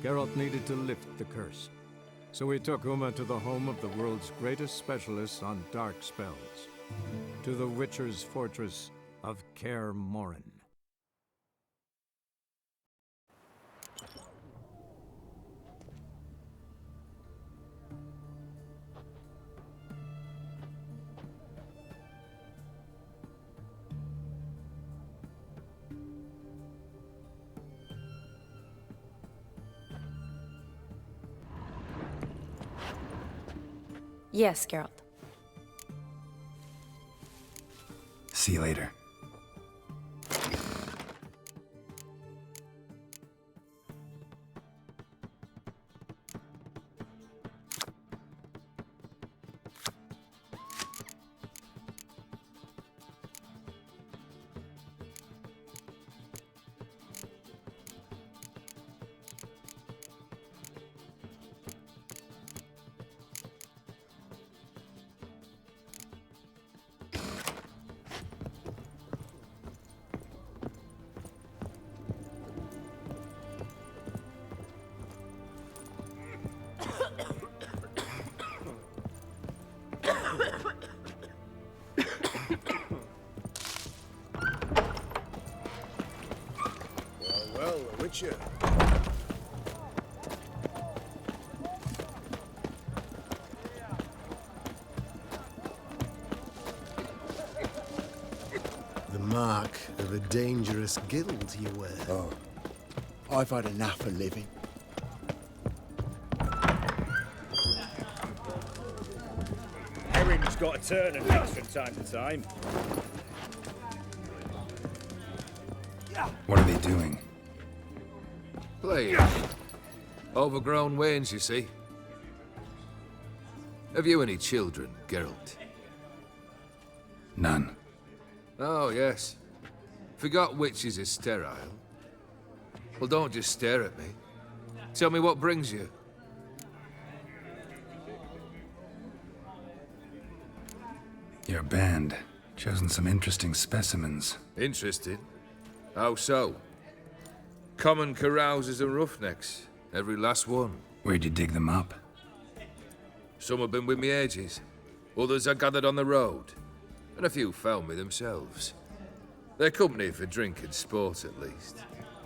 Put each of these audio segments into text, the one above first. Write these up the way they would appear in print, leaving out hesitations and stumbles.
Geralt needed to lift the curse. So we took Uma to the home of the world's greatest specialists on dark spells. To the Witcher's fortress of Kaer Morhen. Yes, Geralt. See you later. Well, a Witcher. The mark of a dangerous guild you wear. Oh, I've had enough of living. Erin's got a turn and mix from time to time. What are they doing? Playing. Overgrown wains, you see. Have you any children, Geralt? None. Oh, yes. Forgot witches is sterile. Well, don't just stare at me. Tell me what brings you. Your band. Chosen some interesting specimens. Interesting. How so? Common carousers and roughnecks. Every last one. Where'd you dig them up? Some have been with me ages. Others I gathered on the road. And a few found me themselves. They're company for drink and sport, at least.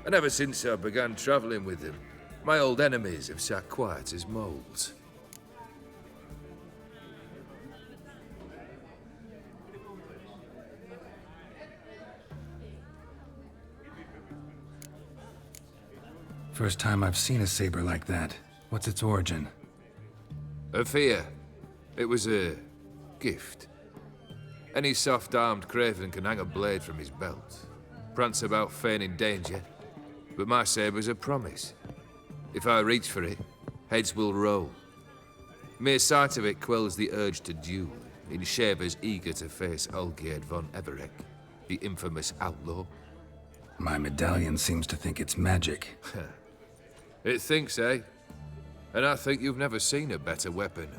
And ever since I began travelling with them, my old enemies have sat quiet as moles. First time I've seen a saber like that. What's its origin? A fear. It was a gift. Any soft-armed craven can hang a blade from his belt, prance about feigning danger, but my saber's a promise. If I reach for it, heads will roll. Mere sight of it quells the urge to duel in shavers eager to face Olgierd von Everec, the infamous outlaw. My medallion seems to think it's magic. It thinks, eh? And I think you've never seen a better weapon.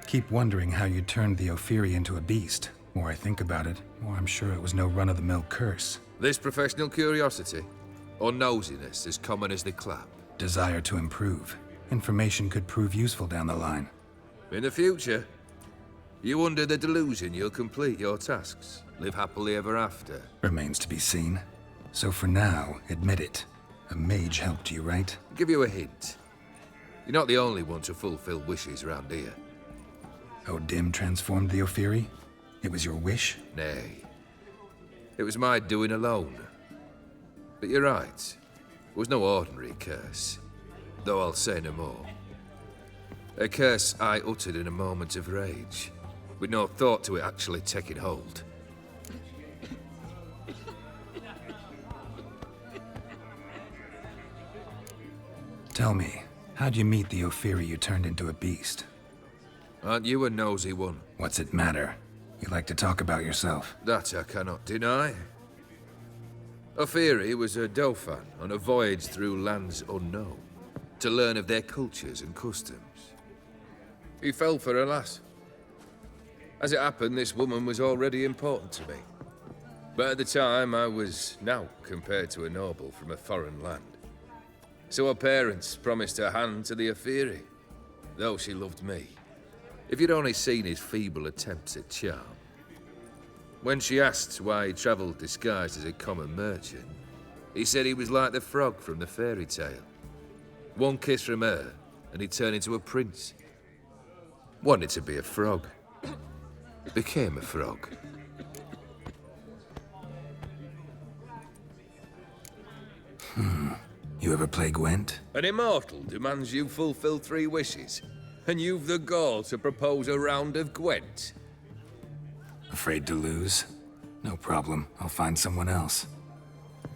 Keep wondering how you turned the Ophiri into a beast. More I think about it, more I'm sure it was no run-of-the-mill curse. This professional curiosity, or nosiness as common as the clap. Desire to improve. Information could prove useful down the line. In the future, you under the delusion you'll complete your tasks, live happily ever after. Remains to be seen. So for now, admit it. A mage helped you, right? I'll give you a hint. You're not the only one to fulfill wishes around here. Odim transformed the Ophiri? It was your wish? Nay. It was my doing alone. But you're right. It was no ordinary curse. Though I'll say no more. A curse I uttered in a moment of rage, with no thought to it actually taking hold. Tell me, how'd you meet the Ophiri you turned into a beast? Aren't you a nosy one? What's it matter? You like to talk about yourself. That I cannot deny. Ophiri was a Dauphin on a voyage through lands unknown, to learn of their cultures and customs. He fell for a lass. As it happened, this woman was already important to me. But at the time, I was naught compared to a noble from a foreign land. So her parents promised her hand to the Ophiri, though she loved me. If you'd only seen his feeble attempts at charm. When she asked why he travelled disguised as a common merchant, he said he was like the frog from the fairy tale. One kiss from her, and he turned into a prince. Wanted to be a frog. Became a frog. You ever play Gwent? An immortal demands you fulfill 3 wishes, and you've the gall to propose a round of Gwent. Afraid to lose? No problem. I'll find someone else.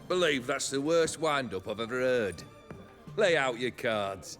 Believe that's the worst wind-up I've ever heard. Lay out your cards.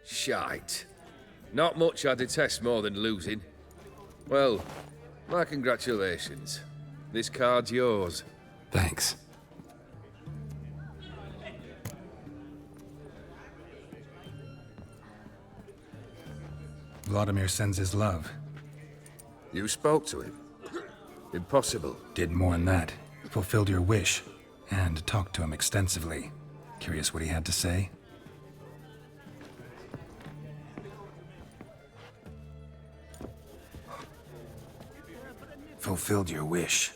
Shite. Not much I detest more than losing. Well, my congratulations. This card's yours. Thanks. Vladimir sends his love. You spoke to him? Impossible. Did more than that. Fulfilled your wish. And talked to him extensively. Curious what he had to say? Fulfilled your wish.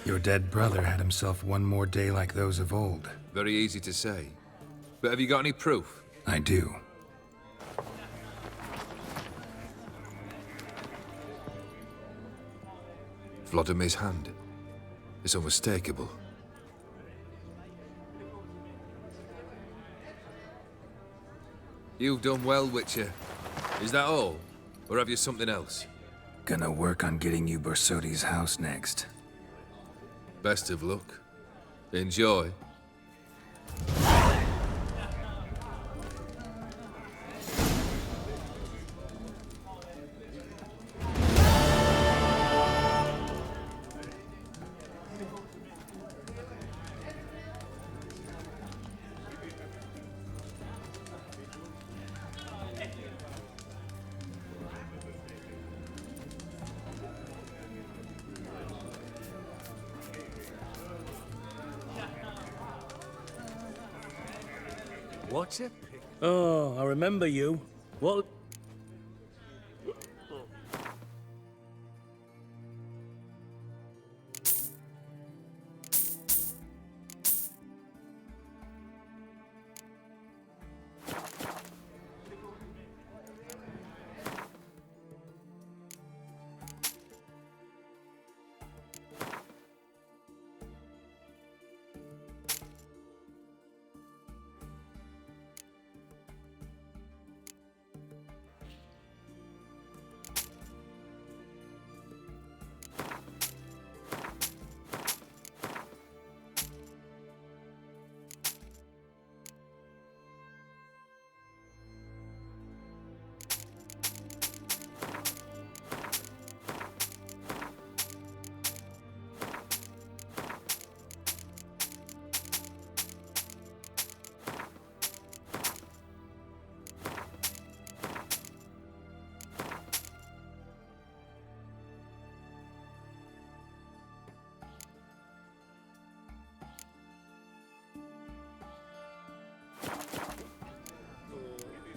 Your dead brother had himself one more day like those of old. Very easy to say. But have you got any proof? I do. Vladimir's hand. It's unmistakable. You've done well, Witcher. Is that all? Or have you something else? Gonna work on getting you Borsodi's house next. Best of luck. Enjoy. What's it? Oh, I remember you. What?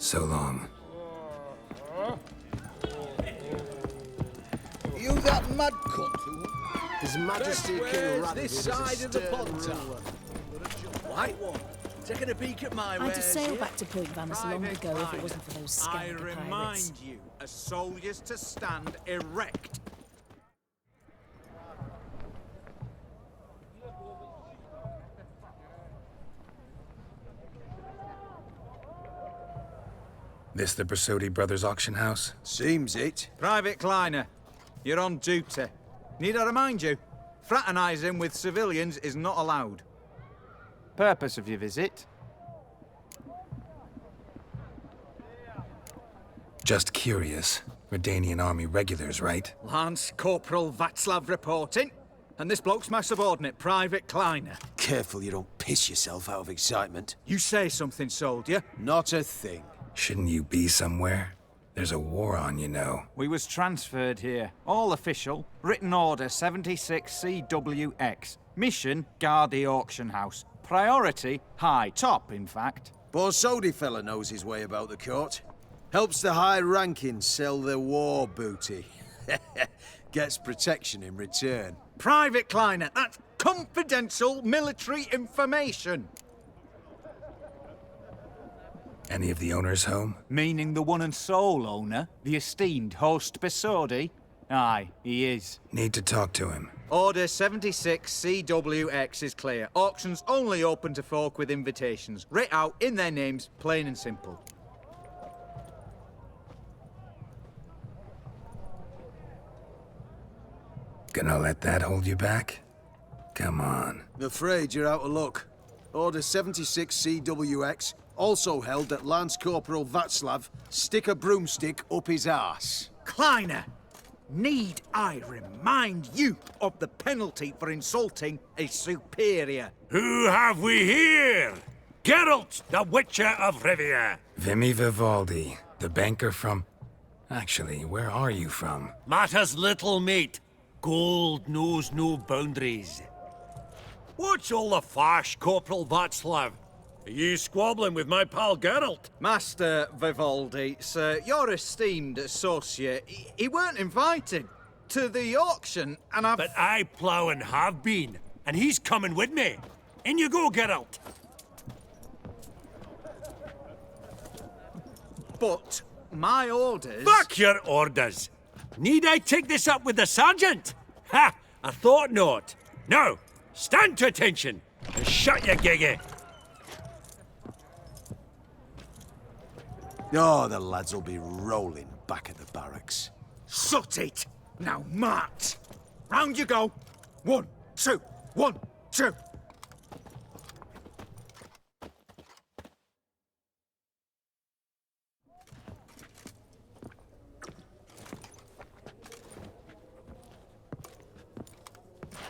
So long. You that mad cunt who... His Majesty King Radovid this is a side of the stern pond, ruler. White one. Taking a peek at my I'd wares have sailed here. back to Point Vanus long ago if it wasn't for those I scampi pirates. remind you, as soldiers to stand erect. This the Borsodi Brothers auction house? Seems it. Private Kleiner, you're on duty. Need I remind you, fraternising with civilians is not allowed. Purpose of your visit? Just curious. Redanian army regulars, right? Lance Corporal Václav reporting. And this bloke's my subordinate, Private Kleiner. Careful you don't piss yourself out of excitement. You say something, soldier. Not a thing. Shouldn't you be somewhere? There's a war on, you know. We was transferred here. All official. Written order 76 CWX. Mission, guard the auction house. Priority, high. Top, in fact. Borsodi fella knows his way about the court. Helps the high rankings sell their war booty. Gets protection in return. Private Kleiner, that's confidential military information. Any of the owners home? Meaning the one and sole owner, the esteemed host Borsodi? Aye, he is. Need to talk to him. Order 76 CWX is clear. Auctions only open to folk with invitations. Writ out in their names, plain and simple. Gonna let that hold you back? Come on. I'm afraid you're out of luck. Order 76 CWX also held that Lance Corporal Václav stick a broomstick up his arse. Kleiner, need I remind you of the penalty for insulting a superior? Who have we here? Geralt, the Witcher of Rivia. Vimy Vivaldi, the banker from... Actually, where are you from? Matters little, mate. Gold knows no boundaries. What's all the fash, Corporal Václav? Are you squabbling with my pal Geralt? Master Vivaldi, sir, your esteemed associate, he weren't invited to the auction, and I've... But I plough and have been, and he's coming with me. In you go, Geralt. But my orders... Fuck your orders! Need I take this up with the sergeant? Ha! I thought not. Now, stand to attention and shut your giggy. Oh, the lads will be rolling back at the barracks. Shut it! Now march! Round you go! 1, 2, 1, 2!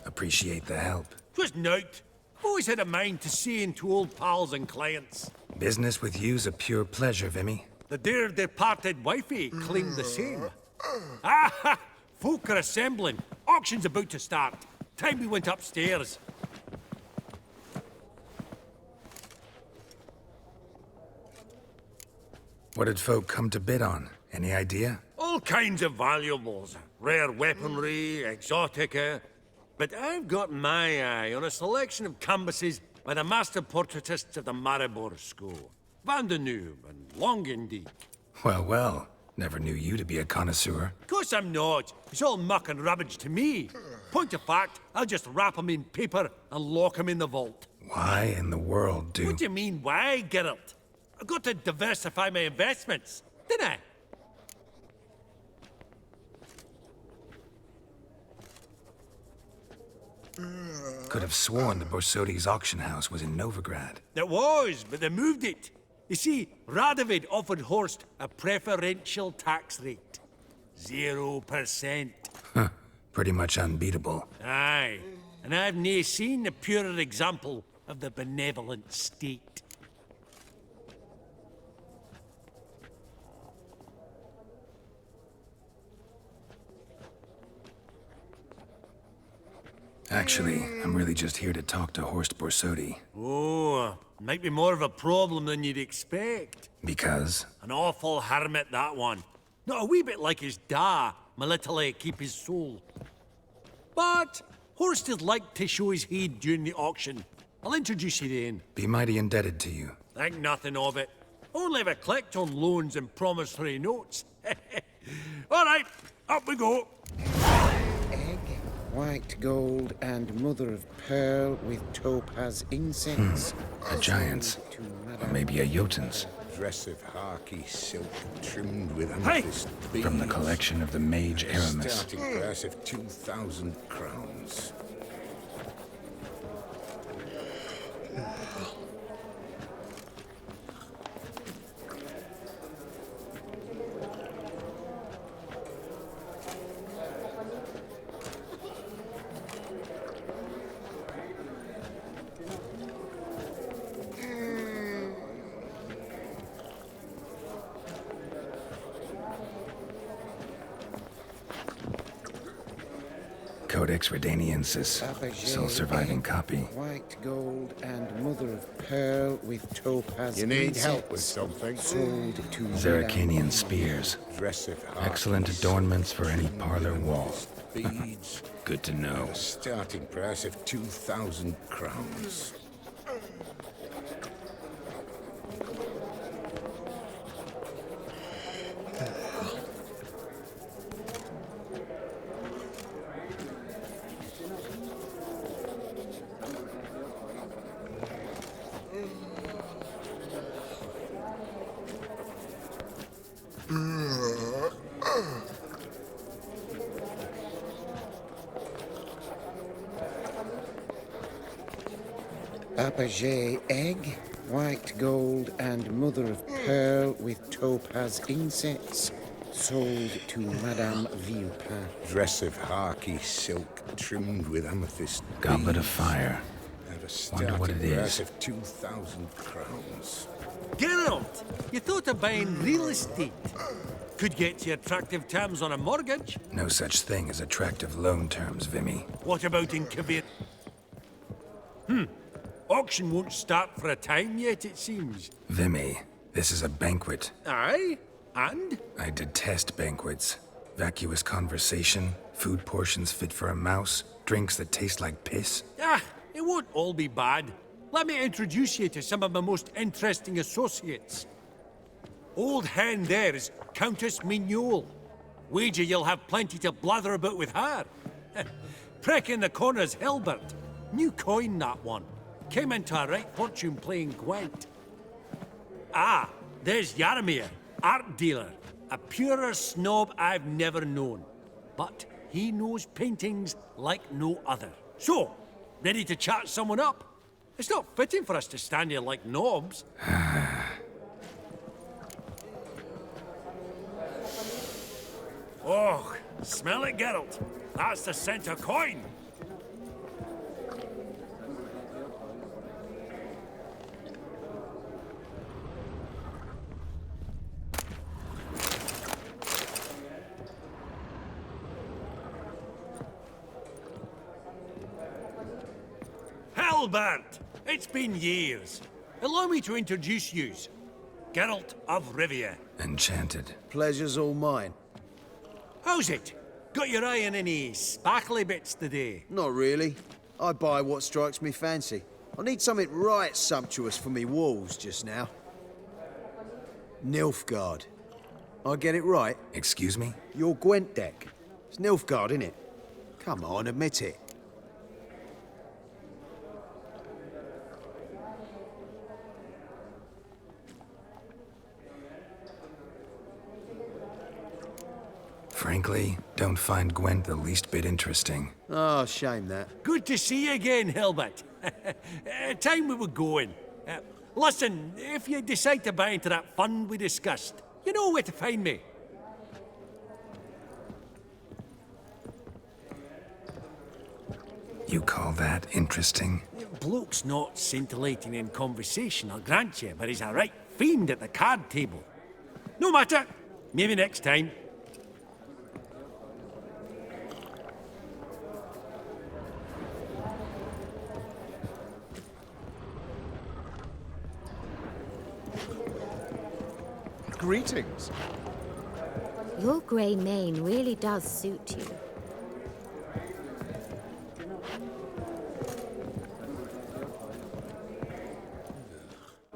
Appreciate the help. 'Twas nowt. Always had a mind to seeing to old pals and clients. Business with you's a pure pleasure, Vimy. The dear departed wifey claimed the same. Ah! Folk are assembling. Auction's about to start. Time we went upstairs. What did folk come to bid on? Any idea? All kinds of valuables. Rare weaponry, exotica. But I've got my eye on a selection of canvases by the master portraitists of the Maribor School. Van de Neuve and Longendijk. Well, well. Never knew you to be a connoisseur. Of course I'm not. It's all muck and rubbish to me. Point of fact, I'll just wrap 'em in paper and lock 'em in the vault. Why in the world do... What do you mean, why, Geralt? I've got to diversify my investments, didn't I? Could have sworn the Borsodi's auction house was in Novigrad. It was, but they moved it. You see, Radovid offered Horst a preferential tax rate. 0%. Huh. Pretty much unbeatable. Aye. And I've nae seen a purer example of the benevolent state. Actually, I'm really just here to talk to Horst Borsodi. Oh, might be more of a problem than you'd expect. Because? An awful hermit, that one. Not a wee bit like his da, my little keep his soul. But Horst would like to show his head during the auction. I'll introduce you then. Be mighty indebted to you. Think nothing of it. Only ever clicked on loans and promissory notes. All right, up we go. Egg, white gold, and mother of pearl with topaz incense. A giant's. Or maybe a Jotun's. Dress of harky silk trimmed with Hey! amethyst beads. From the collection of the mage Aramis. Starting price of 2,000 crowns. Codex Redaniensis, sole surviving copy. White gold and mother of pearl with topaz You need incense. help with something? Sold to Zeracanian spears. Dress of harky Excellent adornments for any parlor wall. beads. Good to know. A starting price of 2,000 crowns. Apogee egg, white gold and mother of pearl with topaz insets, sold to Madame Villepin. Dress of harky silk trimmed with amethyst. Goblet of beads. fire. At a Wonder what starting it price is. of 2,000 crowns. Geralt, you thought of buying real estate. Could get you attractive terms on a mortgage. No such thing as attractive loan terms, Vimy. What about in Quebec? Auction won't start for a time yet, it seems. Vimy, this is a banquet. Aye? And? I detest banquets. Vacuous conversation, food portions fit for a mouse, drinks that taste like piss. Ah, it won't all be bad. Let me introduce you to some of my most interesting associates. Old hen there is Countess Mignol. Wager you'll have plenty to blather about with her. Prick in the corner's Hilbert. New coin, that one. Came into a right fortune playing Gwent. Ah, there's Jaromir, art dealer. A purer snob I've never known. But he knows paintings like no other. So, ready to chat someone up? It's not fitting for us to stand here like knobs. Oh, smell it, Geralt. That's the scent of coin. Albert! It's been years. Allow me to introduce yous. Geralt of Rivia. Enchanted. Pleasure's all mine. How's it? Got your eye on any sparkly bits today? Not really. I buy what strikes me fancy. I need something right sumptuous for me walls just now. Nilfgaard. I get it right? Excuse me? Your Gwent deck. It's Nilfgaard, innit? Come on, admit it. Frankly, don't find Gwent the least bit interesting. Oh, shame that. Good to see you again, Hilbert. Time we were going. Listen, if you decide to buy into that fund we discussed, you know where to find me. You call that interesting? Bloke's not scintillating in conversation, I'll grant you, but he's a right fiend at the card table. No matter. Maybe next time. Greetings. Your grey mane really does suit you.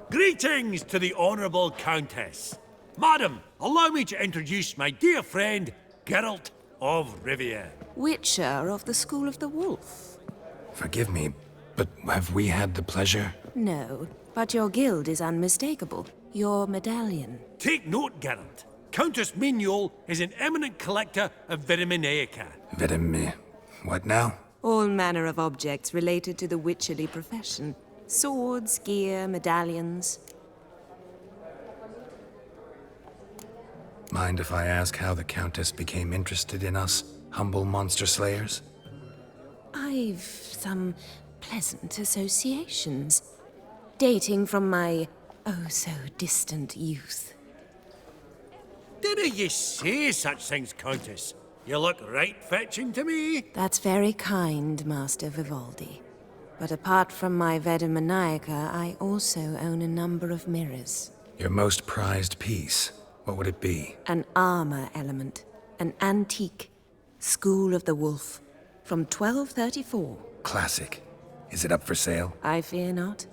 Greetings to the Honourable Countess. Madam, allow me to introduce my dear friend, Geralt of Rivia. Witcher of the School of the Wolf. Forgive me, but have we had the pleasure? No, but your guild is unmistakable. Your medallion. Take note, Geralt. Countess Mignol is an eminent collector of Vitaminaica. What now? All manner of objects related to the witcherly profession. Swords, gear, medallions. Mind if I ask how the Countess became interested in us, humble monster slayers? I've some pleasant associations, dating from my oh-so-distant youth. Didn't you say such things, Countess? You look right fetching to me. That's very kind, Master Vivaldi. But apart from my Vitaminaica, I also own a number of mirrors. Your most prized piece, what would it be? An armor element. An antique. School of the Wolf. From 1234. Classic. Is it up for sale? I fear not.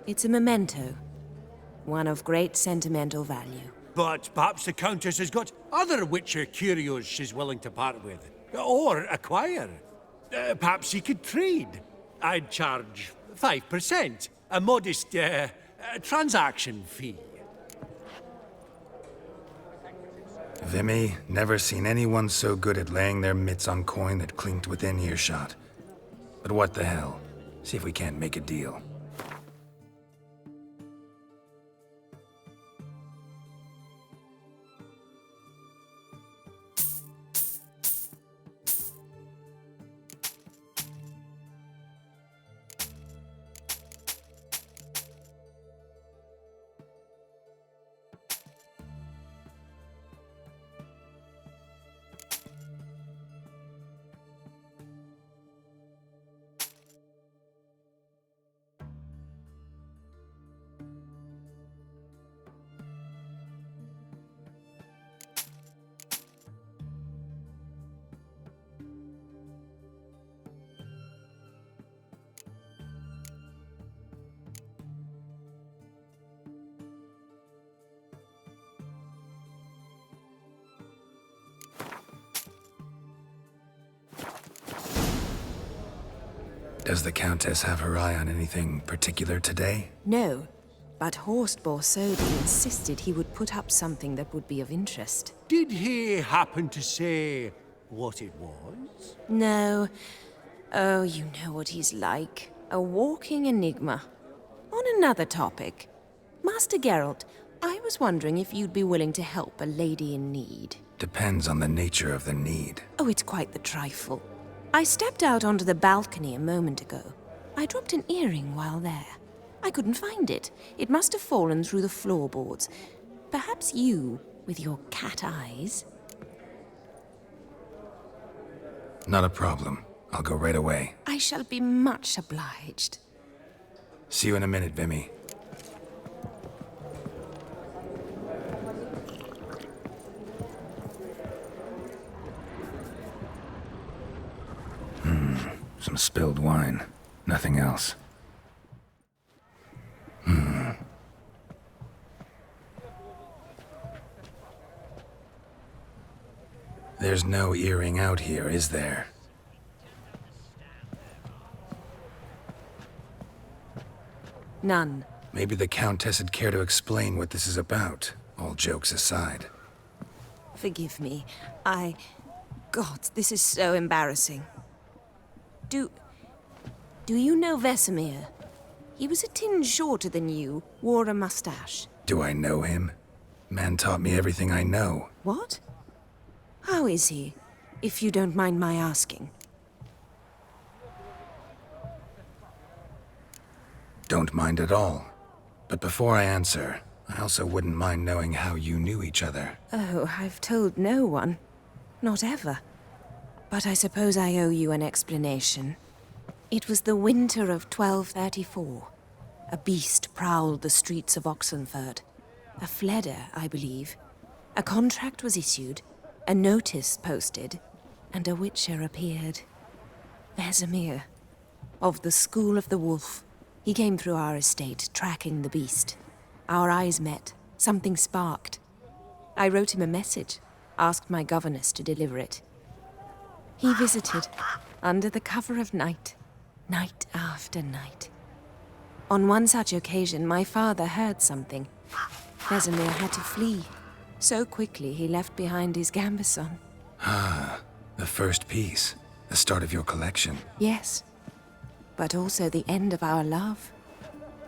It's a memento. One of great sentimental value. But perhaps the Countess has got other Witcher curios she's willing to part with. Or acquire. Perhaps you could trade. I'd charge 5%. A modest, transaction fee. Vimy, never seen anyone so good at laying their mitts on coin that clinked within earshot. But what the hell? See if we can't make a deal. Does the Countess have her eye on anything particular today? No, but Horst Borsodi insisted he would put up something that would be of interest. Did he happen to say what it was? No. Oh, you know what he's like. A walking enigma. On another topic, Master Geralt, I was wondering if you'd be willing to help a lady in need. Depends on the nature of the need. Oh, it's quite the trifle. I stepped out onto the balcony a moment ago. I dropped an earring while there. I couldn't find it. It must have fallen through the floorboards. Perhaps you, with your cat eyes... Not a problem. I'll go right away. I shall be much obliged. See you in a minute, Vimy. Some spilled wine. Nothing else. There's no earring out here, is there? None. Maybe the Countess would care to explain what this is about, all jokes aside. Forgive me. God, this is so embarrassing. Do you know Vesemir? He was a tinge shorter than you, wore a mustache. Do I know him? Man taught me everything I know. What? How is he, if you don't mind my asking? Don't mind at all. But before I answer, I also wouldn't mind knowing how you knew each other. Oh, I've told no one. Not ever. But I suppose I owe you an explanation. It was the winter of 1234. A beast prowled the streets of Oxenford. A fledder, I believe. A contract was issued, a notice posted, and a witcher appeared. Vesemir, of the School of the Wolf. He came through our estate, tracking the beast. Our eyes met. Something sparked. I wrote him a message, asked my governess to deliver it. He visited, under the cover of night, night after night. On one such occasion, my father heard something. Vesemir had to flee. So quickly, he left behind his gambeson. Ah, the first piece. The start of your collection. Yes, but also the end of our love.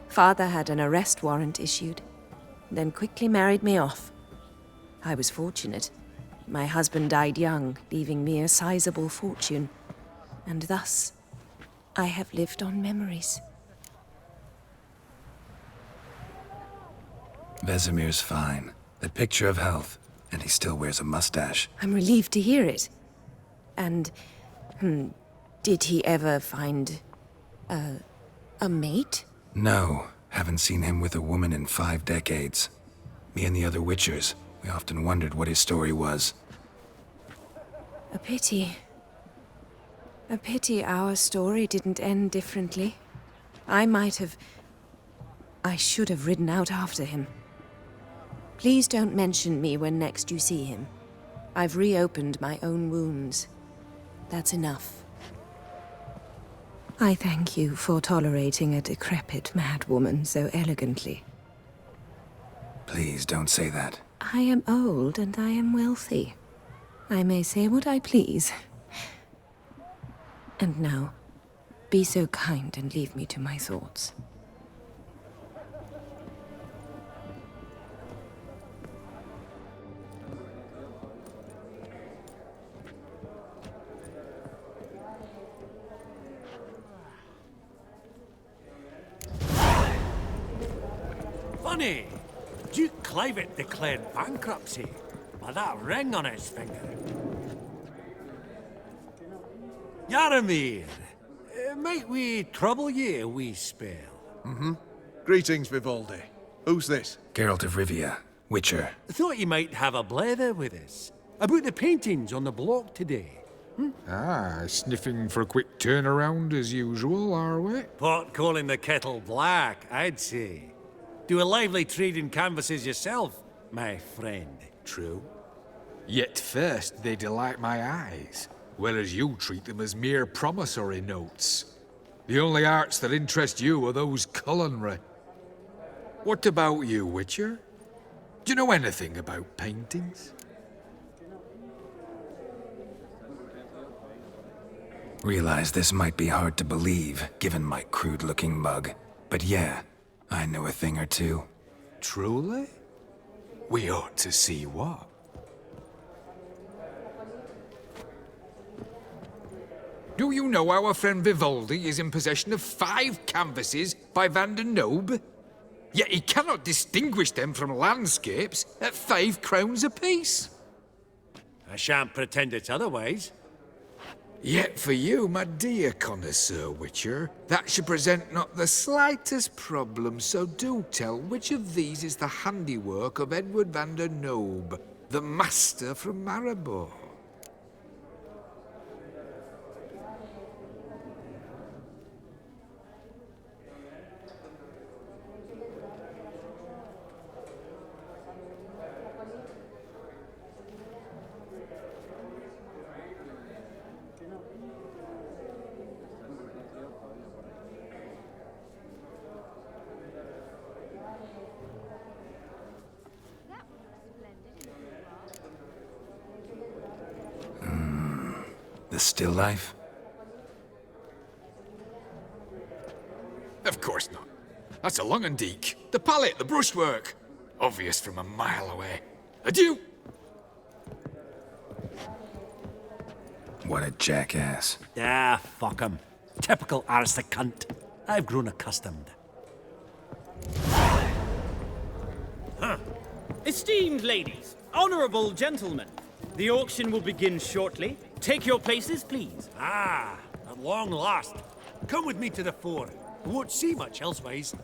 Father had an arrest warrant issued, then quickly married me off. I was fortunate. My husband died young, leaving me a sizable fortune. And thus, I have lived on memories. Vesemir's fine. The picture of health, and he still wears a mustache. I'm relieved to hear it. And, did he ever find a mate? No, haven't seen him with a woman in 5 decades. Me and the other Witchers, we often wondered what his story was. A pity. A pity our story didn't end differently. I should have ridden out after him. Please don't mention me when next you see him. I've reopened my own wounds. That's enough. I thank you for tolerating a decrepit madwoman so elegantly. Please don't say that. I am old and I am wealthy. I may say what I please. And now, be so kind and leave me to my thoughts. Funny, Duke Clivet declared bankruptcy with that ring on his finger. Yaramir, might we trouble ye a wee spell? Greetings, Vivaldi. Who's this? Geralt of Rivia, Witcher. Thought you might have a blather with us about the paintings on the block today. Ah, sniffing for a quick turnaround as usual, are we? Pot calling the kettle black, I'd say. Do a lively trade in canvases yourself, my friend. True? Yet first they delight my eyes, whereas you treat them as mere promissory notes. The only arts that interest you are those culinary. What about you, Witcher? Do you know anything about paintings? Realize this might be hard to believe, given my crude-looking mug. But yeah, I know a thing or two. Truly? We ought to see what. Do you know our friend Vivaldi is in possession of 5 canvases by Van der Nobe? Yet he cannot distinguish them from landscapes at 5 crowns apiece. I shan't pretend it's otherwise. Yet for you, my dear connoisseur Witcher, that should present not the slightest problem, so do tell which of these is the handiwork of Edward van der Nobe, the master from Maribor. The still life? Of course not. That's a Longendeek. The palette, the brushwork. Obvious from a mile away. Adieu! What a jackass. Ah, fuck him. Typical aristocrat. I've grown accustomed. Huh. Esteemed ladies, honorable gentlemen, the auction will begin shortly. Take your places, please. Ah, at long last. Come with me to the fore. We won't see much elsewise.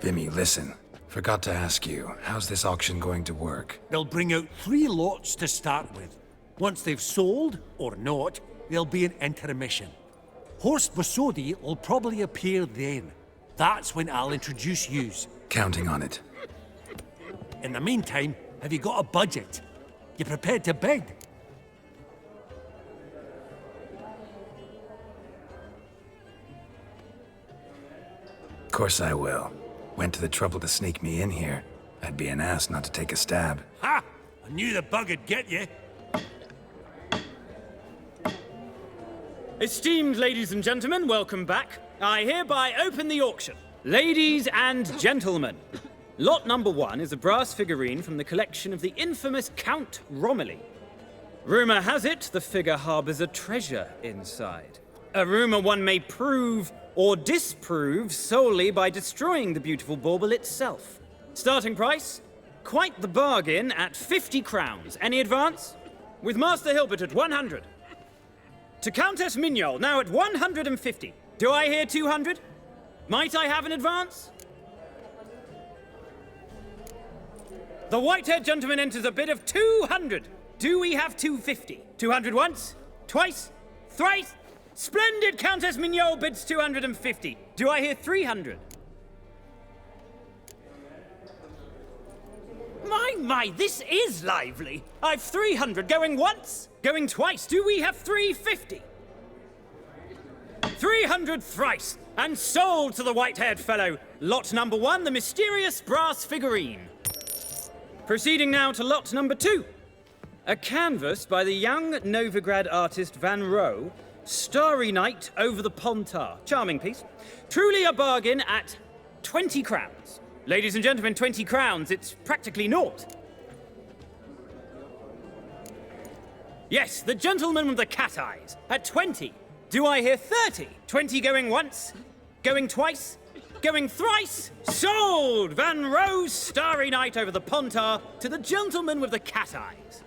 Vimy, listen. Forgot to ask you, how's this auction going to work? They'll bring out 3 lots to start with. Once they've sold, or not, there'll be an intermission. Horst Bosodi will probably appear then. That's when I'll introduce yous. Counting on it. In the meantime, have you got a budget? You prepared to bid? Of course I will. Went to the trouble to sneak me in here. I'd be an ass not to take a stab. Ha! I knew the bug would get you. Esteemed ladies and gentlemen, welcome back. I hereby open the auction. Ladies and gentlemen, lot number 1 is a brass figurine from the collection of the infamous Count Romilly. Rumor has it the figure harbors a treasure inside. A rumor one may prove or disprove solely by destroying the beautiful bauble itself. Starting price? Quite the bargain at 50 crowns. Any advance? With Master Hilbert at 100. To Countess Mignol, now at 150. Do I hear 200? Might I have an advance? The white-haired gentleman enters a bid of 200. Do we have 250? 200 once? Twice? Thrice? Splendid! Countess Mignol bids 250. Do I hear 300? My, this is lively. I've 300 going once, going twice. Do we have 350? 300 thrice, and sold to the white-haired fellow. Lot number 1, the mysterious brass figurine. Proceeding now to lot number 2. A canvas by the young Novigrad artist Van Rohe, Starry Night over the Pontar. Charming piece. Truly a bargain at 20 crowns. Ladies and gentlemen, 20 crowns, it's practically naught. Yes, the gentleman with the cat eyes, at 20. Do I hear 30? 20 going once, going twice, going thrice? Sold! Van Rohe's Starry Night over the Pontar to the gentleman with the cat eyes.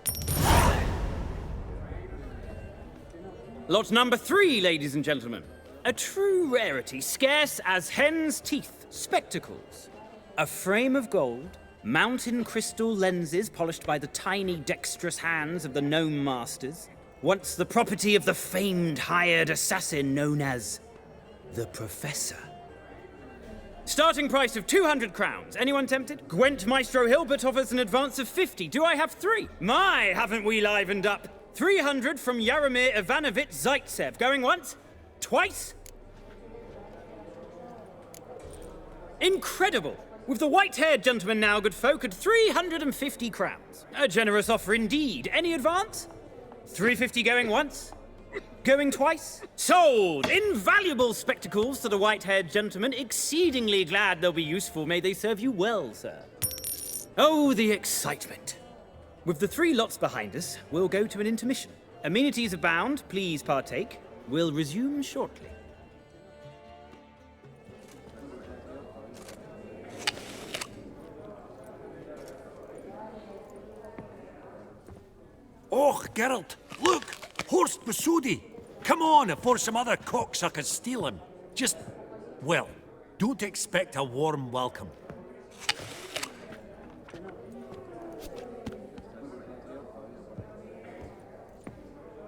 Lot number 3, ladies and gentlemen. A true rarity, scarce as hen's teeth. Spectacles. A frame of gold, mountain crystal lenses polished by the tiny, dexterous hands of the gnome masters, once the property of the famed hired assassin known as the Professor. Starting price of 200 crowns. Anyone tempted? Gwent Maestro Hilbert offers an advance of 50. Do I have 3? My, haven't we livened up? 300 from Yaromir Ivanovich Zaitsev. Going once? Twice? Incredible! With the white-haired gentleman now, good folk, at 350 crowns. A generous offer indeed. Any advance? 350 going once? Going twice? Sold! Invaluable spectacles to the white-haired gentleman. Exceedingly glad they'll be useful. May they serve you well, sir. Oh, the excitement. With the 3 lots behind us, we'll go to an intermission. Amenities abound. Please partake. We'll resume shortly. Oh, Geralt, look! Horst Masudi! Come on, before some other cocksuckers steal him. Just, well, don't expect a warm welcome.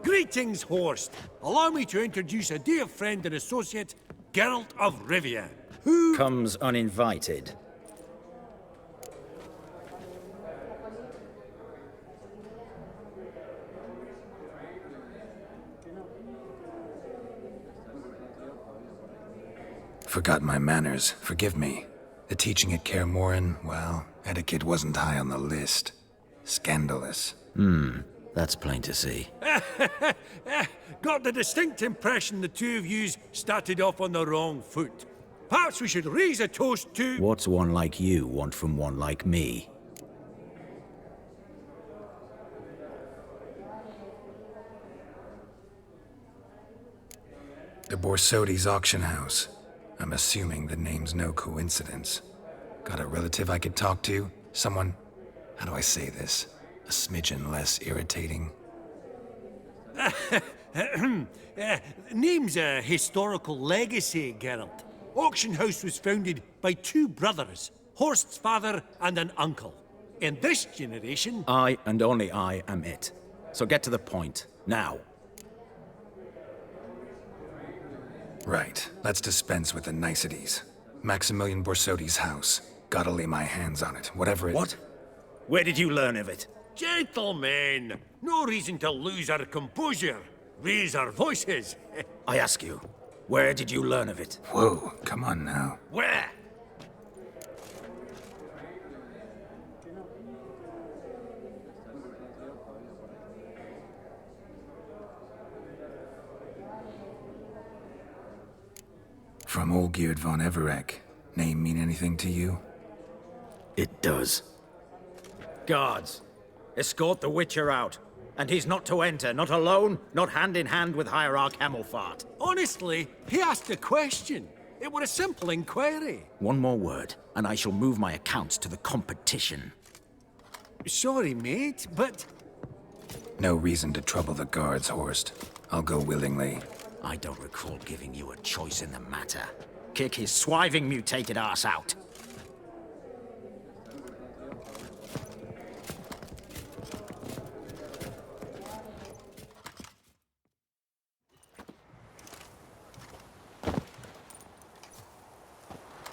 Greetings, Horst. Allow me to introduce a dear friend and associate, Geralt of Rivia, who comes uninvited. Forgot my manners. Forgive me. The teaching at Kaer Morhen, well, etiquette wasn't high on the list. Scandalous. That's plain to see. Got the distinct impression the two of yous started off on the wrong foot. Perhaps we should raise a toast to... What's one like you want from one like me? The Borsodi's auction house. I'm assuming the name's no coincidence. Got a relative I could talk to? Someone, how do I say this? A smidgen less irritating? Name's a historical legacy, Geralt. Auction house was founded by 2 brothers, Horst's father and an uncle. In this generation... I, and only I, am it. So get to the point, now. Right, let's dispense with the niceties. Maximilian Borsodi's house. Gotta lay my hands on it, whatever it... What? Where did you learn of it? Gentlemen, no reason to lose our composure. Raise our voices. I ask you, where did you learn of it? Whoa, come on now. Where? From Olgierd von Everec. Name mean anything to you? It does. Guards, escort the Witcher out. And he's not to enter, not alone, not hand in hand with Hierarch Hammelfart. Honestly, he asked a question. It were a simple inquiry. One more word, and I shall move my accounts to the competition. Sorry, mate, but... No reason to trouble the guards, Horst. I'll go willingly. I don't recall giving you a choice in the matter. Kick his swiving mutated ass out.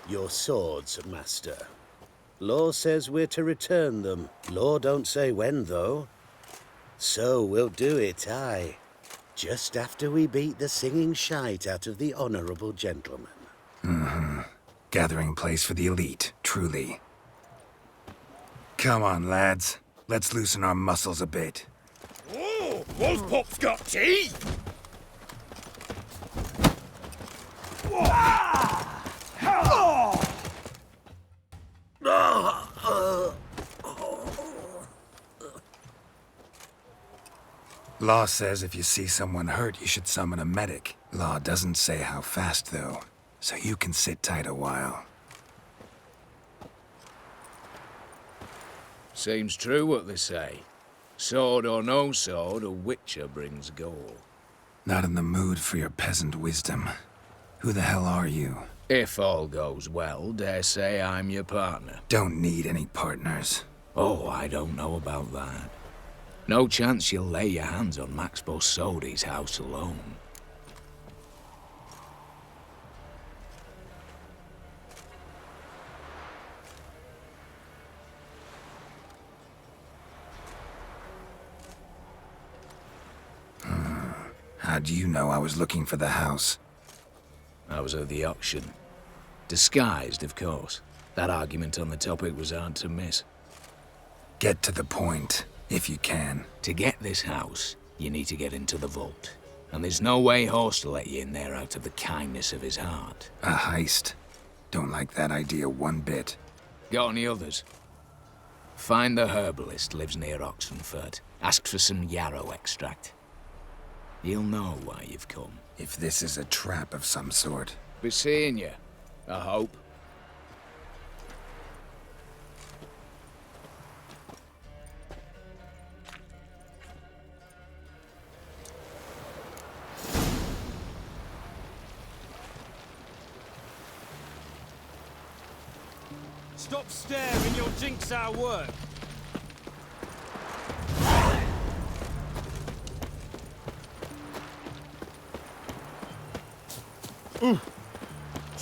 Your swords, Master. Law says we're to return them. Law don't say when, though. So we'll do it, aye. Just after we beat the singing shite out of the honourable gentleman. Gathering place for the elite, truly. Come on, lads. Let's loosen our muscles a bit. Oh, Wolfpop's got teeth! Law says if you see someone hurt, you should summon a medic. Law doesn't say how fast, though, so you can sit tight a while. Seems true what they say. Sword or no sword, a Witcher brings goal. Not in the mood for your peasant wisdom. Who the hell are you? If all goes well, dare say I'm your partner. Don't need any partners. Oh, I don't know about that. No chance you'll lay your hands on Max Borsodi's house alone. How do you know I was looking for the house? I was at the auction. Disguised, of course. That argument on the topic was hard to miss. Get to the point, if you can. To get this house, you need to get into the vault. And there's no way Horst will let you in there out of the kindness of his heart. A heist. Don't like that idea one bit. Got any others? Find the herbalist, lives near Oxenfurt. Ask for some yarrow extract. He'll know why you've come. If this is a trap of some sort. Be seeing you, I hope. Stop staring, you'll jinx our work.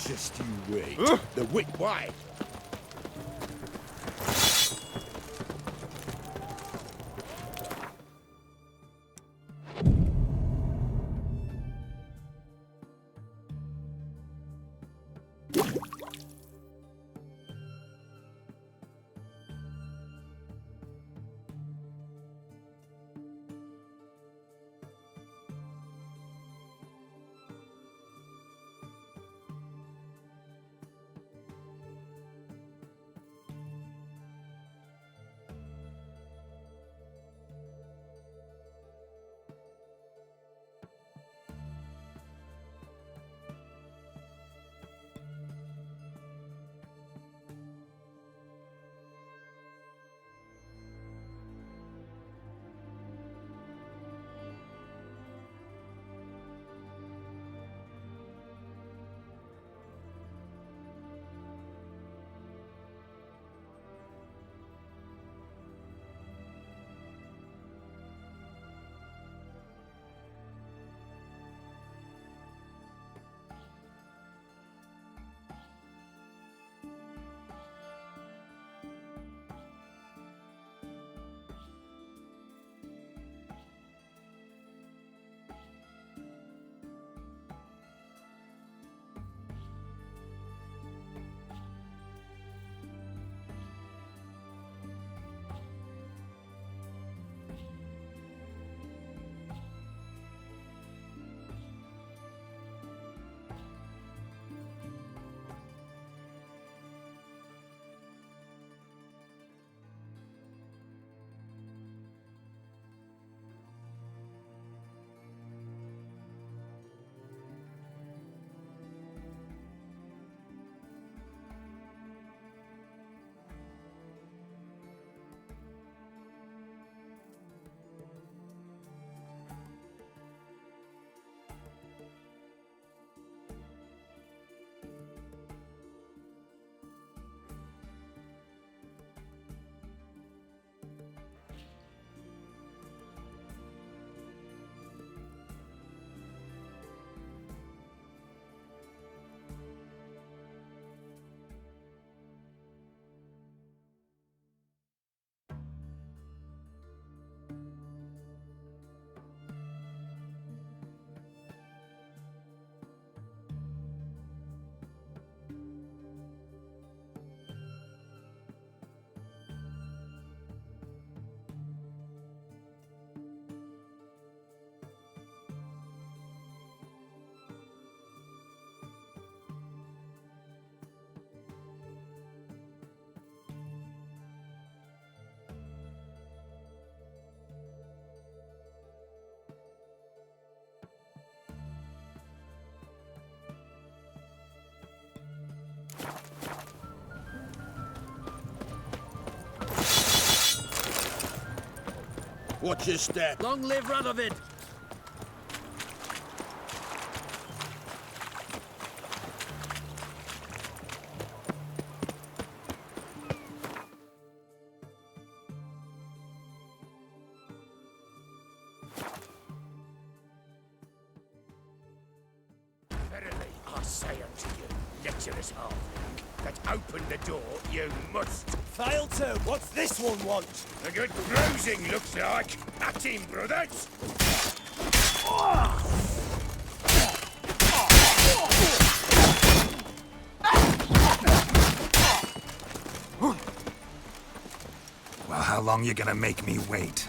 Just you wait. The wick wide. Watch your step. Long live Radovid! Verily, I say unto you, lecherous halfling, that open the door you must. Fail to. What's this one want? A good bruising looks like. At him, brothers! Well, how long you gonna make me wait?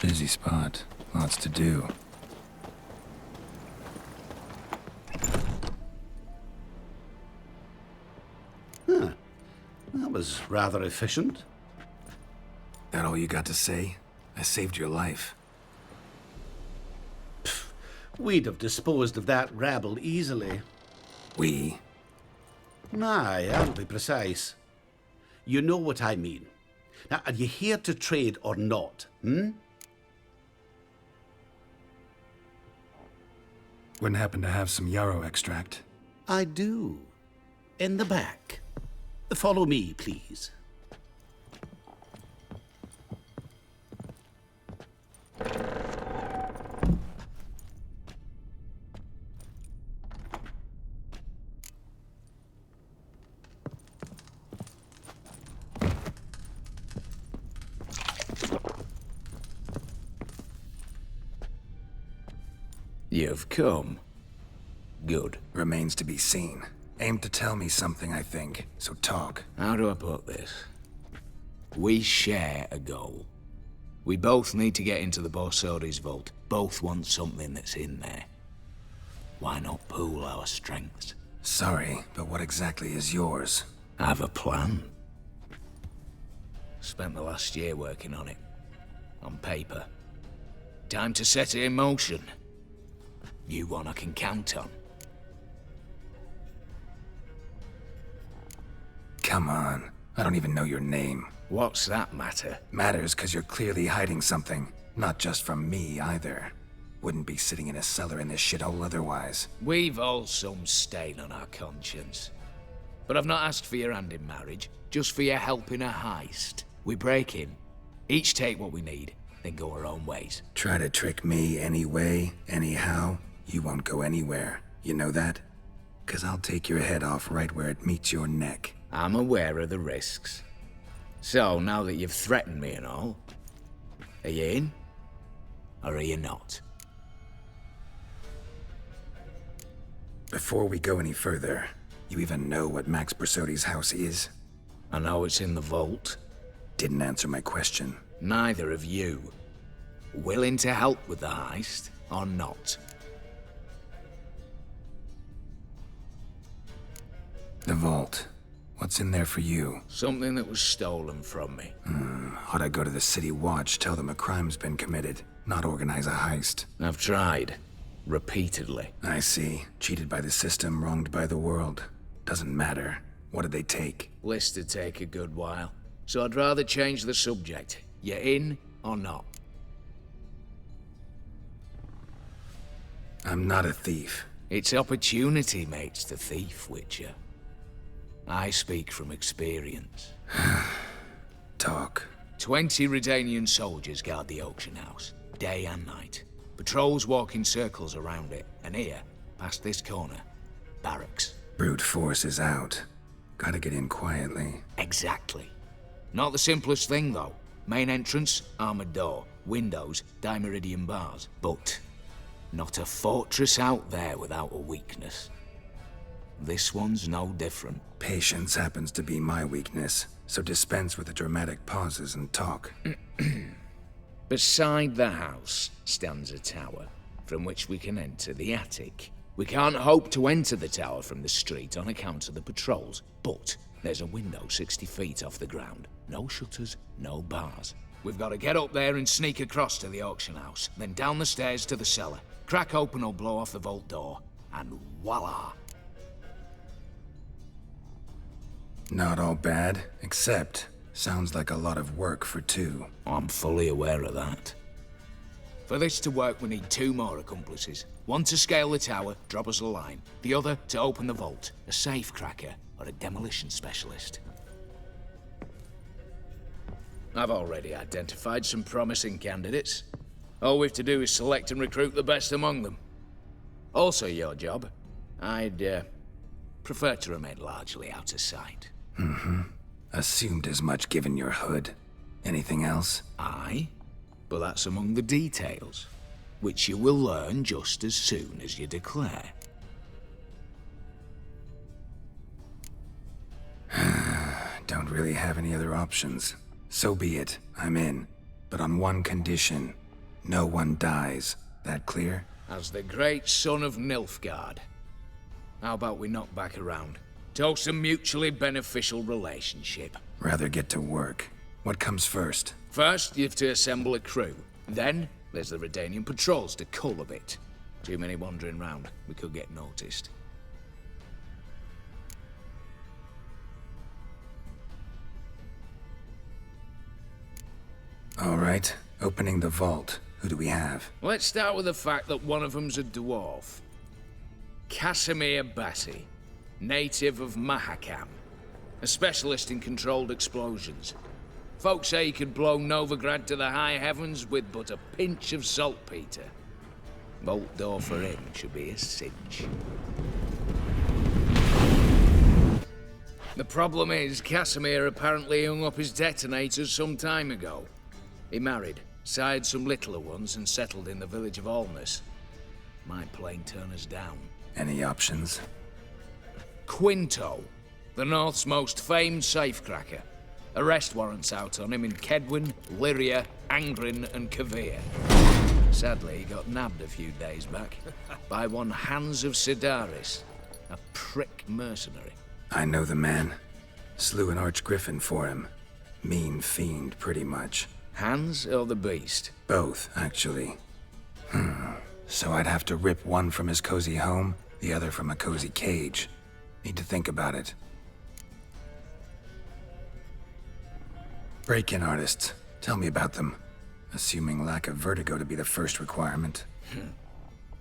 Busy spot. Lots to do. Huh. That was rather efficient. That all you got to say? I saved your life. We'd have disposed of that rabble easily. We? Aye, I'll be precise. You know what I mean. Now, are you here to trade or not, Wouldn't happen to have some yarrow extract. I do. In the back. Follow me, please. You've come. Good. Remains to be seen. Aim to tell me something, I think. So talk. How do I put this? We share a goal. We both need to get into the Borsodi's vault. Both want something that's in there. Why not pool our strengths? Sorry, but what exactly is yours? I have a plan. Spent the last year working on it. On paper. Time to set it in motion. You one I can count on. Come on. I don't even know your name. What's that matter? Matters because you're clearly hiding something. Not just from me, either. Wouldn't be sitting in a cellar in this shithole otherwise. We've all some stain on our conscience. But I've not asked for your hand in marriage, just for your help in a heist. We break in, each take what we need, then go our own ways. Try to trick me anyway, anyhow, you won't go anywhere. You know that? 'Cause I'll take your head off right where it meets your neck. I'm aware of the risks. So, now that you've threatened me and all, are you in? Or are you not? Before we go any further, you even know what Max Borsodi's house is? I know it's in the vault. Didn't answer my question. Neither of you. Willing to help with the heist, or not? The vault. What's in there for you? Something that was stolen from me. Ought I go to the City Watch, tell them a crime's been committed, not organize a heist? I've tried. Repeatedly. I see. Cheated by the system, wronged by the world. Doesn't matter. What did they take? List to take a good while. So I'd rather change the subject. You in or not? I'm not a thief. It's opportunity makes the thief, Witcher. I speak from experience. Talk. 20 Redanian soldiers guard the auction house, day and night. Patrols walk in circles around it, and here, past this corner, barracks. Brute force is out. Gotta get in quietly. Exactly. Not the simplest thing, though. Main entrance, armored door. Windows, dimeridian bars. But not a fortress out there without a weakness. This one's no different. Patience happens to be my weakness, so dispense with the dramatic pauses and talk. Beside the house stands a tower, from which we can enter the attic. We can't hope to enter the tower from the street on account of the patrols, but there's a window 60 feet off the ground. No shutters, no bars. We've got to get up there and sneak across to the auction house, then down the stairs to the cellar, crack open or blow off the vault door, and voila! Not all bad, except sounds like a lot of work for two. I'm fully aware of that. For this to work, we need 2 more accomplices. One to scale the tower, drop us a line. The other to open the vault, a safe cracker or a demolition specialist. I've already identified some promising candidates. All we've to do is select and recruit the best among them. Also your job. I'd prefer to remain largely out of sight. Mm-hmm. Assumed as much given your hood. Anything else? Aye, but that's among the details, which you will learn just as soon as you declare. Don't really have any other options. So be it. I'm in. But on one condition. No one dies. That clear? As the great son of Nilfgaard. How about we knock back around? Toast a mutually beneficial relationship. Rather get to work. What comes first? First, you have to assemble a crew. Then, there's the Redanian patrols to cull a bit. Too many wandering round. We could get noticed. All right. Opening the vault. Who do we have? Let's start with the fact that one of them's a dwarf. Casimir Bassi, native of Mahakam. A specialist in controlled explosions. Folks say he could blow Novigrad to the high heavens with but a pinch of saltpeter. Bolt door for him should be a cinch. The problem is, Casimir apparently hung up his detonators some time ago. He married, sired some littler ones, and settled in the village of Alness. Might plain turn us down. Any options? Quinto, the North's most famed safecracker. Arrest warrants out on him in Kedwin, Lyria, Angrin, and Kavir. Sadly, he got nabbed a few days back by one Hans of Sidaris, a prick mercenary. I know the man. Slew an archgriffin for him. Mean fiend, pretty much. Hans or the beast? Both, actually. So I'd have to rip one from his cozy home, the other from a cozy cage. Need to think about it. Break-in artists. Tell me about them. Assuming lack of vertigo to be the first requirement.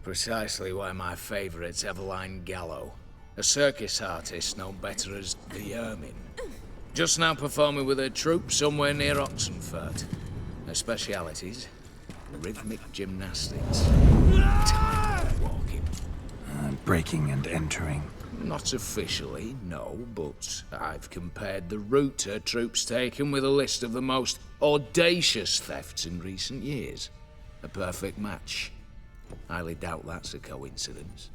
Precisely why my favorite's Eveline Gallo. A circus artist known better as the Ermine. Just now performing with her troupe somewhere near Oxenfurt. Her specialities? Rhythmic gymnastics. Tightrope walking. Breaking and entering. Not officially, no, but I've compared the route her troops taken with a list of the most audacious thefts in recent years. A perfect match. Highly doubt that's a coincidence.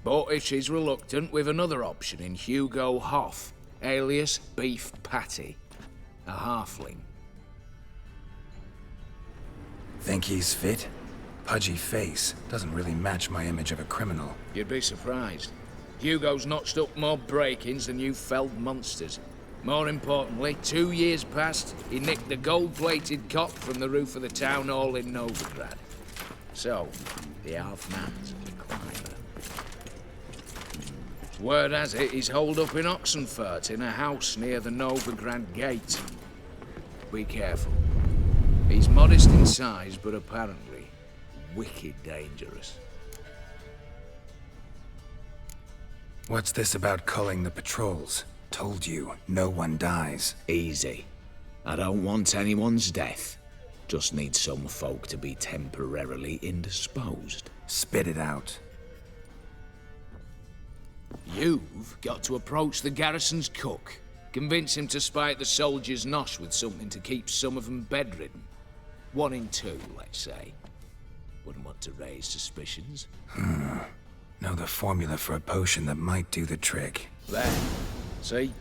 But if she's reluctant, we've another option in Hugo Hoff, alias Beef Patty. A halfling. Think he's fit? Pudgy face. Doesn't really match my image of a criminal. You'd be surprised. Hugo's notched up more break-ins than you felled monsters. More importantly, 2 years past, he nicked a gold-plated cop from the roof of the town hall in Novigrad. So, the half-man's a climber. Word has it he's holed up in Oxenfurt in a house near the Novigrad gate. Be careful. He's modest in size, but apparently wicked dangerous. What's this about culling the patrols? Told you, no one dies. Easy. I don't want anyone's death. Just need some folk to be temporarily indisposed. Spit it out. You've got to approach the garrison's cook. Convince him to spite the soldiers' nosh with something to keep some of them bedridden. 1 in 2, let's say. Wouldn't want to raise suspicions. Know the formula for a potion that might do the trick. There. See?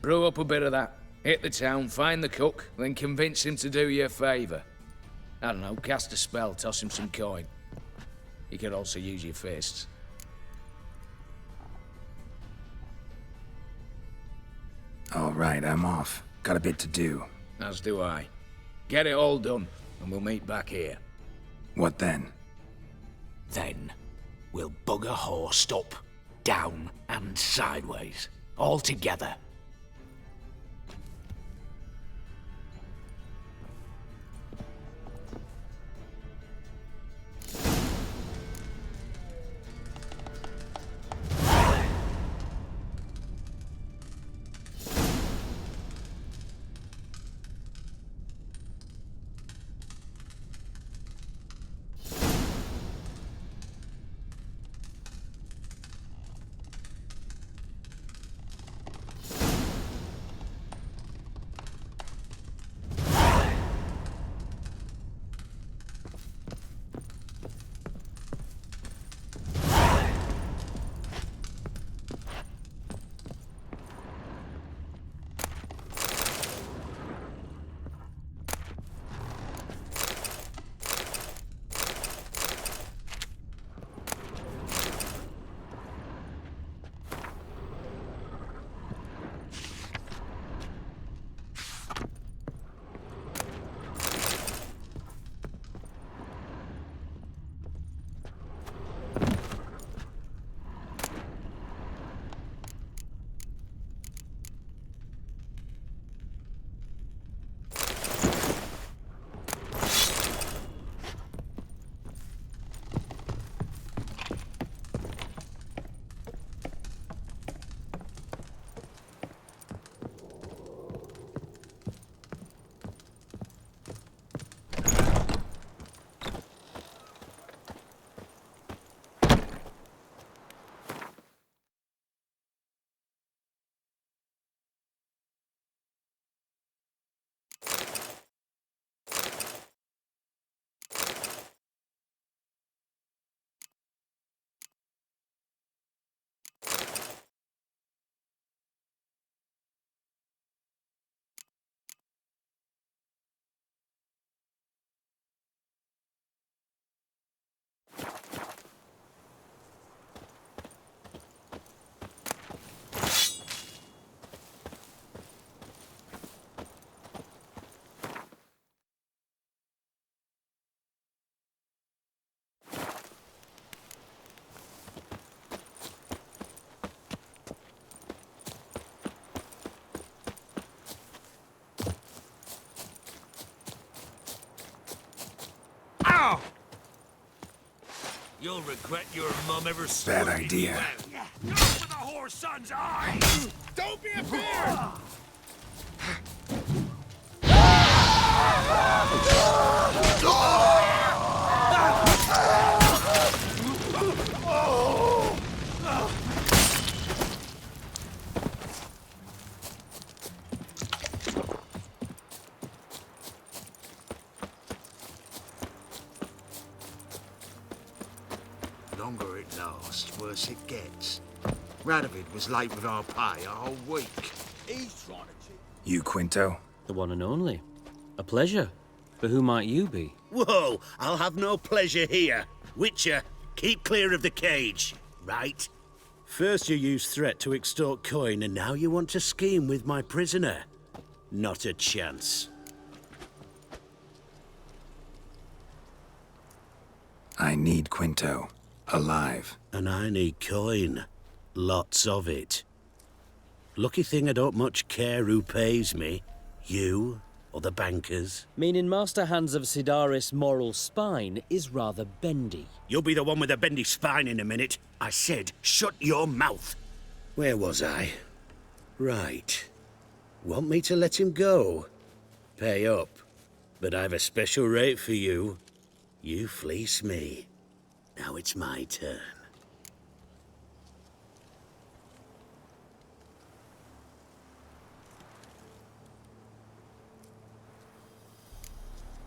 Brew up a bit of that. Hit the town, find the cook, then convince him to do you a favour. I don't know, cast a spell, toss him some coin. You could also use your fists. All right, I'm off. Got a bit to do. As do I. Get it all done, and we'll meet back here. What then? Then, we'll bugger horsed up, down, and sideways. All together. You'll regret your mum ever Bad sorted you idea. out. Go for the whore's son's eye! Don't be a bear! Longer it lasts, worse it gets. Radovid was late with our pay a whole week. He's trying to cheat. You, Quinto? The one and only. A pleasure. But who might you be? Whoa, I'll have no pleasure here. Witcher, keep clear of the cage, right? First you used threat to extort coin, and now you want to scheme with my prisoner. Not a chance. I need Quinto. Alive. And I need coin. Lots of it. Lucky thing I don't much care who pays me. You or the bankers. Meaning Master Hands of Sidaris' moral spine is rather bendy. You'll be the one with the bendy spine in a minute. I said, shut your mouth. Where was I? Right. Want me to let him go? Pay up. But I've a special rate for you. You fleece me. Now it's my turn.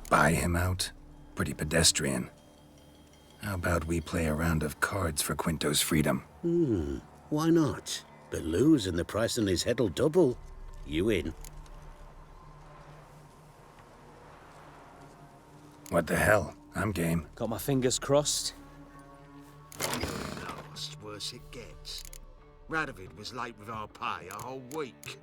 Buy him out? Pretty pedestrian. How about we play a round of cards for Quinto's freedom? Why not? But lose and the price on his head'll double. You in? What the hell? I'm game. Got my fingers crossed. Last, worse it gets. Radovid was late with our pay a whole week.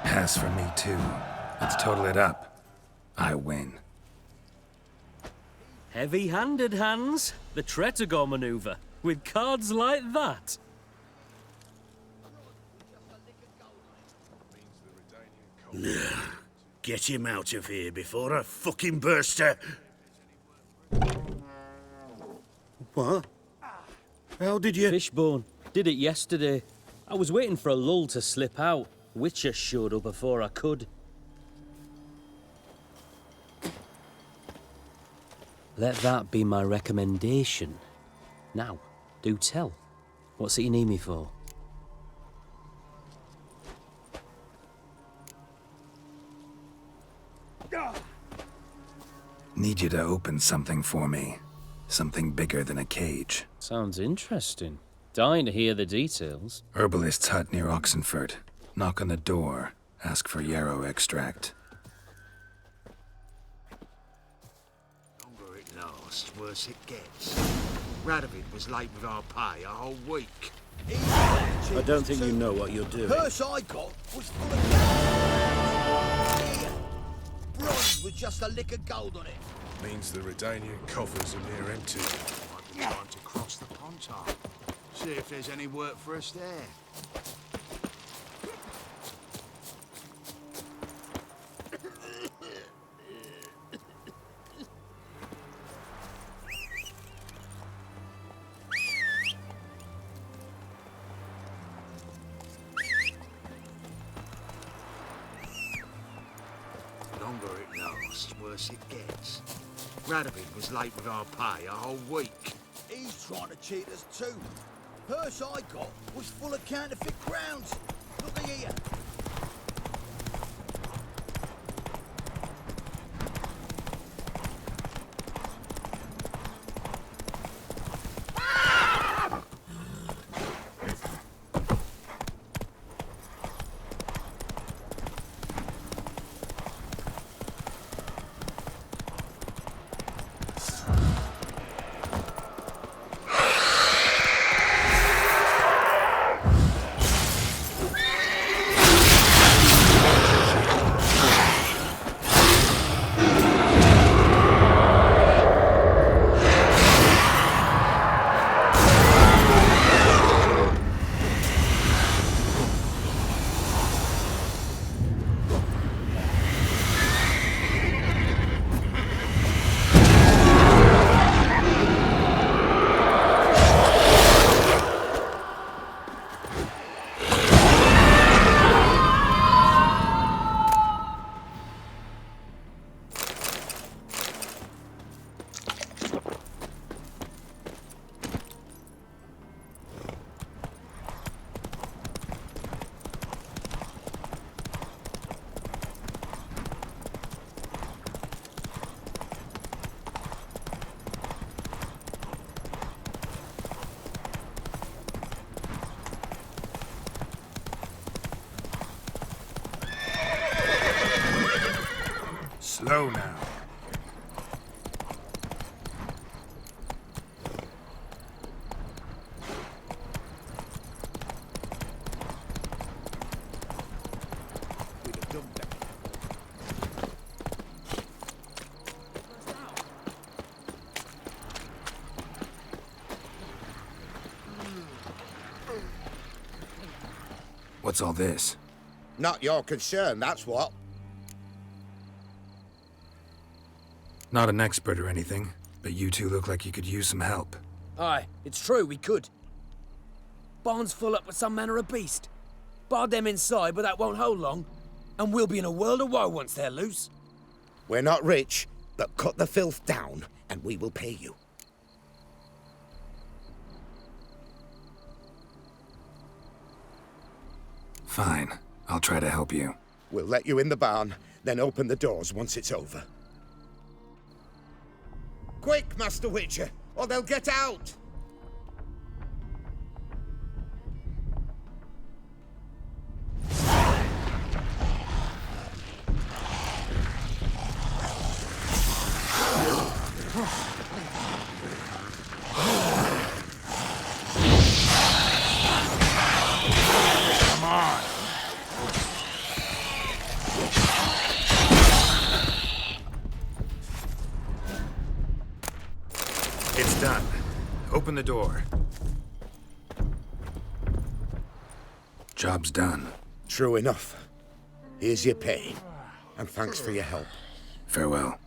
Pass for me, too. Let's total it up. I win. Heavy-handed, Hans. The Tretogor maneuver. With cards like that. Get him out of here before I fucking burst her. What? How did you... Fishbone. Did it yesterday. I was waiting for a lull to slip out. Witcher showed up before I could. Let that be my recommendation. Now, do tell. What's it you need me for? Need you to open something for me. Something bigger than a cage. Sounds interesting. Dying to hear the details. Herbalist's hut near Oxenford. Knock on the door. Ask for yarrow extract. Longer it lasts, worse it gets. Radovid was late with our pay a whole week. I don't think you know what you're doing. Purse I got was full of bronze with just a lick of gold on it. Means the Redanian coffers are near empty. Might be time to cross the Pontar. See if there's any work for us there. Longer it lasts, worse it gets. Radovid was late with our pay a whole week. He's trying to cheat us too. Purse I got was full of counterfeit crowns. Look here. Slow now. What's all this? Not your concern, that's what. Not an expert or anything, but you two look like you could use some help. Aye, it's true, we could. Barn's full up with some manner of beast. Bar them inside, but that won't hold long. And we'll be in a world of woe once they're loose. We're not rich, but cut the filth down, and we will pay you. Fine. I'll try to help you. We'll let you in the barn, then open the doors once it's over. Quick, Master Witcher, or they'll get out! Come on! It's done. Open the door. Job's done. True enough. Here's your pay. And thanks for your help. Farewell.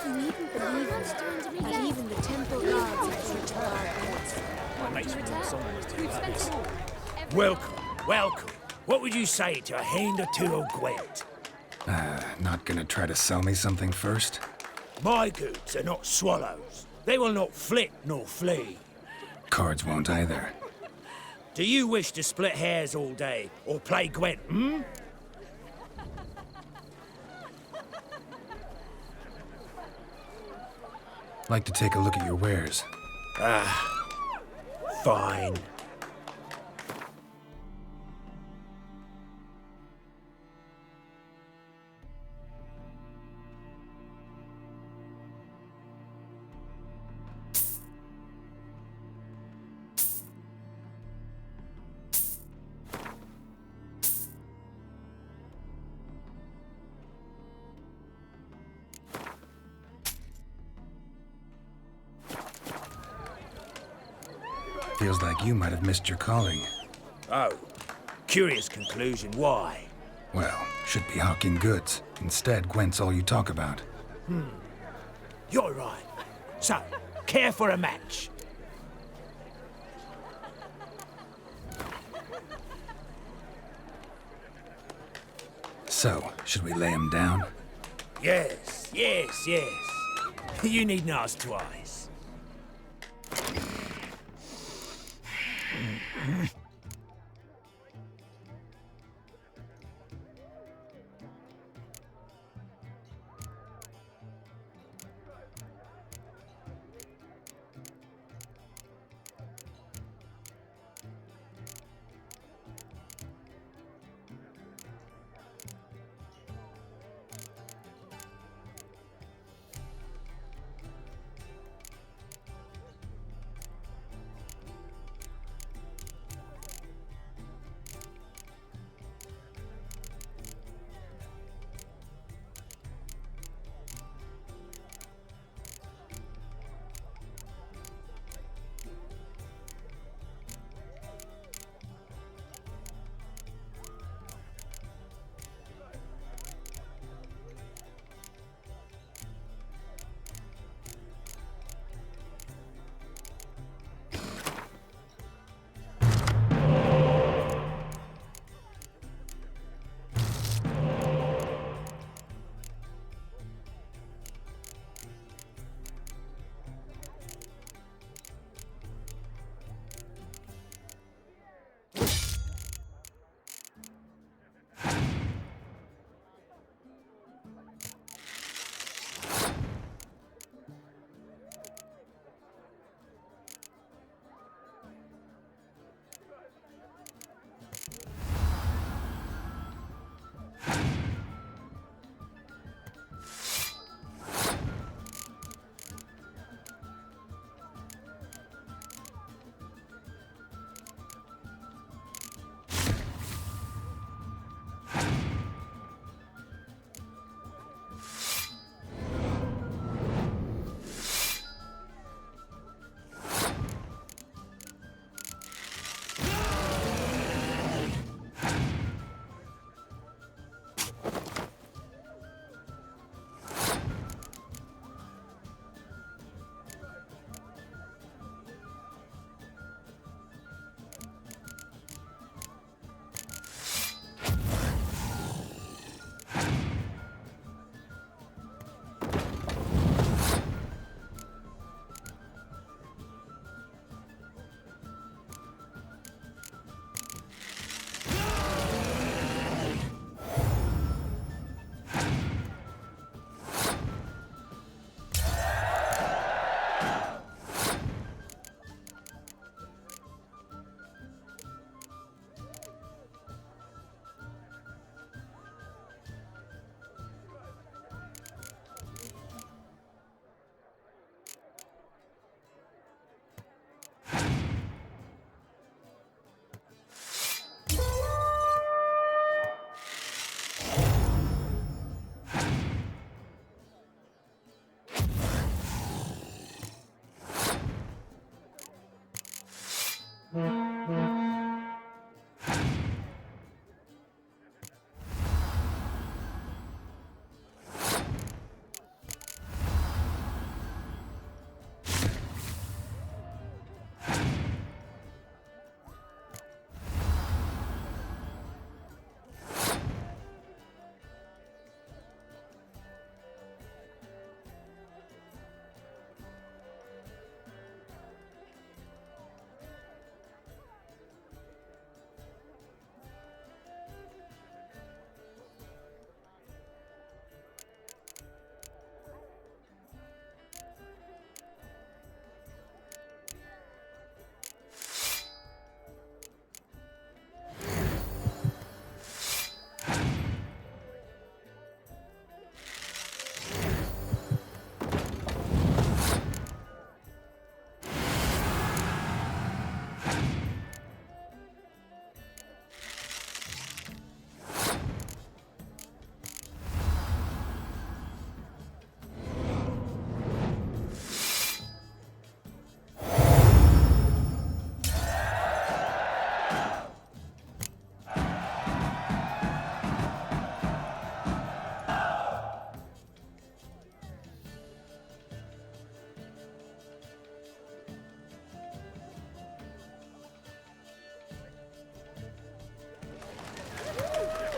And even the temple guards answer to our calls. What makes me want someone to do like this? Welcome, welcome. What would you say to a hand or two of Gwent? Not gonna try to sell me something first? My goods are not swallows. They will not flit nor flee. Cards won't either. Do you wish to split hairs all day, or play Gwent, hmm? Like to take a look at your wares. Fine. Feels like you might have missed your calling. Oh, curious conclusion. Why? Well, should be hawking goods. Instead, Gwent's all you talk about. You're right. So, care for a match? So, should we lay him down? Yes, yes, yes. You needn't ask twice.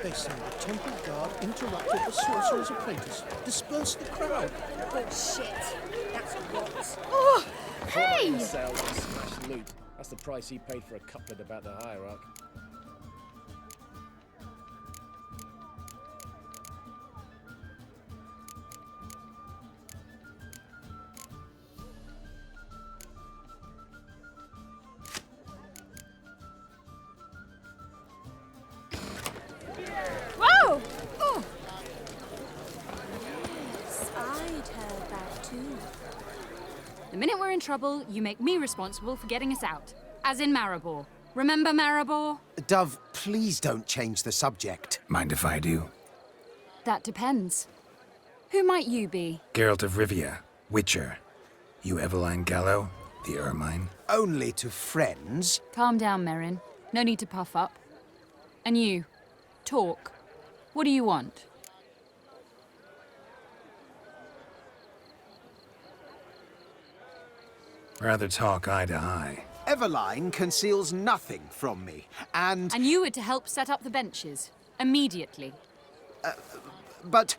They say the temple guard interrupted the sorcerer's apprentice. Disperse the crowd. Bullshit. That's what. Oh, hey! Sales and smash loot. That's the price he paid for a couplet about the hierarch. Whoa! Oh. Yes, I'd heard that too. The minute we're in trouble, you make me responsible for getting us out. As in Maribor. Remember Maribor? Dove, please don't change the subject. Mind if I do? That depends. Who might you be? Geralt of Rivia, Witcher. You Eveline Gallo, the Ermine? Only to friends. Calm down, Merrin. No need to puff up. And you, talk. What do you want? Rather talk eye to eye. Eveline conceals nothing from me, and... And you were to help set up the benches. Immediately. But...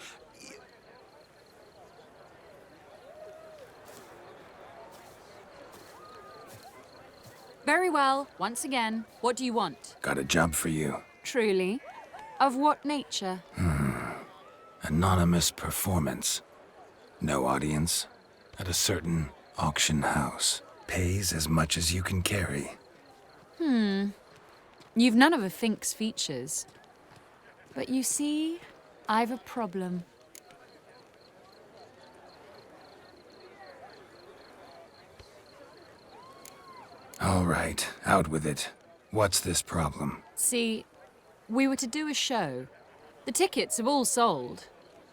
Very well. Once again, what do you want? Got a job for you. Truly? Of what nature? Anonymous performance. No audience. At a certain auction house. Pays as much as you can carry. You've none of a Fink's features. But you see, I've a problem. All right, out with it. What's this problem? See, we were to do a show. The tickets have all sold.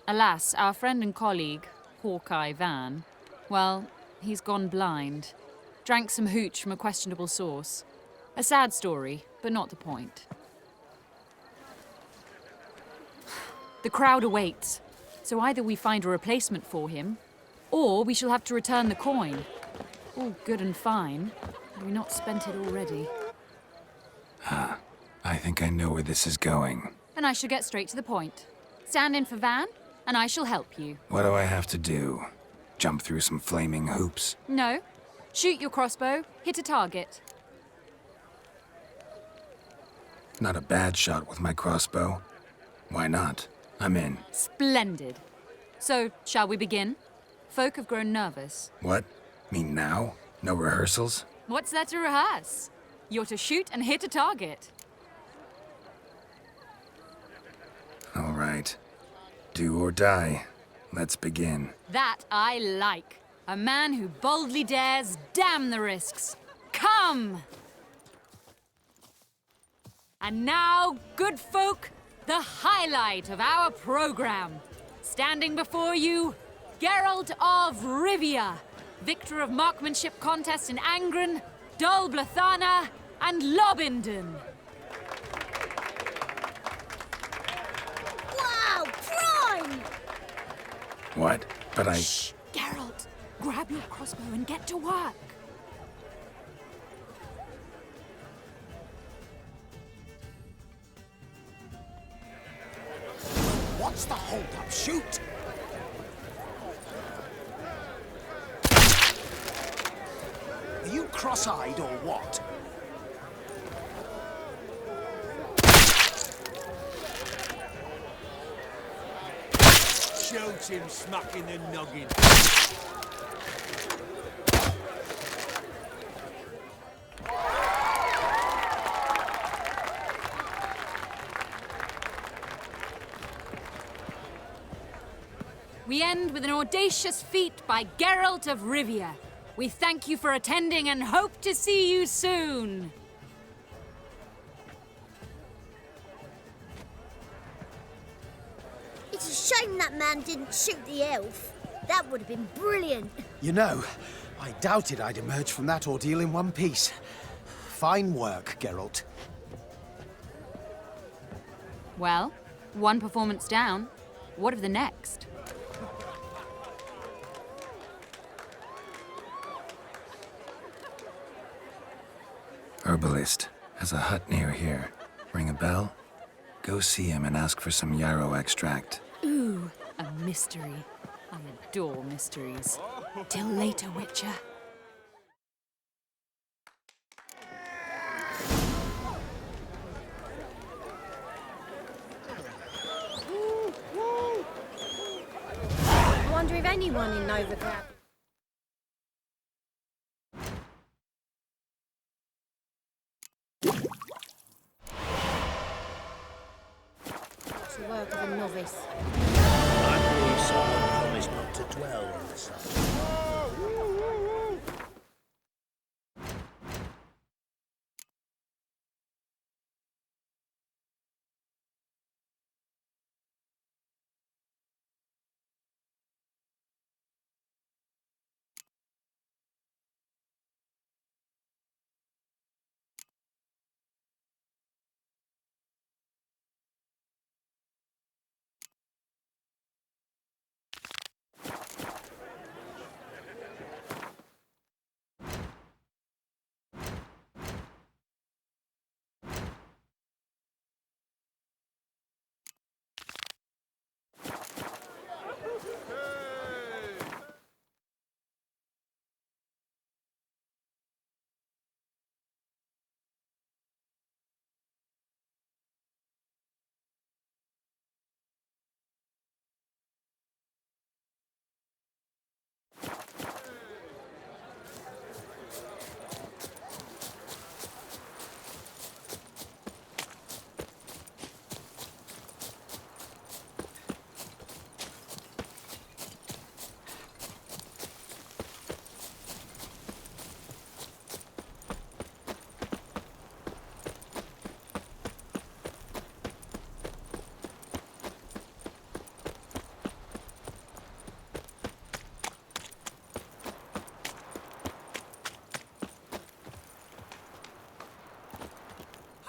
Alas, our friend and colleague, Hawkeye Van, well, he's gone blind. Drank some hooch from a questionable source. A sad story, but not the point. The crowd awaits, so either we find a replacement for him, or we shall have to return the coin. All good and fine. Had we not spent it already? I think I know where this is going. And I shall get straight to the point. Stand in for Van, and I shall help you. What do I have to do? Jump through some flaming hoops? No. Shoot your crossbow, hit a target. Not a bad shot with my crossbow. Why not? I'm in. Splendid. So, shall we begin? Folk have grown nervous. What? Mean now? No rehearsals? What's there to rehearse? You're to shoot and hit a target. All right. Do or die. Let's begin. That I like. A man who boldly dares, damn the risks. Come! And now, good folk, the highlight of our program. Standing before you, Geralt of Rivia, victor of marksmanship contests in Angren, Dol Blathana, and Lobindon. Wow, prime! What? But I... Shh, Geralt, grab your crossbow and get to work. What's the hold-up? Shoot! Are you cross-eyed or what? Shoot him smack in the noggin. We end with an audacious feat by Geralt of Rivia. We thank you for attending and hope to see you soon. It's a shame that man didn't shoot the elf. That would have been brilliant. You know, I doubted I'd emerge from that ordeal in one piece. Fine work, Geralt. Well, one performance down. What of the next? Herbalist. Has a hut near here. Ring a bell? Go see him and ask for some yarrow extract. Ooh, a mystery. I adore mysteries. Till later, Witcher. I wonder if anyone in Novigrad... It's the work of a novice. I believe someone promised not to dwell on the subject.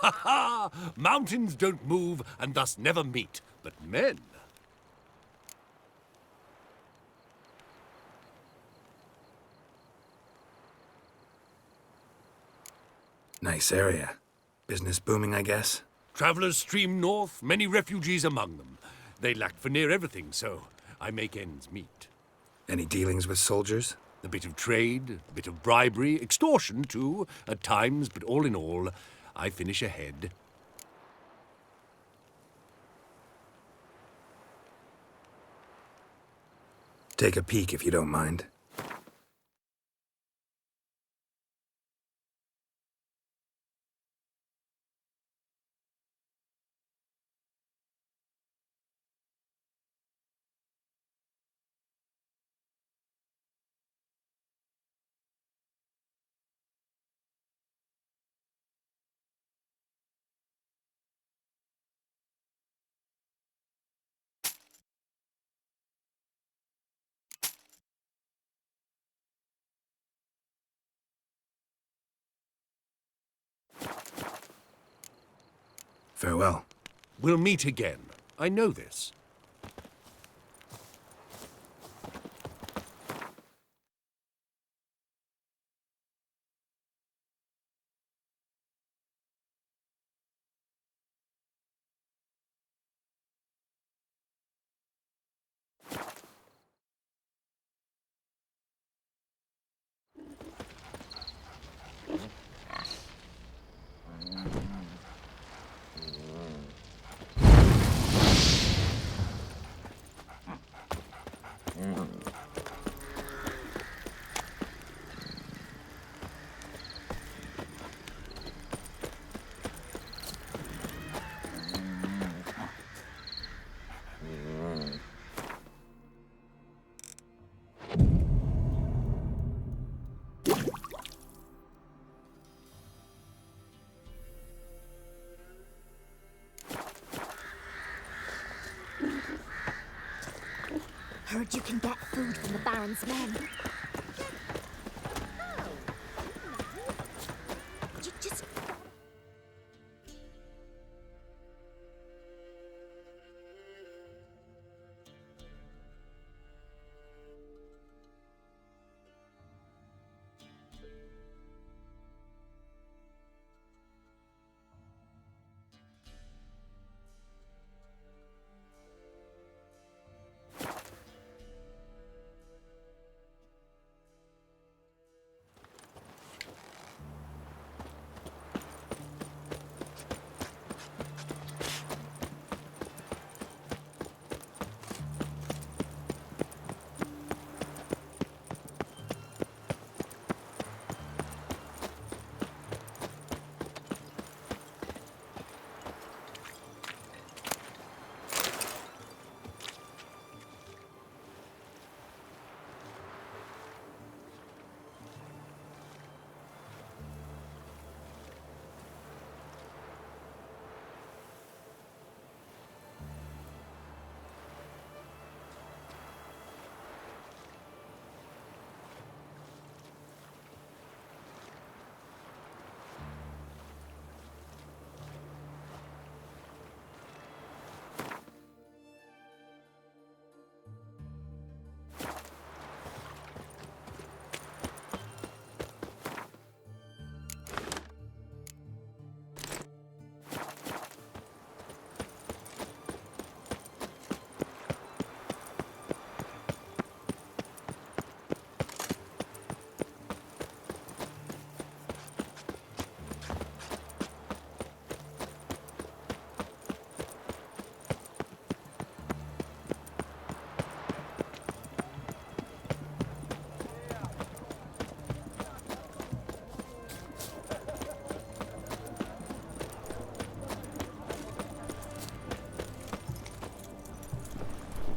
Ha ha! Mountains don't move and thus never meet, but men. Nice area. Business booming, I guess? Travelers stream north, many refugees among them. They lack for near everything, so I make ends meet. Any dealings with soldiers? A bit of trade, a bit of bribery, extortion too, at times, but all in all, I finish ahead. Take a peek if you don't mind. Farewell. We'll meet again. I know this. Heard you can get food from the Baron's men. Just...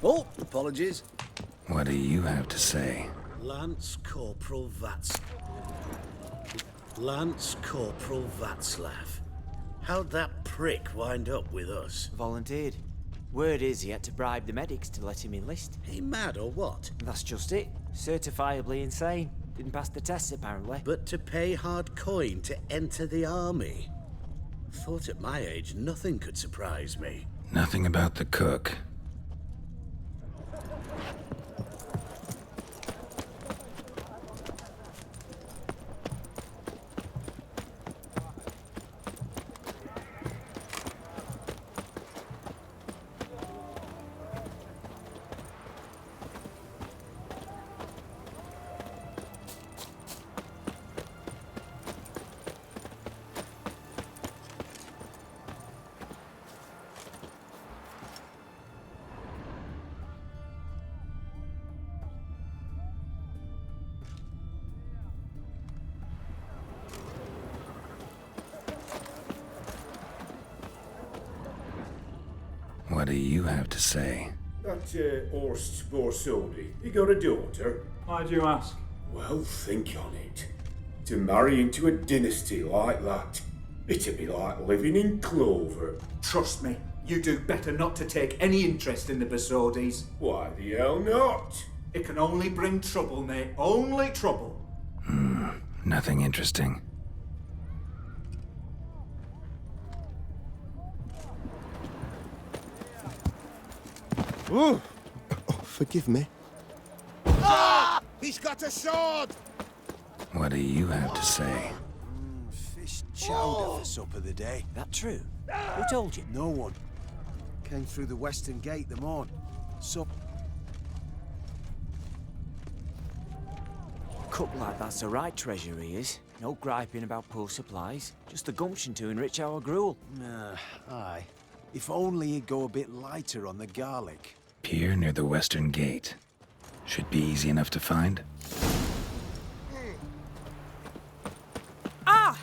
Oh, apologies. What do you have to say? Lance Corporal Václav. How'd that prick wind up with us? Volunteered. Word is he had to bribe the medics to let him enlist. He mad or what? That's just it. Certifiably insane. Didn't pass the tests, apparently. But to pay hard coin to enter the army? Thought at my age nothing could surprise me. Nothing about the cook. What do you have to say? That Horst Borsodi, he got a daughter. Why'd you ask? Well, think on it. To marry into a dynasty like that, it'd be like living in clover. Trust me, you do better not to take any interest in the Borsodis. Why the hell not? It can only bring trouble, mate. Only trouble. Nothing interesting. Oh, forgive me. Ah! He's got a sword! What do you have to say? Fish chowder for supper the day. That true? Who told you? No one. Came through the western gate the morn. Cook like that's the right treasure he is. No griping about poor supplies. Just the gumption to enrich our gruel. Aye. If only he'd go a bit lighter on the garlic. Pier near the western gate. Should be easy enough to find. Ah!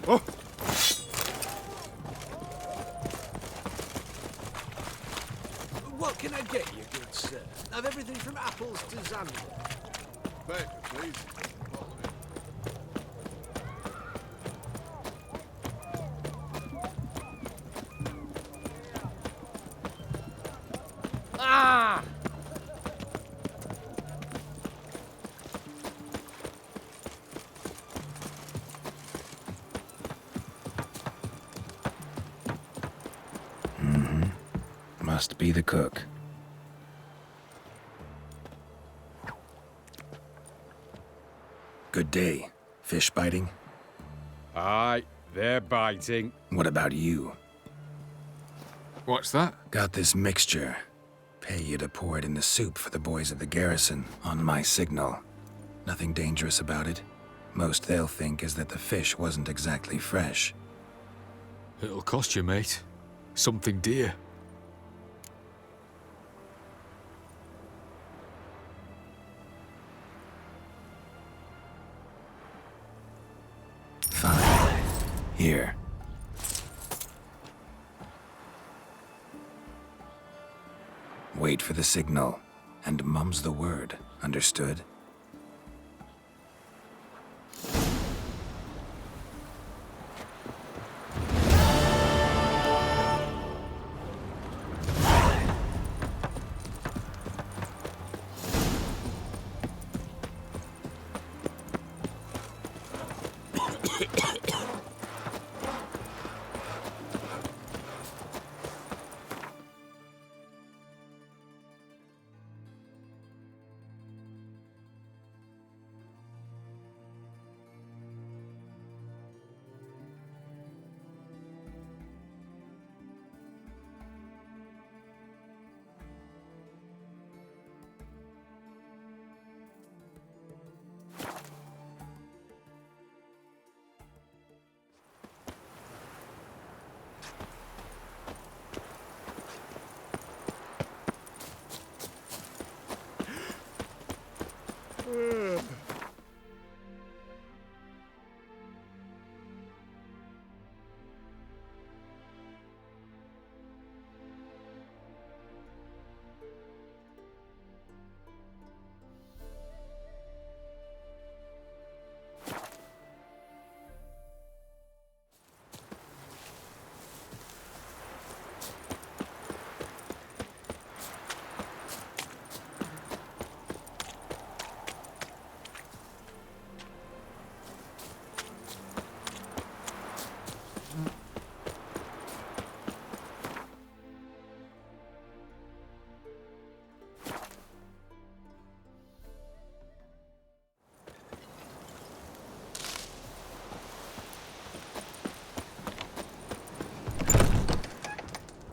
Oh! What can I get you, good sir? I've everything from apples to Xander. Paper, please. Ah! Must be the cook. Good day. Fish biting? Aye, they're biting. What about you? What's that? Got this mixture. Pay you to pour it in the soup for the boys at the garrison, on my signal. Nothing dangerous about it. Most they'll think is that the fish wasn't exactly fresh. It'll cost you, mate. Something dear. Fine. Here. Wait for the signal, and mum's the word. Understood?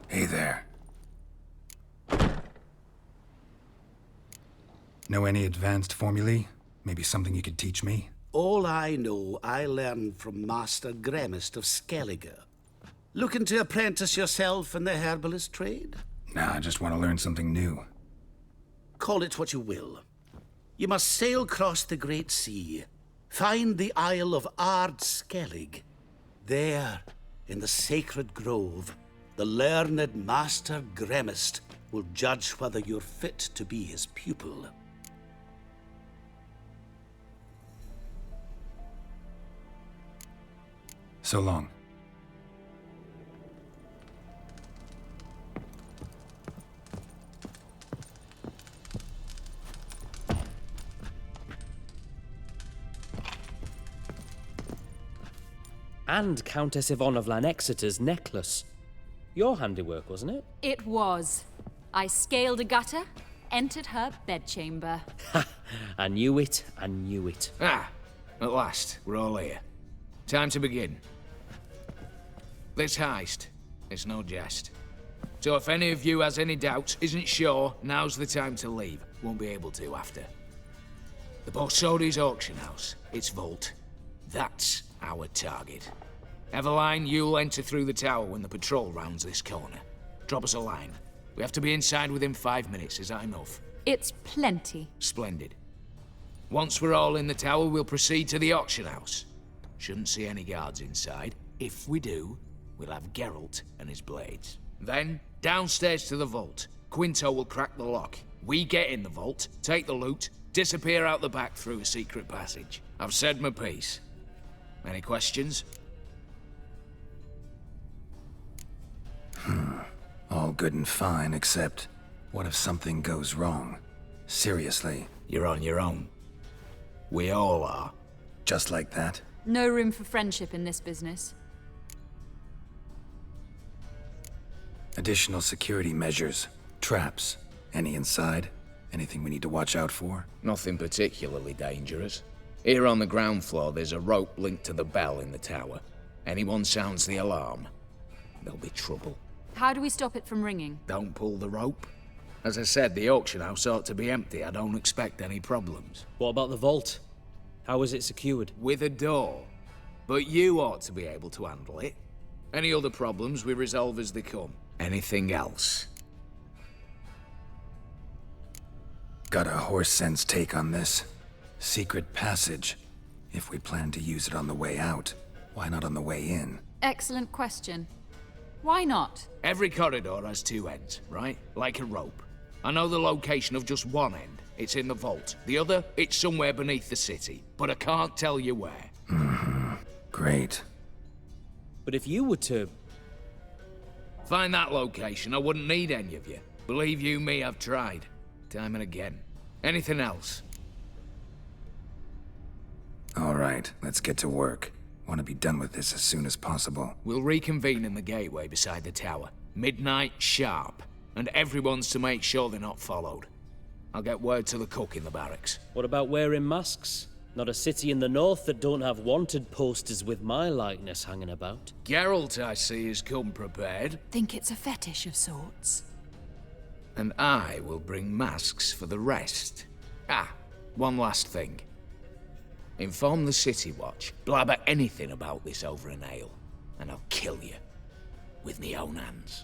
Hey there. Know any advanced formulae? Maybe something you could teach me? All I know, I learned from Master Gremist of Skellige. Looking to apprentice yourself in the herbalist trade? Nah, I just want to learn something new. Call it what you will. You must sail across the great sea, find the Isle of Ard Skellig. There, in the sacred grove, the learned Master Gremist will judge whether you're fit to be his pupil. So long. And Countess Yvonne of Lanexeter's necklace. Your handiwork, wasn't it? It was. I scaled a gutter, entered her bedchamber. Ha! I knew it, I knew it. Ah, at last, we're all here. Time to begin. This heist, it's no jest. So if any of you has any doubts, isn't sure, now's the time to leave. Won't be able to after. The Borsodi's auction house, its vault. That's our target. Eveline, you'll enter through the tower when the patrol rounds this corner. Drop us a line. We have to be inside within 5 minutes, is that enough? It's plenty. Splendid. Once we're all in the tower, we'll proceed to the auction house. Shouldn't see any guards inside. If we do, we'll have Geralt and his blades. Then, downstairs to the vault. Quinto will crack the lock. We get in the vault, take the loot, disappear out the back through a secret passage. I've said my piece. Any questions? All good and fine, except what if something goes wrong? Seriously. You're on your own. We all are. Just like that? No room for friendship in this business. Additional security measures. Traps. Any inside? Anything we need to watch out for? Nothing particularly dangerous. Here on the ground floor, there's a rope linked to the bell in the tower. Anyone sounds the alarm, there'll be trouble. How do we stop it from ringing? Don't pull the rope. As I said, the auction house ought to be empty. I don't expect any problems. What about the vault? How is it secured? With a door. But you ought to be able to handle it. Any other problems we resolve as they come. Anything else? Got a horse sense take on this. Secret passage. If we plan to use it on the way out, why not on the way in? Excellent question. Why not? Every corridor has two ends, right? Like a rope. I know the location of just one end. It's in the vault. The other, it's somewhere beneath the city. But I can't tell you where. Great. But if you were to... find that location, I wouldn't need any of you. Believe you me, I've tried. Time and again. Anything else? All right, let's get to work. Want to be done with this as soon as possible. We'll reconvene in the gateway beside the tower. Midnight sharp. And everyone's to make sure they're not followed. I'll get word to the cook in the barracks. What about wearing masks? Not a city in the north that don't have wanted posters with my likeness hanging about. Geralt, I see, has come prepared. Think it's a fetish of sorts. And I will bring masks for the rest. Ah, one last thing. Inform the City Watch. Blabber anything about this over an ale, and I'll kill you. With me own hands.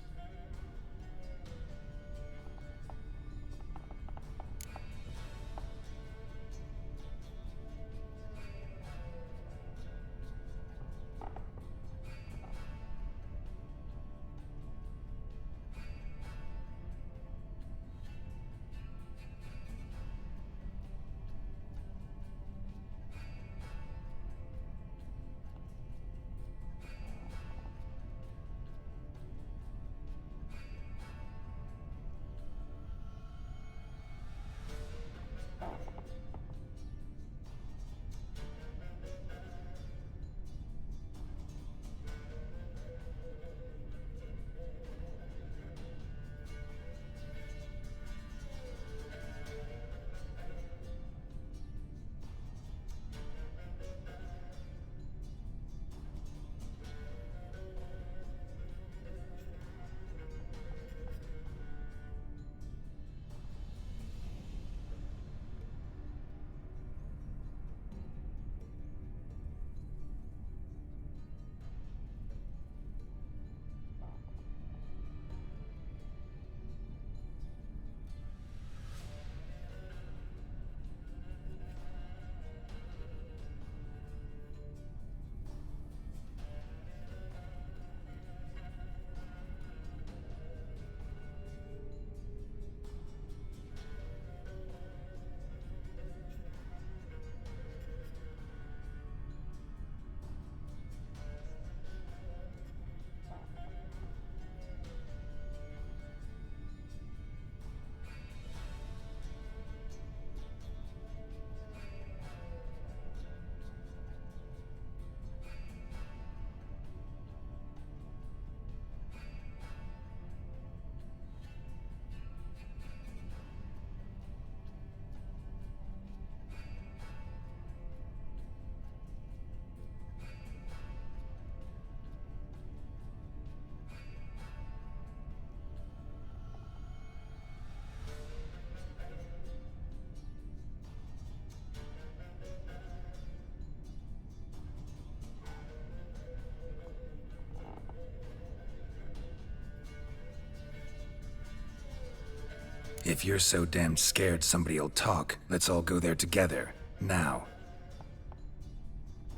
If you're so damn scared somebody'll talk, let's all go there together. Now.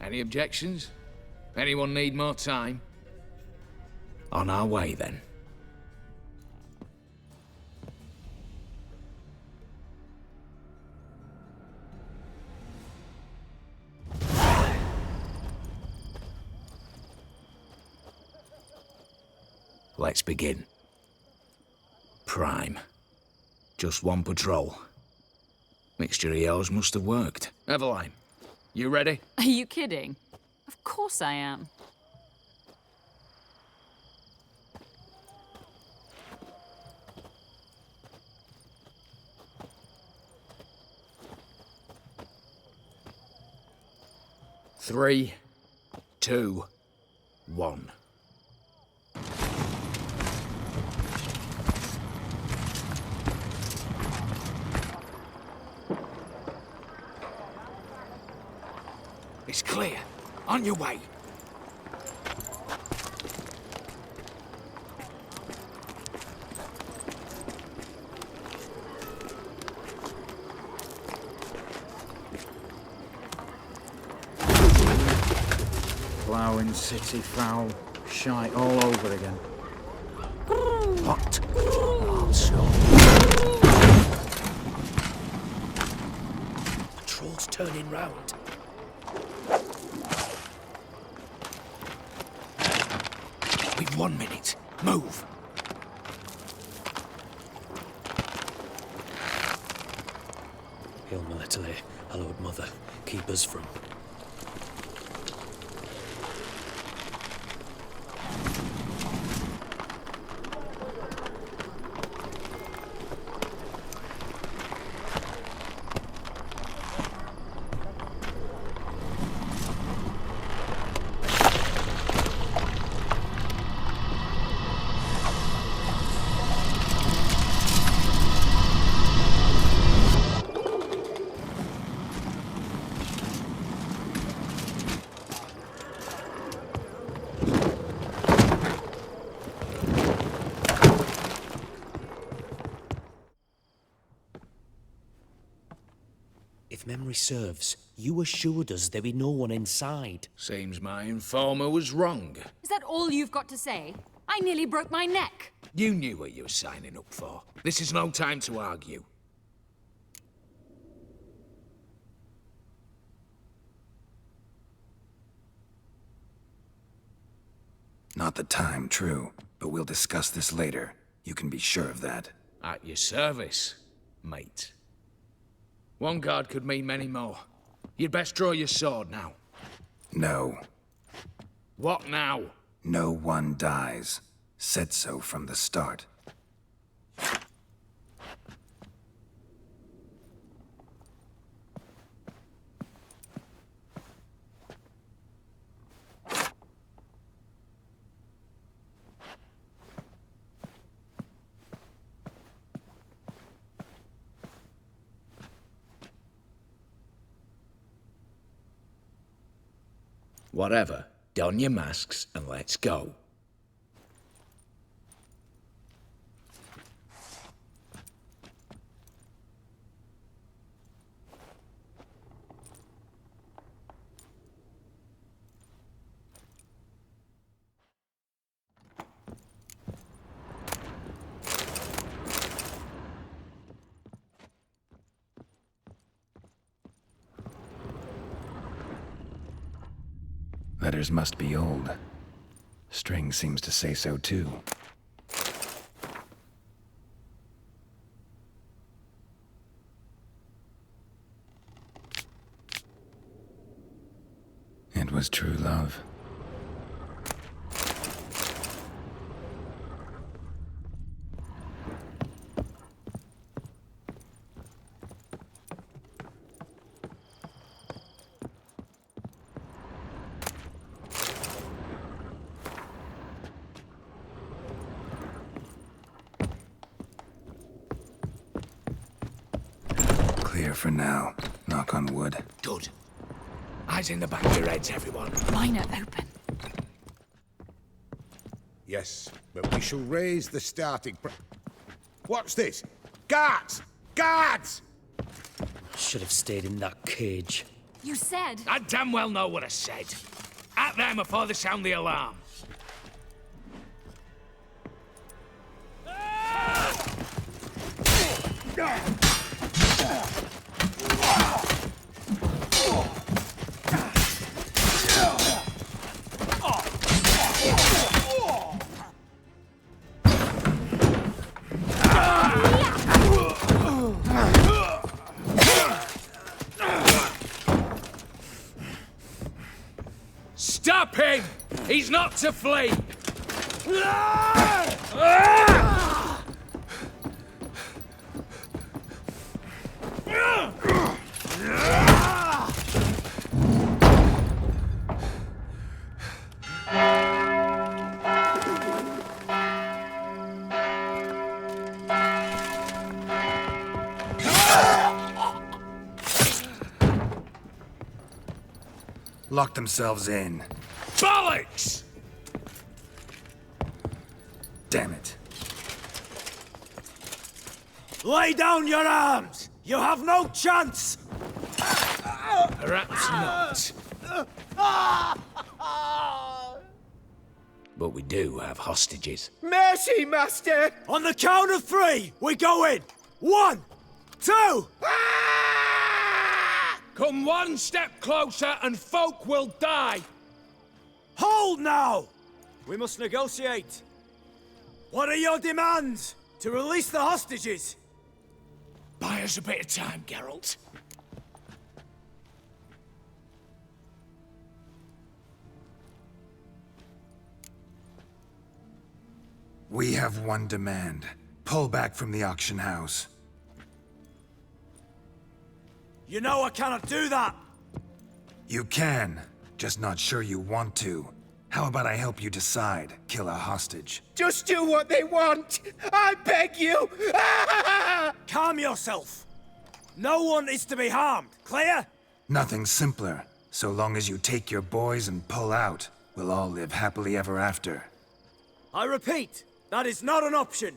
Any objections? Anyone need more time? On our way, then. Let's begin. Prime. Just one patrol. Mixture of yours must have worked. Eveline, you ready? Are you kidding? Of course I am. Three, 2, 1. It's clear. On your way. Ploughing city foul. Shite all over again. What? Answer. Patrol's turning round. We've 1 minute. Move. Hail Military, hallowed mother, keep us from... If memory serves, you assured us there be no one inside. Seems my informer was wrong. Is that all you've got to say? I nearly broke my neck. You knew what you were signing up for. This is no time to argue. Not the time, true. But we'll discuss this later. You can be sure of that. At your service, mate. One guard could mean many more. You'd best draw your sword now. No. What now? No one dies. Said so from the start. Whatever. Don your masks and let's go. Letters must be old. String seems to say so too. It was true love. Clear for now. Knock on wood. Good. Eyes in the back of your heads, everyone. Mine are open. Yes, but we shall raise the starting What's this? Guards! Guards! Should have stayed in that cage. You said... I damn well know what I said. At them before they sound the alarm. Stop him! He's not to flee! Lock themselves in. Bollocks! Damn it. Lay down your arms! You have no chance! Perhaps not. But we do have hostages. Mercy, Master! On the count of 3, we go in! 1, 2... Come one step closer and folk will die! Hold now! We must negotiate. What are your demands? To release the hostages? Buy us a bit of time, Geralt. We have one demand. Pull back from the auction house. You know I cannot do that! You can, just not sure you want to. How about I help you decide? Kill a hostage. Just do what they want! I beg you! Calm yourself! No one is to be harmed, clear? Nothing simpler. So long as you take your boys and pull out, we'll all live happily ever after. I repeat, that is not an option.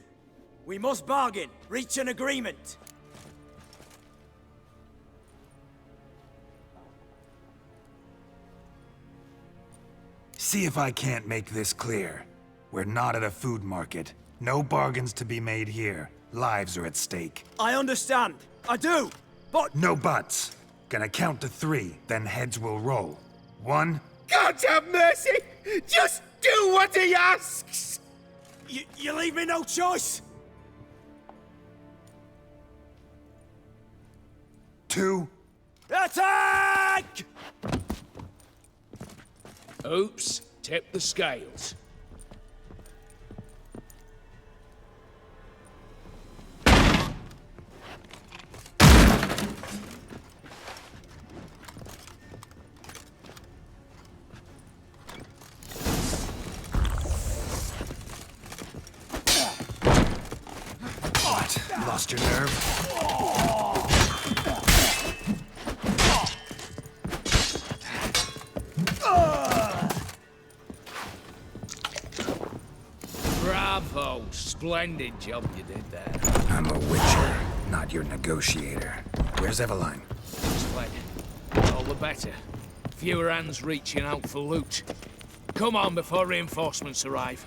We must bargain, reach an agreement. See if I can't make this clear. We're not at a food market. No bargains to be made here. Lives are at stake. I understand. I do. But... No buts. Gonna count to 3, then heads will roll. 1... God have mercy! Just do what he asks! You leave me no choice! 2... Attack! Oops, tip the scales. What? Lost your nerve? Bravo! Splendid job you did there. I'm a witcher, not your negotiator. Where's Eveline? Fled. All the better. Fewer hands reaching out for loot. Come on before reinforcements arrive.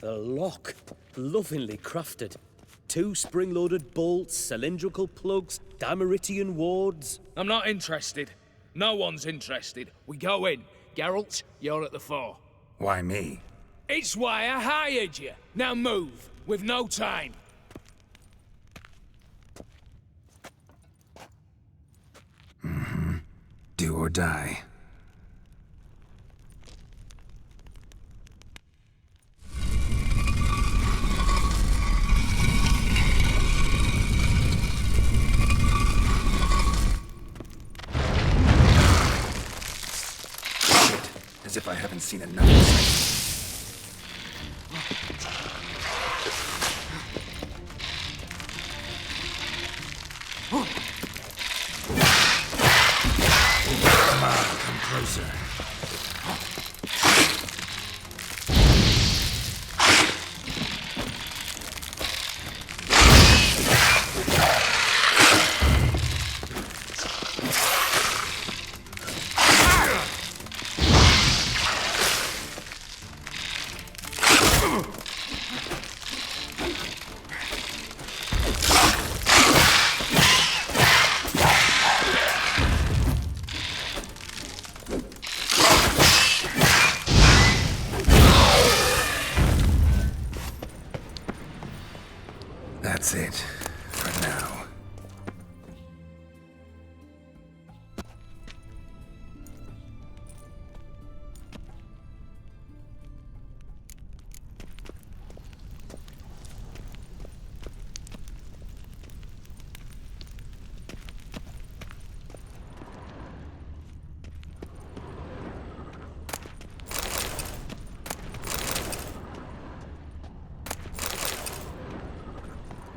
A lock, lovingly crafted. 2 spring-loaded bolts, cylindrical plugs, Dameritian wards. I'm not interested. No one's interested. We go in. Geralt, you're at the fore. Why me? It's why I hired you. Now move. We've no time. Mm-hmm. Do or die. As if I haven't seen enough. Come on, come closer. That's it, for now.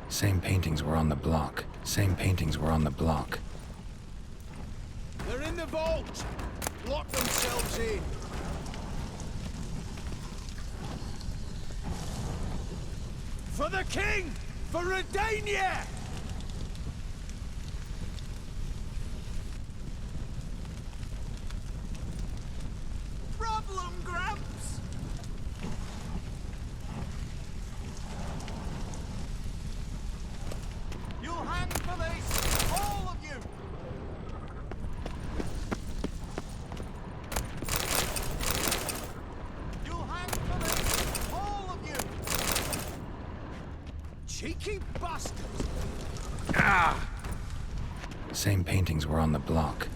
Same paintings were on the block. Same paintings were on the block. They're in the vault! Lock themselves in! For the king! For Redania! Problem, Gramps! You'll hang for this, all of you! You'll hang for this, all of you! Cheeky bastards! Ah! Same paintings were on the block.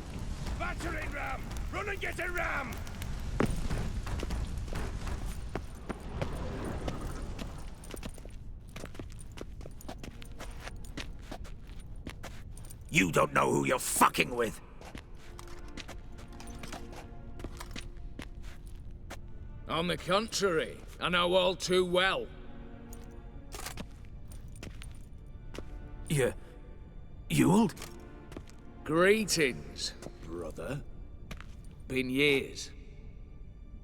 Battering ram! Run and get a ram! You don't know who you're fucking with. On the contrary, I know all too well. Ewald? Greetings, brother. Been years.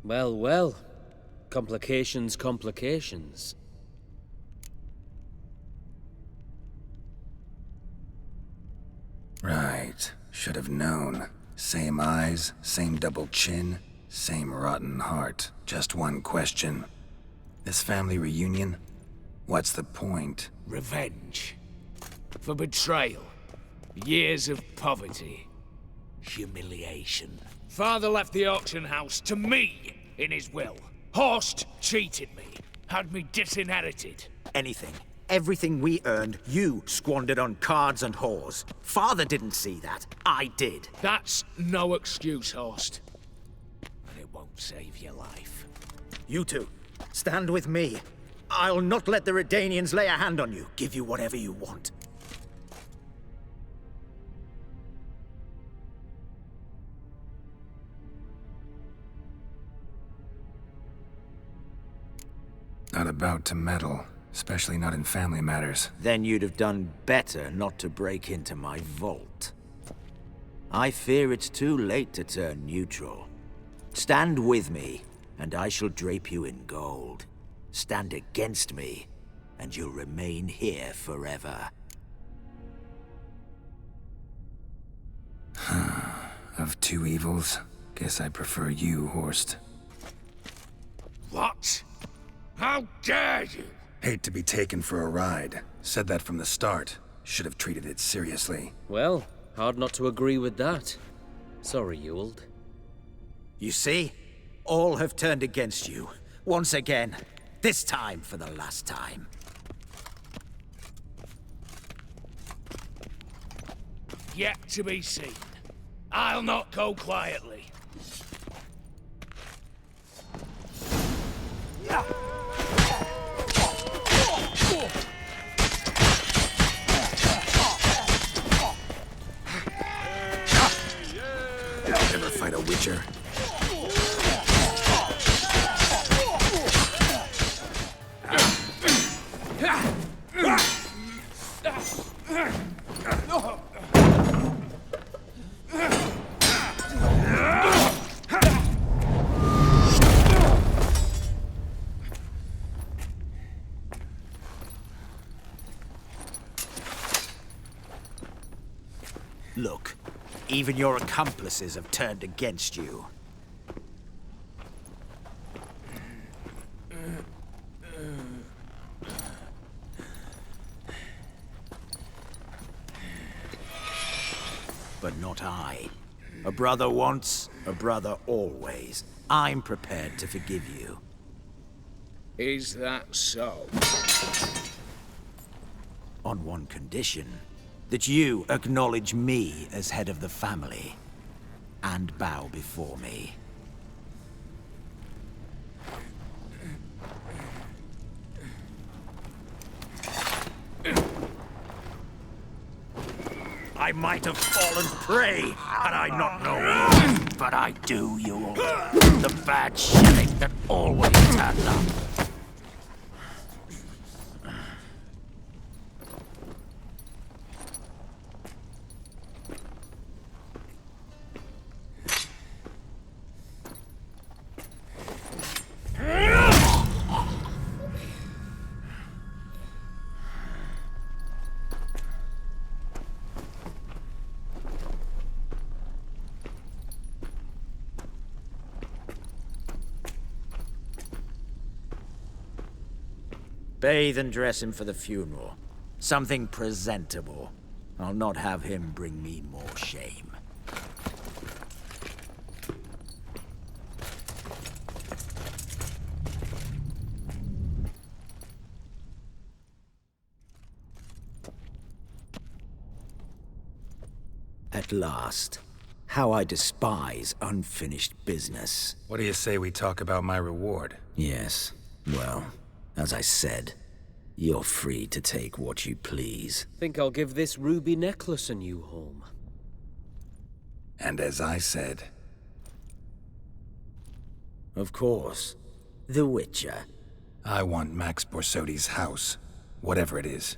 Well, well. Complications, complications. Right. Should have known. Same eyes, same double chin, same rotten heart. Just one question. This family reunion? What's the point? Revenge. For betrayal. Years of poverty. Humiliation. Father left the auction house to me in his will. Horst cheated me. Had me disinherited. Anything. Everything we earned, you squandered on cards and whores. Father didn't see that. I did. That's no excuse, Horst. And it won't save your life. You two, stand with me. I'll not let the Redanians lay a hand on you. Give you whatever you want. Not about to meddle. Especially not in family matters. Then you'd have done better not to break into my vault. I fear it's too late to turn neutral. Stand with me, and I shall drape you in gold. Stand against me, and you'll remain here forever. Of two evils, guess I prefer you, Horst. What? How dare you? Hate to be taken for a ride. Said that from the start. Should have treated it seriously. Well, hard not to agree with that. Sorry, Ewald. You see? All have turned against you. Once again. This time for the last time. Yet to be seen. I'll not go quietly. Ever fight a Witcher? Look, even your accomplices have turned against you. But not I. A brother once, a brother always. I'm prepared to forgive you. Is that so? On one condition. That you acknowledge me as head of the family. And bow before me. I might have fallen prey had I not known. But I do you all. The bad shilling that always turned up. Bathe and dress him for the funeral. Something presentable. I'll not have him bring me more shame. At last. How I despise unfinished business. What do you say we talk about my reward? Yes. Well, as I said, you're free to take what you please. Think I'll give this ruby necklace a new home. And as I said... Of course. The Witcher. I want Max Borsodi's house. Whatever it is.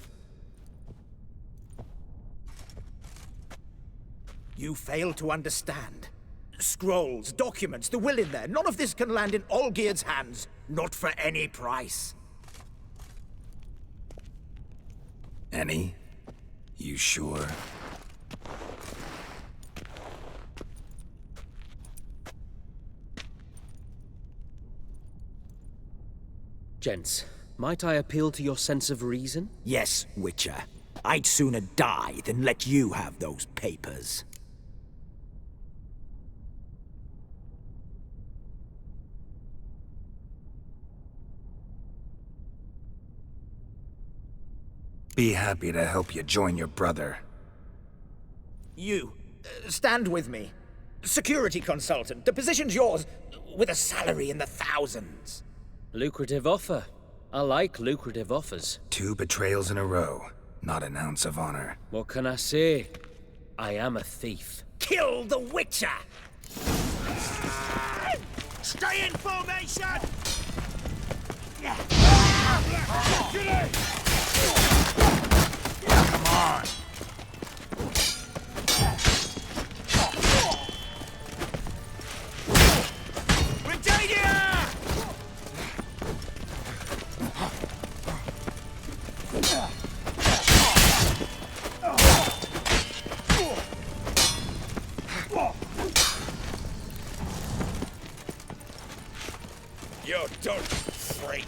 You fail to understand. Scrolls, documents, the will in there. None of this can land in Olgierd's hands. Not for any price. Any? You sure? Gents, might I appeal to your sense of reason? Yes, Witcher. I'd sooner die than let you have those papers. Be happy to help you join your brother. You, stand with me. Security consultant. The position's yours, with a salary in the thousands. Lucrative offer. I like lucrative offers. 2 betrayals in a row. Not an ounce of honor. What can I say? I am a thief. Kill the Witcher! Stay in formation! Come on! You're done, freak.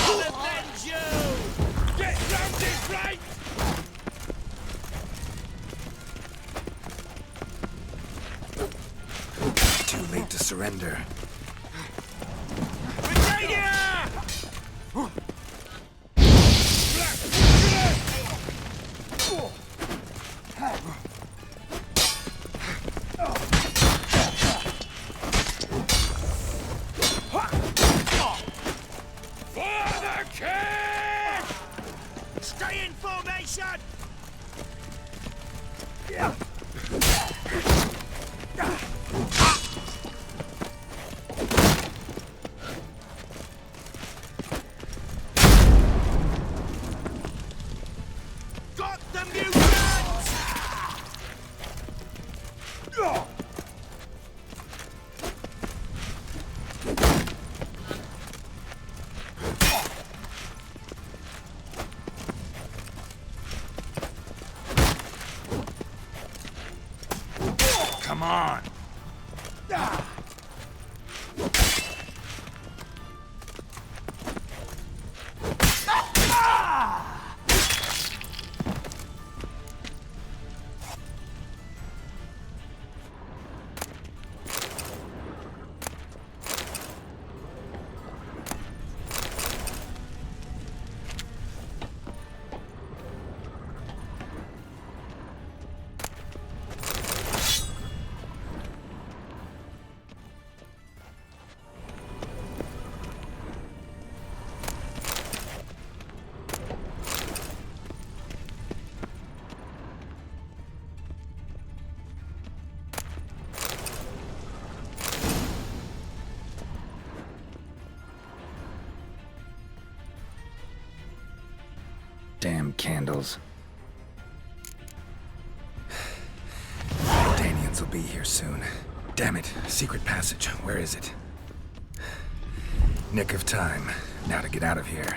I'll avenge you! Get round this right! Too late to surrender. Stay in formation! Got the mutants! Come on. Damn candles. Danians will be here soon. Damn it, secret passage. Where is it? Nick of time. Now to get out of here.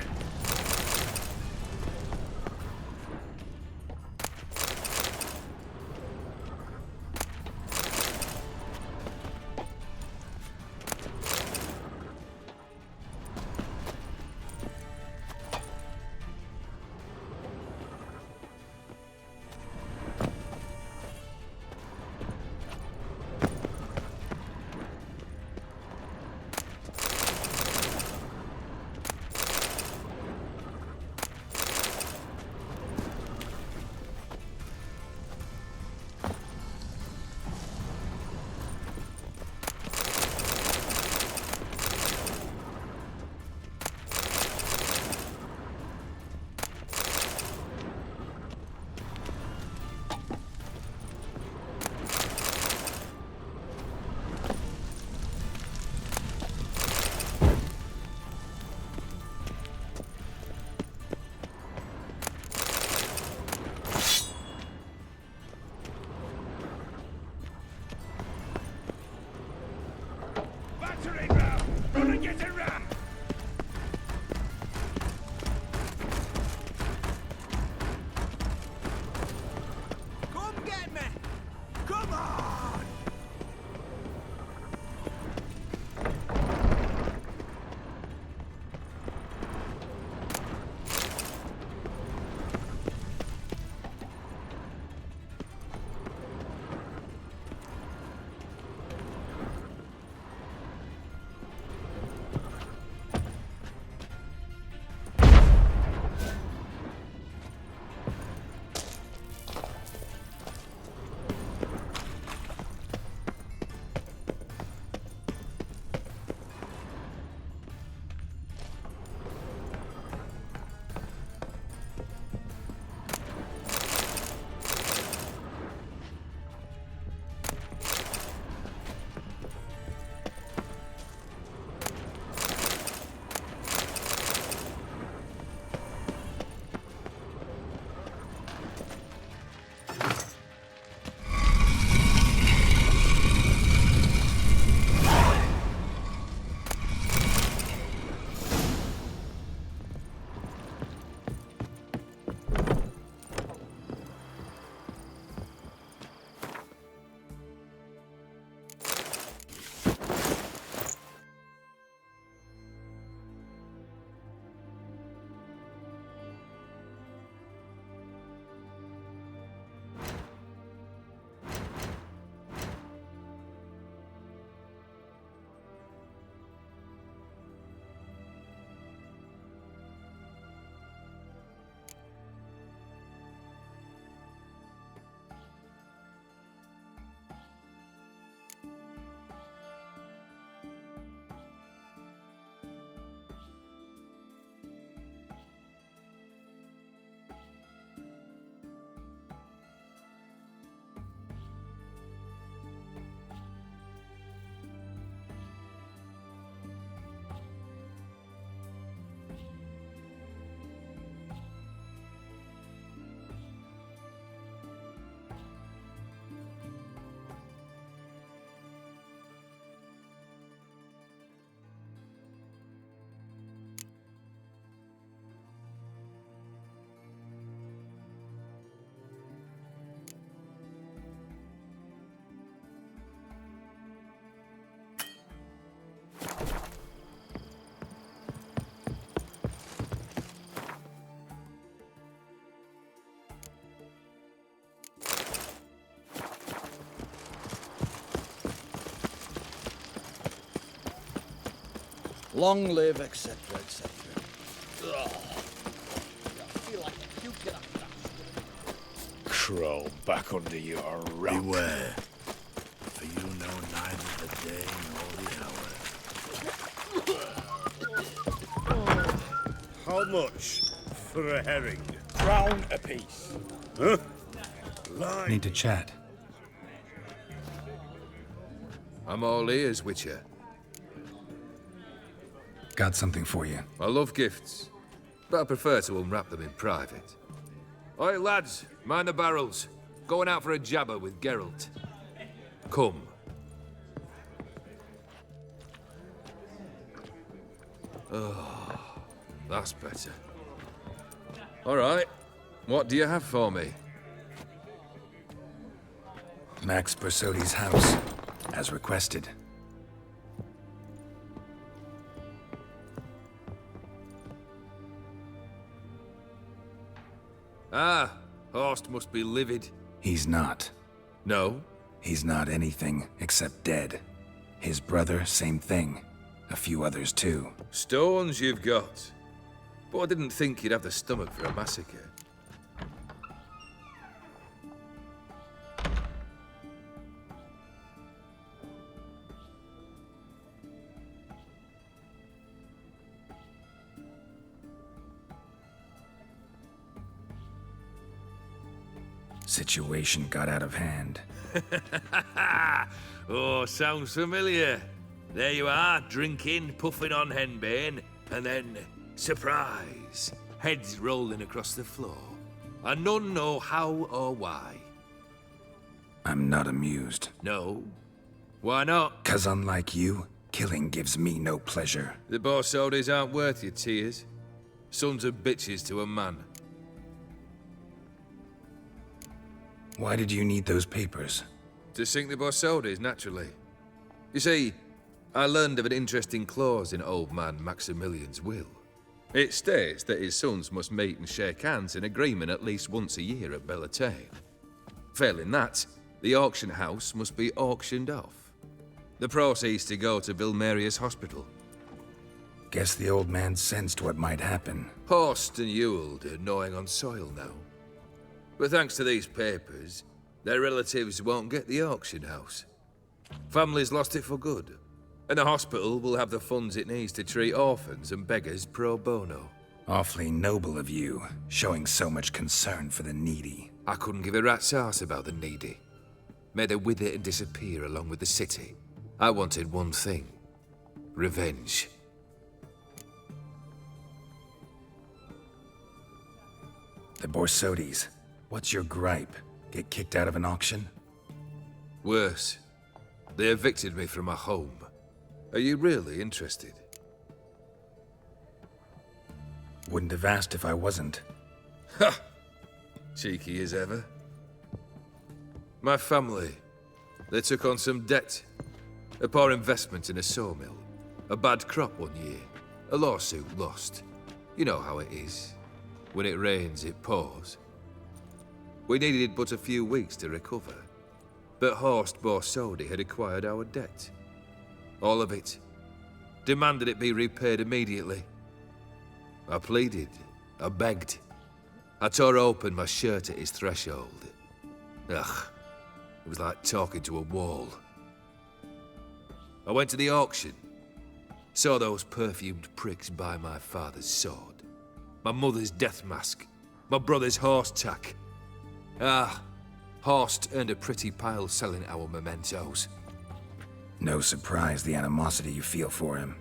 Long live, etc., etc. I feel like puking up that. Crawl back under your rock. Beware, for you know neither the day nor the hour. How much for a herring? Crown apiece. Huh? Lie. Need to chat. I'm all ears, Witcher. Got something for you. I love gifts, but I prefer to unwrap them in private. Oi, lads, mind the barrels. Going out for a jabber with Geralt. Come. Oh, that's better. All right, what do you have for me? Max Bersodi's house, as requested. Ah, Horst must be livid. He's not. No? He's not anything except dead. His brother, same thing. A few others too. Stones you've got. But I didn't think you'd have the stomach for a massacre. Situation got out of hand. Oh, sounds familiar. There you are, drinking, puffing on henbane, and then, surprise, heads rolling across the floor. And none know how or why. I'm not amused. No? Why not? 'Cause unlike you, killing gives me no pleasure. The Borsodis aren't worth your tears. Sons of bitches to a man. Why did you need those papers? To sink the Borsodis, naturally. You see, I learned of an interesting clause in old man Maximilian's will. It states that his sons must meet and shake hands in agreement at least once a year at Bellatane. Failing that, the auction house must be auctioned off. The proceeds to go to Vilmeria's hospital. Guess the old man sensed what might happen. Horst and Ewald are gnawing on soil now. But thanks to these papers, their relatives won't get the auction house. Families lost it for good, and the hospital will have the funds it needs to treat orphans and beggars pro bono. Awfully noble of you, showing so much concern for the needy. I couldn't give a rat's ass about the needy. May they wither and disappear along with the city. I wanted one thing. Revenge. The Borsodis. What's your gripe? Get kicked out of an auction? Worse. They evicted me from my home. Are you really interested? Wouldn't have asked if I wasn't. Ha! Cheeky as ever. My family, they took on some debt. A poor investment in a sawmill. A bad crop one year. A lawsuit lost. You know how it is. When it rains, it pours. We needed but a few weeks to recover. But Horst Borsodi had acquired our debt. All of it. Demanded it be repaid immediately. I pleaded. I begged. I tore open my shirt at his threshold. Ugh. It was like talking to a wall. I went to the auction. Saw those perfumed pricks buy my father's sword. My mother's death mask. My brother's horse tack. Ah, Horst earned a pretty pile selling our mementos. No surprise the animosity you feel for him.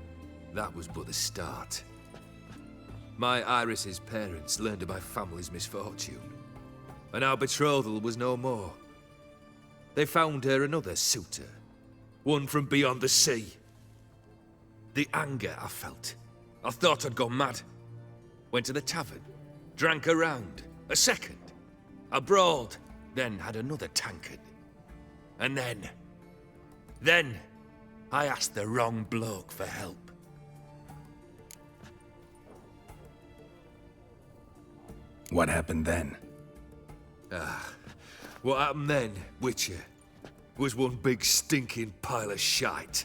That was but the start. My Iris's parents learned of my family's misfortune, and our betrothal was no more. They found her another suitor, one from beyond the sea. The anger I felt. I thought I'd gone mad. Went to the tavern, drank a round, a second, a broad, then had another tankard. And then I asked the wrong bloke for help. What happened then? What happened then, Witcher, was one big stinking pile of shite.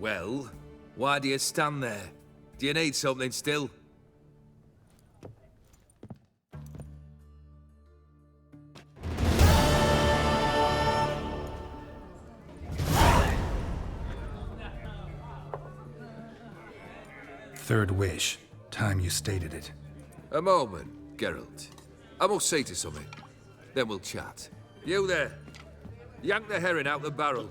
Well, why do you stand there? Do you need something still? Third wish. Time you stated it. A moment, Geralt. I must see to something. Then we'll chat. You there. Yank the herring out the barrel.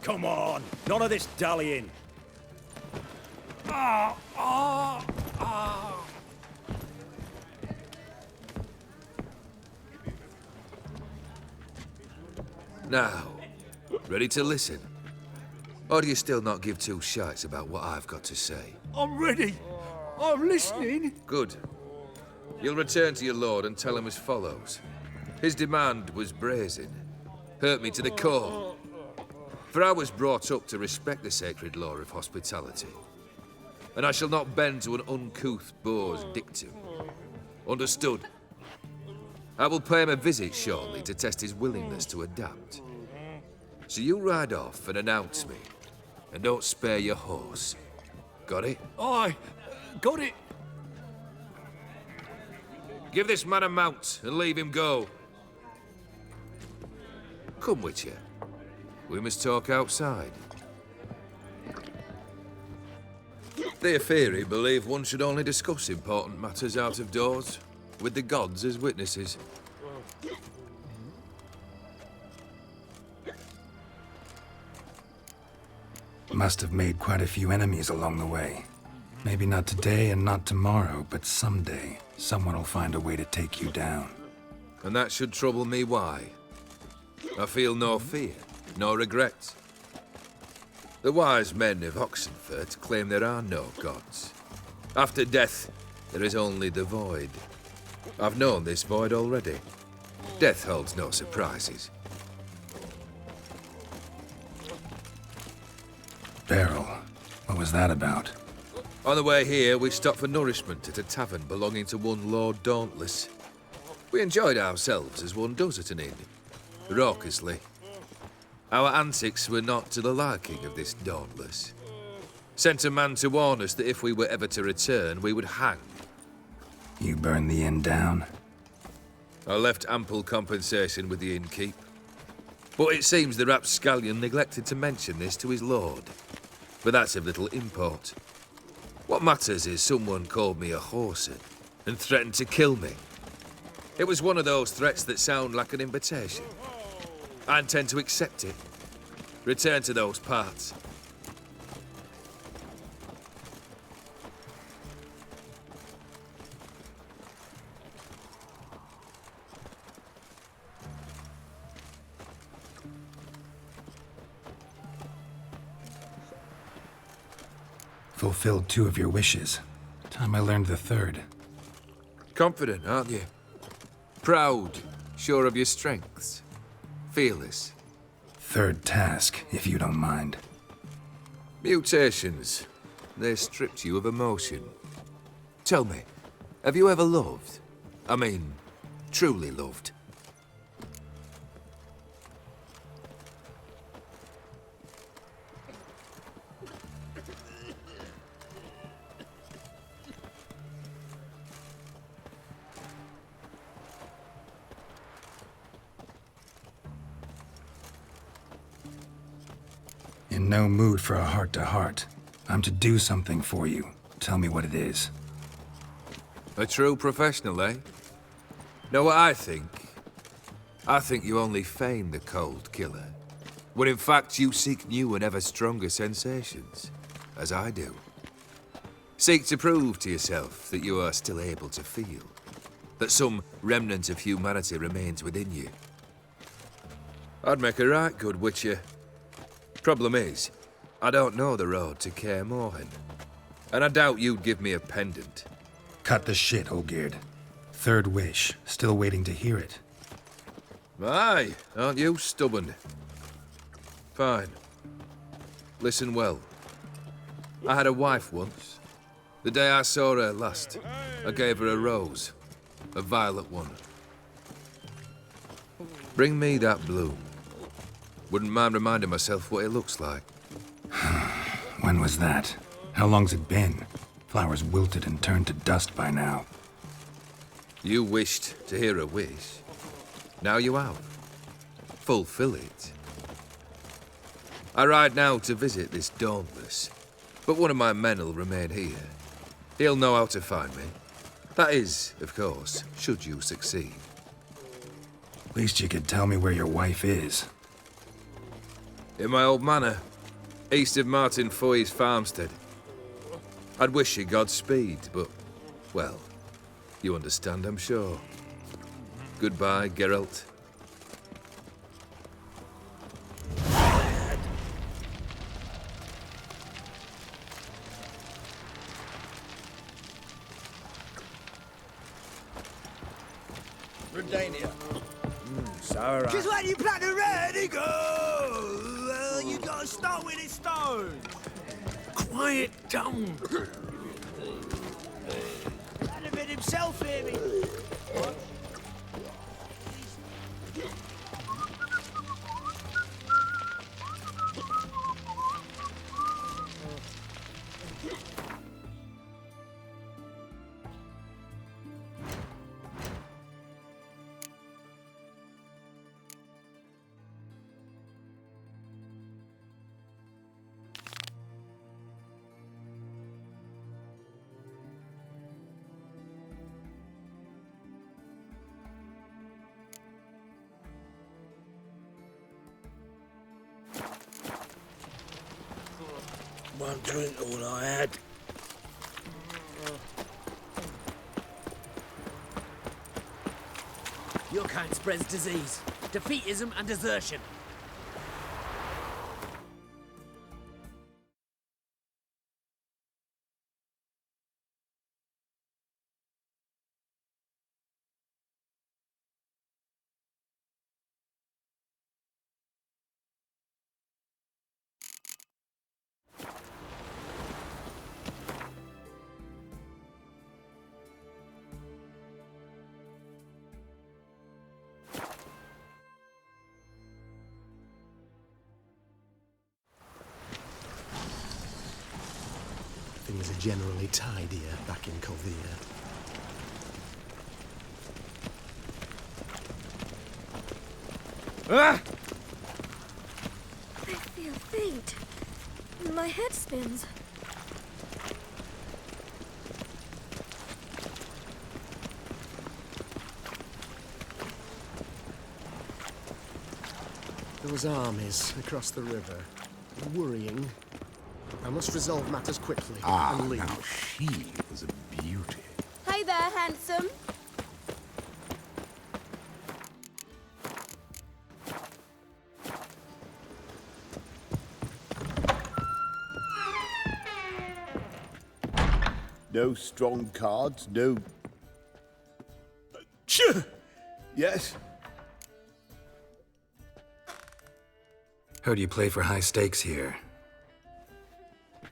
Come on, none of this dallying. Ah, ah, ah. Now, ready to listen? Or do you still not give two shites about what I've got to say? I'm ready. I'm listening. Good. You'll return to your lord and tell him as follows. His demand was brazen. Hurt me to the core. For I was brought up to respect the sacred law of hospitality. And I shall not bend to an uncouth boor's dictum. Understood? I will pay him a visit shortly to test his willingness to adapt. So you ride off and announce me. And don't spare your horse. Got it? Aye, got it. Give this man a mount and leave him go. Come with you. We must talk outside. The Aetheri believe one should only discuss important matters out of doors, with the gods as witnesses. Must have made quite a few enemies along the way. Maybe not today and not tomorrow, but someday, someone will find a way to take you down. And that should trouble me why? I feel no fear, no regrets. The wise men of Oxenfurt claim there are no gods. After death, there is only the void. I've known this void already. Death holds no surprises. Barrel. What was that about? On the way here, we stopped for nourishment at a tavern belonging to one Lord Dauntless. We enjoyed ourselves as one does at an inn, raucously. Our antics were not to the liking of this Dauntless. Sent a man to warn us that if we were ever to return, we would hang. You burned the inn down? I left ample compensation with the innkeep. But it seems the rapscallion neglected to mention this to his lord. But that's of little import. What matters is someone called me a whoreson and threatened to kill me. It was one of those threats that sound like an invitation. I intend to accept it. Return to those parts. Fulfilled 2 of your wishes. Time I learned the third. Confident, aren't you? Proud, sure of your strengths. Fearless. Third task, if you don't mind. Mutations. They stripped you of emotion. Tell me, have you ever loved? I mean, truly loved? In no mood for a heart-to-heart. I'm to do something for you. Tell me what it is. A true professional, eh? Know what I think? I think you only feign the cold killer, when in fact you seek new and ever stronger sensations, as I do. Seek to prove to yourself that you are still able to feel, that some remnant of humanity remains within you. I'd make a right good witcher. Problem is, I don't know the road to Kaer Morhen, and I doubt you'd give me a pendant. Cut the shit, Olgierd. Third wish. Still waiting to hear it. Aye, aren't you stubborn? Fine. Listen well. I had a wife once. The day I saw her last, I gave her a rose. A violet one. Bring me that bloom. Wouldn't mind reminding myself what it looks like. When was that? How long's it been? Flowers wilted and turned to dust by now. You wished to hear a wish. Now you have. Fulfill it. I ride now to visit this Dauntless, but one of my men will remain here. He'll know how to find me. That is, of course, should you succeed. Least you could tell me where your wife is. In my old manor, east of Martin Foy's farmstead. I'd wish you Godspeed, but, well, you understand, I'm sure. Goodbye, Geralt. Redania. Sour. Just when you plan to ready go, well, you gotta start with a stone. Quiet down. Had a bit himself here, me. One drink all I had. Your kind spreads disease, defeatism and desertion. Things are generally tidier back in Kovir. Ah! I feel faint. My head spins. Those armies across the river. Worrying. I must resolve matters quickly and leave. Now she is a beauty. Hey there, handsome. No strong cards, no... Yes? Heard you play for high stakes here.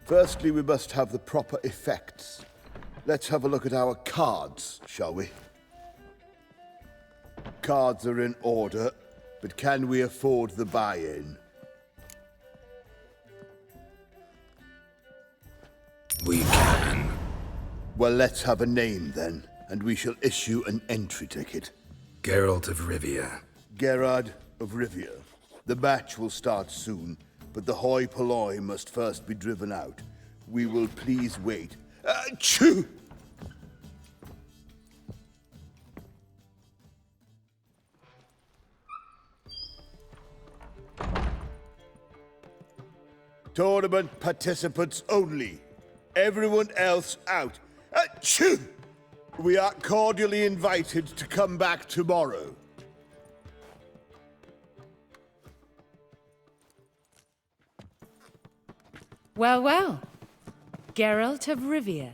Firstly, we must have the proper effects. Let's have a look at our cards, shall we? Cards are in order, but can we afford the buy-in? We can. Well, let's have a name then, and we shall issue an entry ticket. Geralt of Rivia. Gerard of Rivia. The match will start soon, but the hoi polloi must first be driven out. We will please wait. Achoo! Tournament participants only. Everyone else out. Achoo! We are cordially invited to come back tomorrow. Well, well. Geralt of Rivia.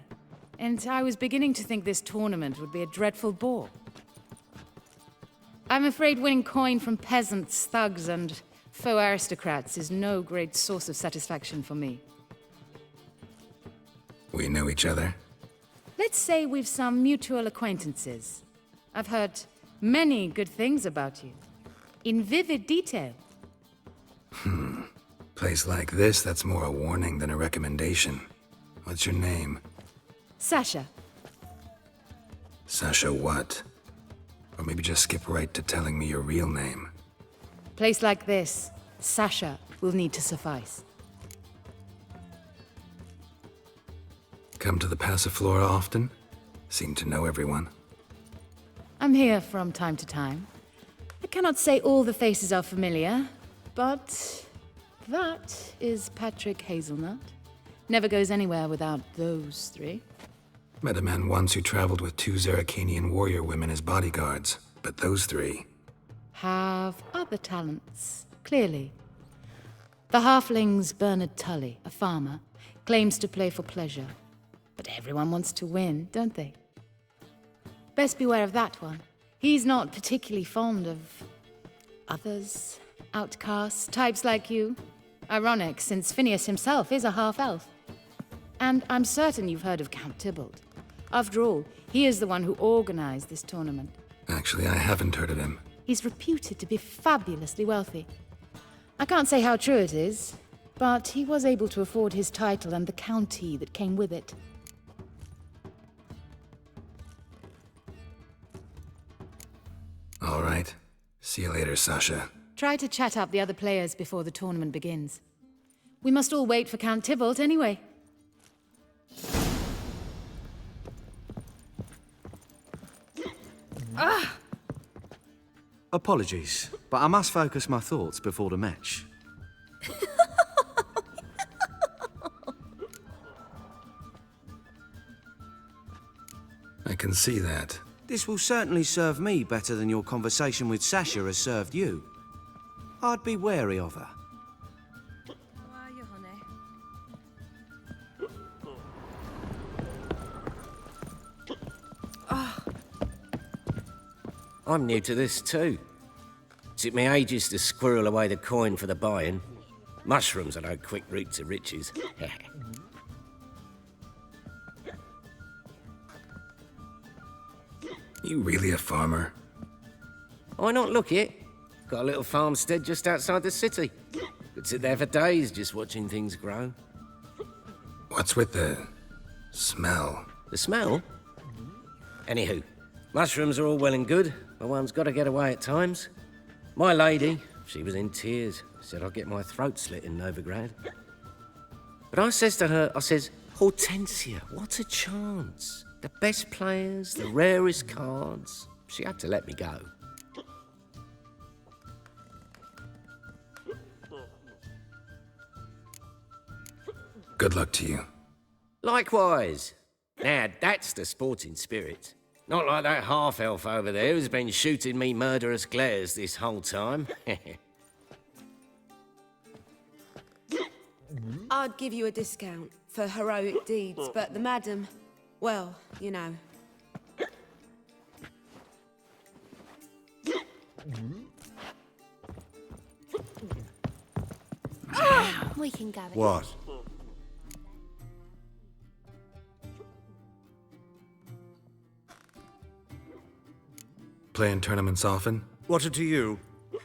And I was beginning to think this tournament would be a dreadful bore. I'm afraid winning coin from peasants, thugs, and faux aristocrats is no great source of satisfaction for me. We know each other? Let's say we've some mutual acquaintances. I've heard many good things about you. In vivid detail. Place like this, that's more a warning than a recommendation. What's your name? Sasha. Sasha what? Or maybe just skip right to telling me your real name. Place like this, Sasha will need to suffice. Come to the Passiflora often? Seem to know everyone. I'm here from time to time. I cannot say all the faces are familiar, but that is Patrick Hazelnut. Never goes anywhere without those three. Met a man once who traveled with 2 Zeracanian warrior women as bodyguards, but those 3... have other talents, clearly. The halfling's Bernard Tully, a farmer, claims to play for pleasure. But everyone wants to win, don't they? Best beware of that one. He's not particularly fond of others, outcasts, types like you. Ironic, since Phineas himself is a half-elf. And I'm certain you've heard of Count Tybalt. After all, he is the one who organized this tournament. Actually, I haven't heard of him. He's reputed to be fabulously wealthy. I can't say how true it is, but he was able to afford his title and the county that came with it. All right. See you later, Sasha. Try to chat up the other players before the tournament begins. We must all wait for Count Tybalt anyway. Apologies, but I must focus my thoughts before the match. I can see that. This will certainly serve me better than your conversation with Sasha has served you. I'd be wary of her. How are you, honey? I'm new to this too. Took me ages to squirrel away the coin for the buy-in. Mushrooms are no quick route to riches. You really a farmer? Why not look it? Got a little farmstead just outside the city. Could sit there for days just watching things grow. What's with the smell? The smell? Anywho, mushrooms are all well and good, but one's got to get away at times. My lady, she was in tears, said I'd get my throat slit in Novigrad. But I says to her, Hortensia, what a chance. The best players, the rarest cards. She had to let me go. Good luck to you. Likewise. Now, that's the sporting spirit. Not like that half-elf over there who's been shooting me murderous glares this whole time. I'd give you a discount for heroic deeds, but the madam, well, you know. We can go. What? Play in tournaments often? What to you?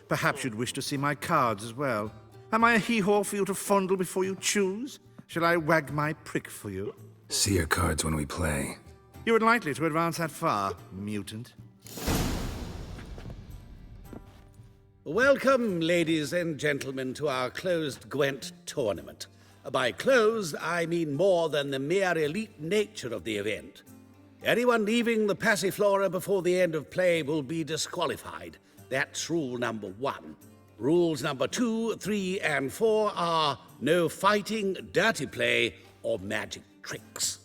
Perhaps you'd wish to see my cards as well. Am I a hee-haw for you to fondle before you choose? Shall I wag my prick for you? See your cards when we play. You unlikely to advance that far, mutant. Welcome, ladies and gentlemen, to our closed Gwent tournament. By closed, I mean more than the mere elite nature of the event. Anyone leaving the Passiflora before the end of play will be disqualified. That's rule number 1. Rules number 2, 3, and 4 are no fighting, dirty play, or magic tricks.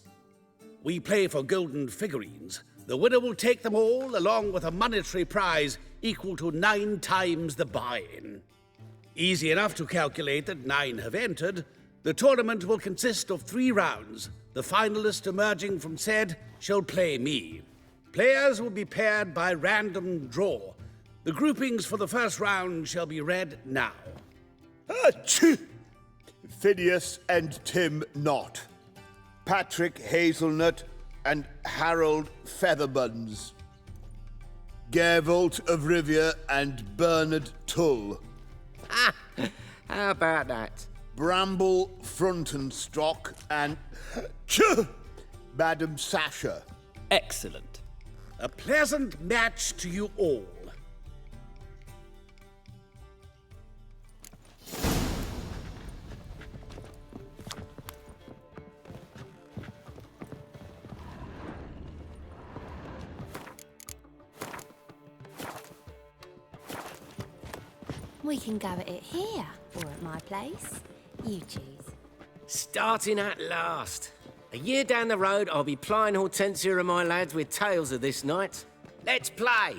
We play for golden figurines. The winner will take them all, along with a monetary prize equal to 9 times the buy-in. Easy enough to calculate that 9 have entered. The tournament will consist of 3 rounds. The finalist emerging from said shall play me. Players will be paired by random draw. The groupings for the first round shall be read now. Achoo! Phineas and Tim Knott. Patrick Hazelnut and Harold Featherbuns. Gervolt of Rivia and Bernard Tull. Ah, how about that? Bramble Frontenstock and Madam Sasha. Excellent. A pleasant match to you all. We can go at it here, or at my place. You choose. Starting at last. A year down the road, I'll be plying Hortensia and my lads with tales of this night. Let's play!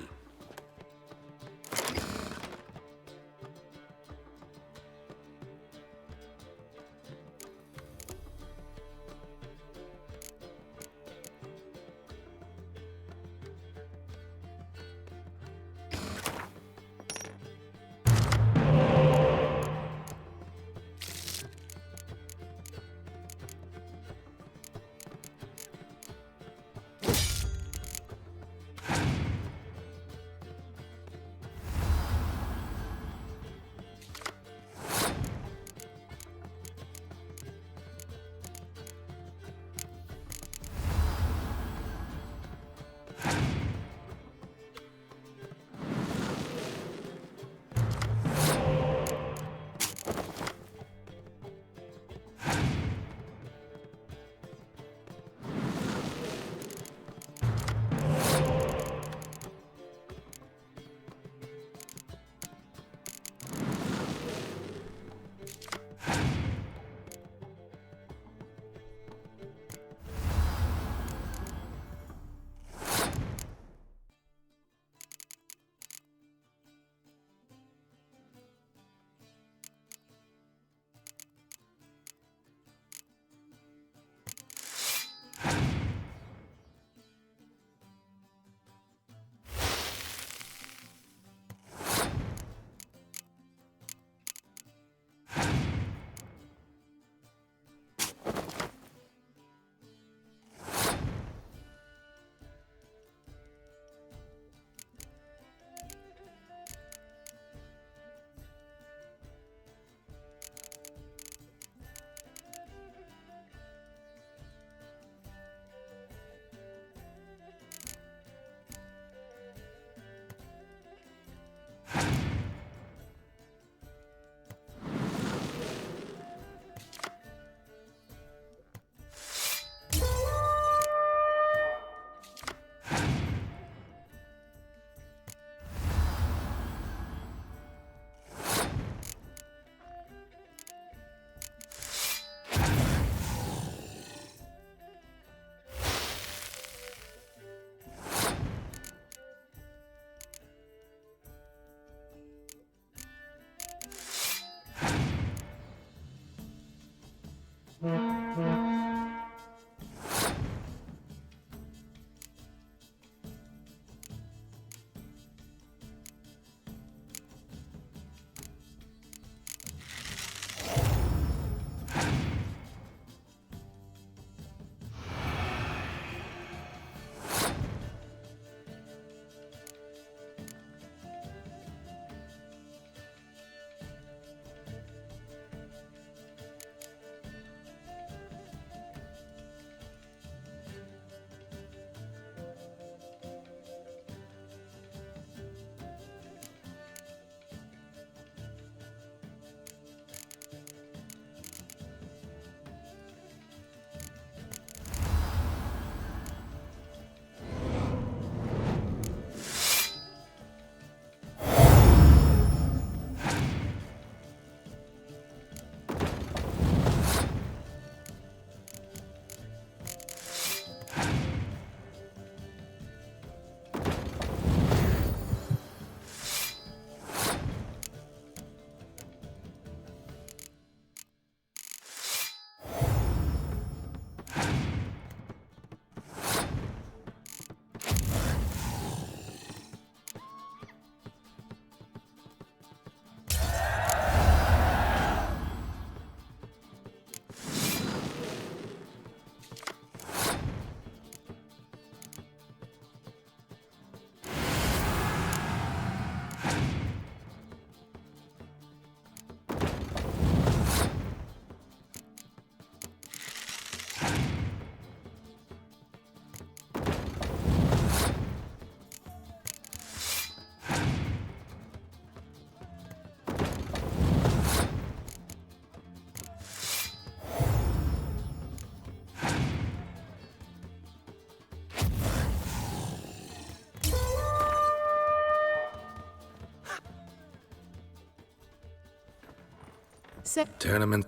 Tournament.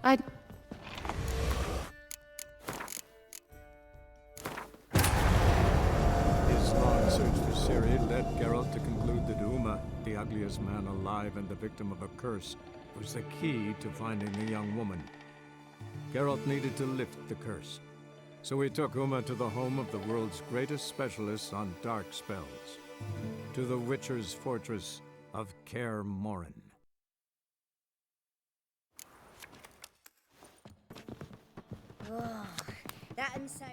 I. His long search for Ciri led Geralt to conclude that Uma, the ugliest man alive and the victim of a curse, was the key to finding the young woman. Geralt needed to lift the curse, so he took Uma to the home of the world's greatest specialist on dark spells, to the Witcher's fortress of Kaer Morhen. Oh, that and so.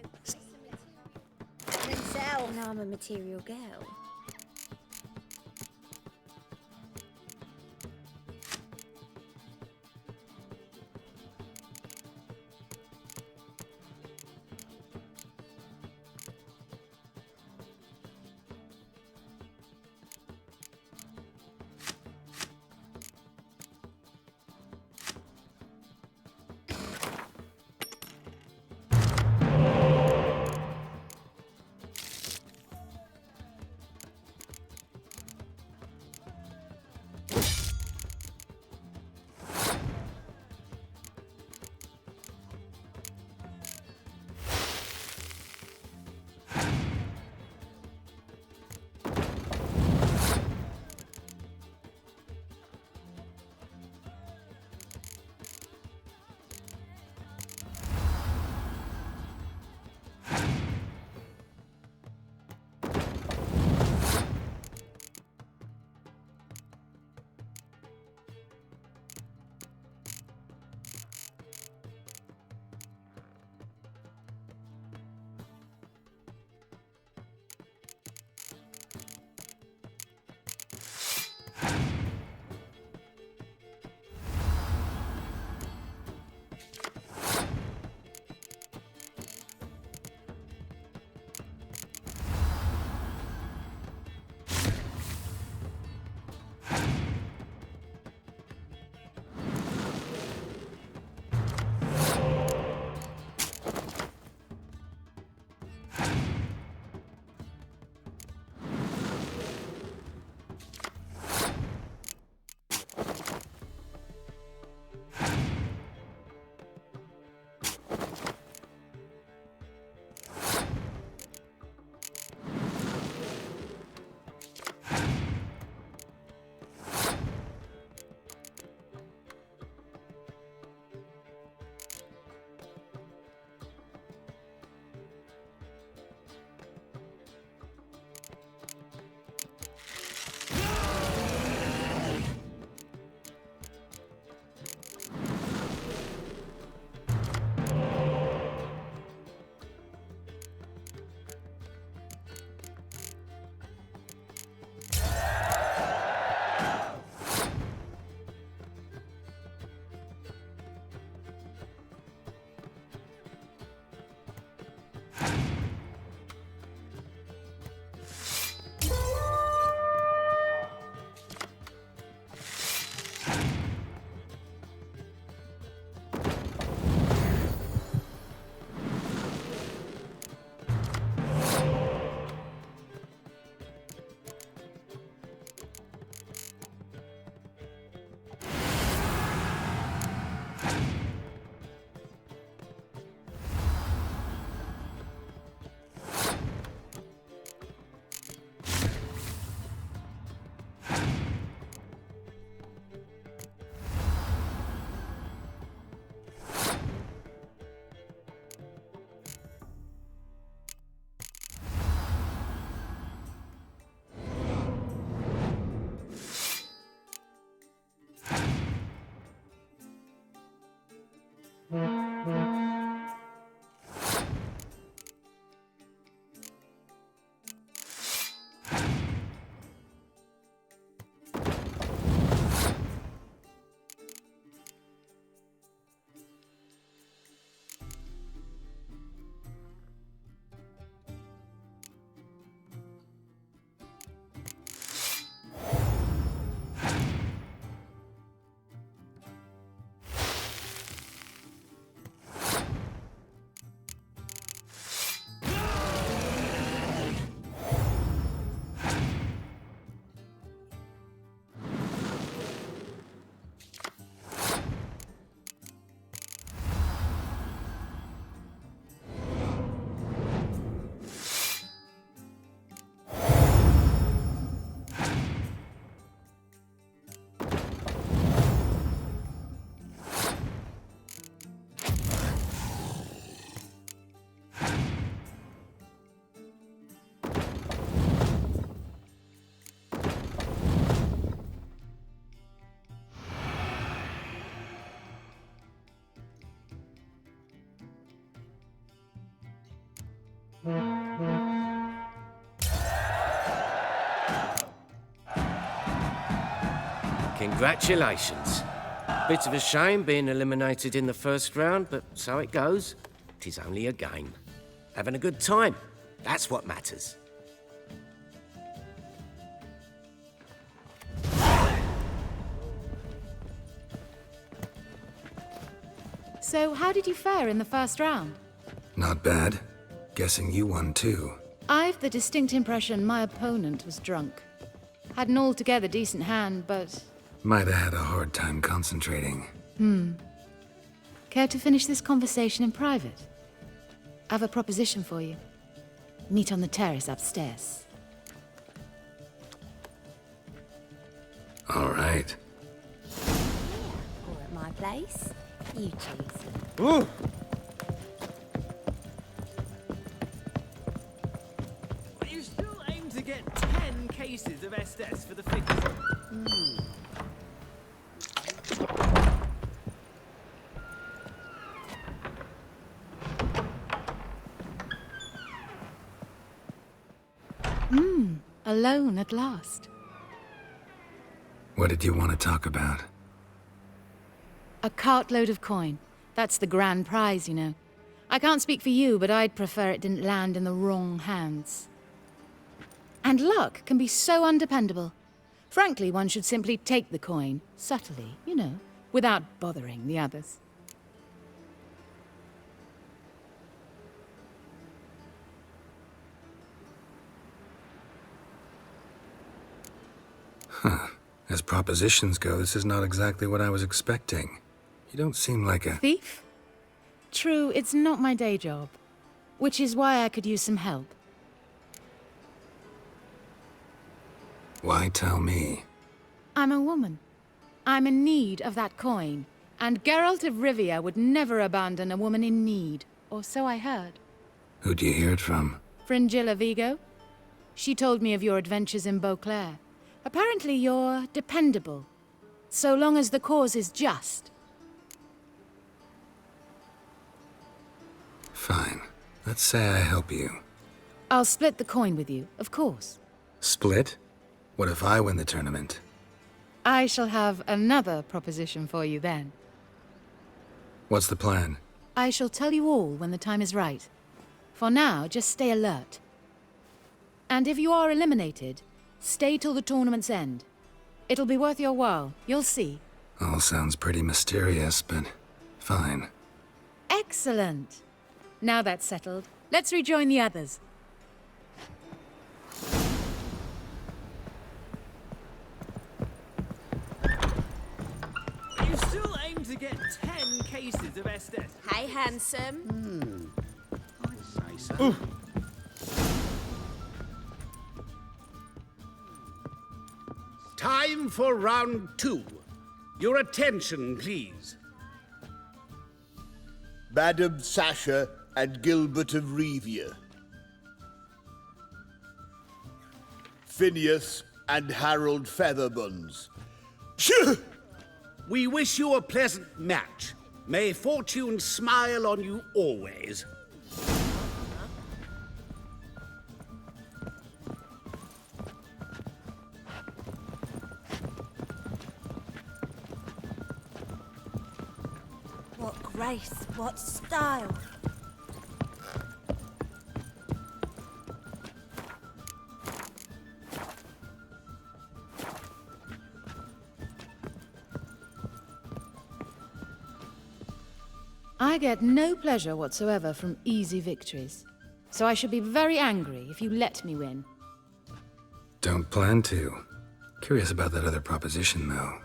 And now I'm a material girl. Congratulations. Bit of a shame being eliminated in the first round, but so it goes. 'Tis only a game. Having a good time. That's what matters. So, how did you fare in the first round? Not bad. Guessing you won too. I've the distinct impression my opponent was drunk. Had an altogether decent hand, but... Might have had a hard time concentrating. Care to finish this conversation in private? I've a proposition for you. Meet on the terrace upstairs. All right. Or at my place. You choose. Ooh. You still aim to get 10 cases of Estes for the figures. Alone at last. What did you want to talk about? A cartload of coin. That's the grand prize, you know. I can't speak for you, but I'd prefer it didn't land in the wrong hands. And luck can be so undependable. Frankly, one should simply take the coin, subtly, you know, without bothering the others. Huh. As propositions go, this is not exactly what I was expecting. You don't seem like a... Thief? True, it's not my day job. Which is why I could use some help. Why tell me? I'm a woman. I'm in need of that coin. And Geralt of Rivia would never abandon a woman in need. Or so I heard. Who'd you hear it from? Fringilla Vigo? She told me of your adventures in Beauclair. Apparently you're dependable. So long as the cause is just. Fine. Let's say I help you. I'll split the coin with you, of course. Split? What if I win the tournament? I shall have another proposition for you then. What's the plan? I shall tell you all when the time is right. For now, just stay alert. And if you are eliminated, stay till the tournament's end. It'll be worth your while, you'll see. All sounds pretty mysterious, but fine. Excellent! Now that's settled, let's rejoin the others. You still aim to get 10 cases of Estes. Hey, handsome. I'd say so. Time for round 2. Your attention, please. Madam Sasha and Gilbert of Rivia. Phineas and Harold Featherbones. We wish you a pleasant match. May fortune smile on you always. What grace, what style. I get no pleasure whatsoever from easy victories. So I should be very angry if you let me win. Don't plan to. Curious about that other proposition, though.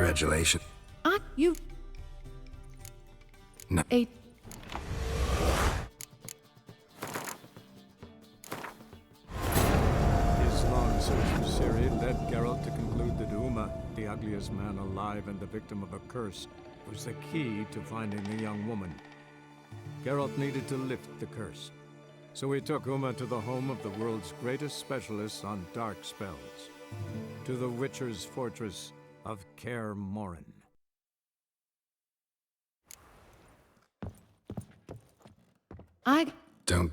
Congratulations. You... No. A... His long search for Ciri led Geralt to conclude that Uma, the ugliest man alive and the victim of a curse, was the key to finding the young woman. Geralt needed to lift the curse, so he took Uma to the home of the world's greatest specialists on dark spells, to the Witcher's fortress of Kaer Morhen. Don't.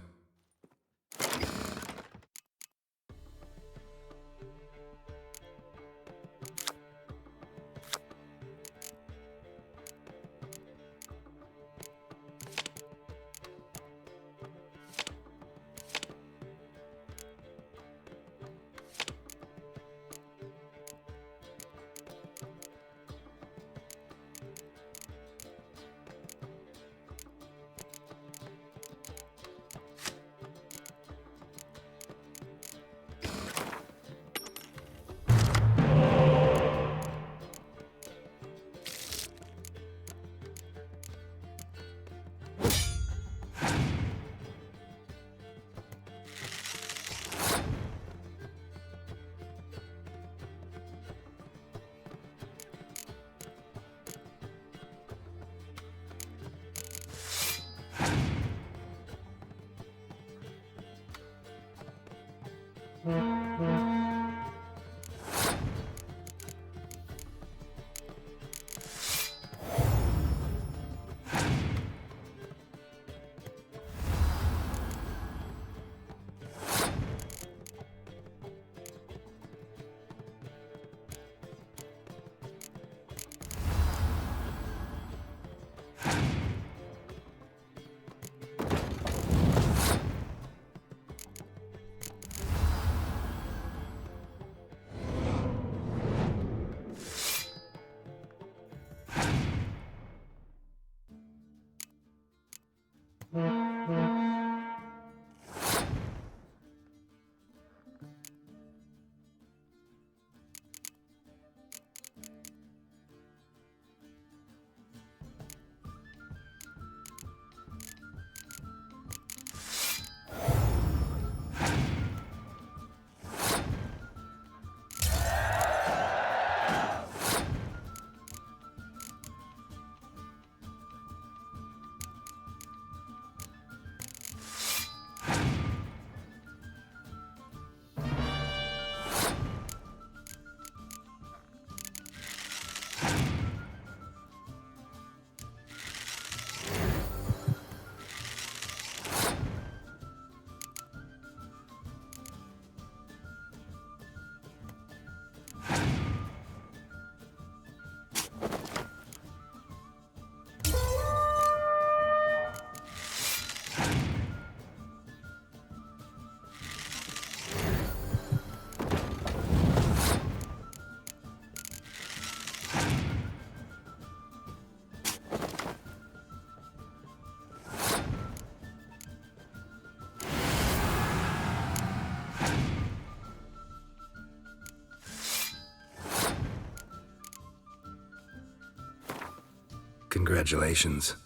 Congratulations.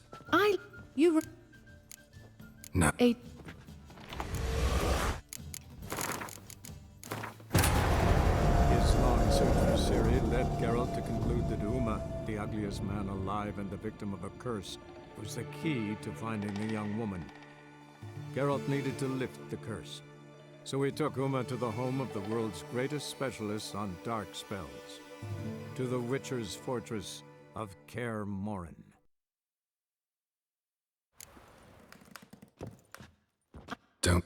No. A... His long search for Ciri led Geralt to conclude that Uma, the ugliest man alive and the victim of a curse, was the key to finding the young woman. Geralt needed to lift the curse, so he took Uma to the home of the world's greatest specialists on dark spells, to the Witcher's fortress of Kaer Morhen. Don't.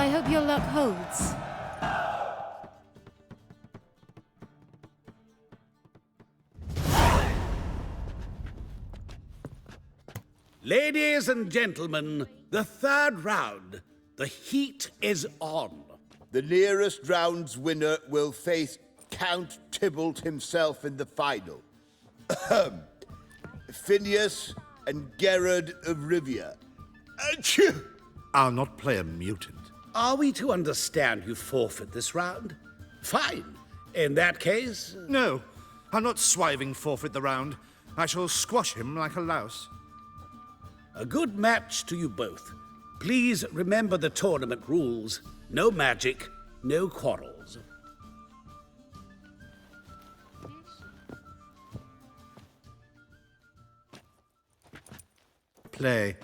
I hope your luck holds. Ladies and gentlemen, the third round. The heat is on. The nearest round's winner will face Count Tybalt himself in the final. Phineas and Gerard of Rivia. Achoo! I'll not play a mutant. Are we to understand you forfeit this round? Fine. In that case... No, I'll not swiving forfeit the round. I shall squash him like a louse. A good match to you both. Please remember the tournament rules. No magic, no quarrels. Play.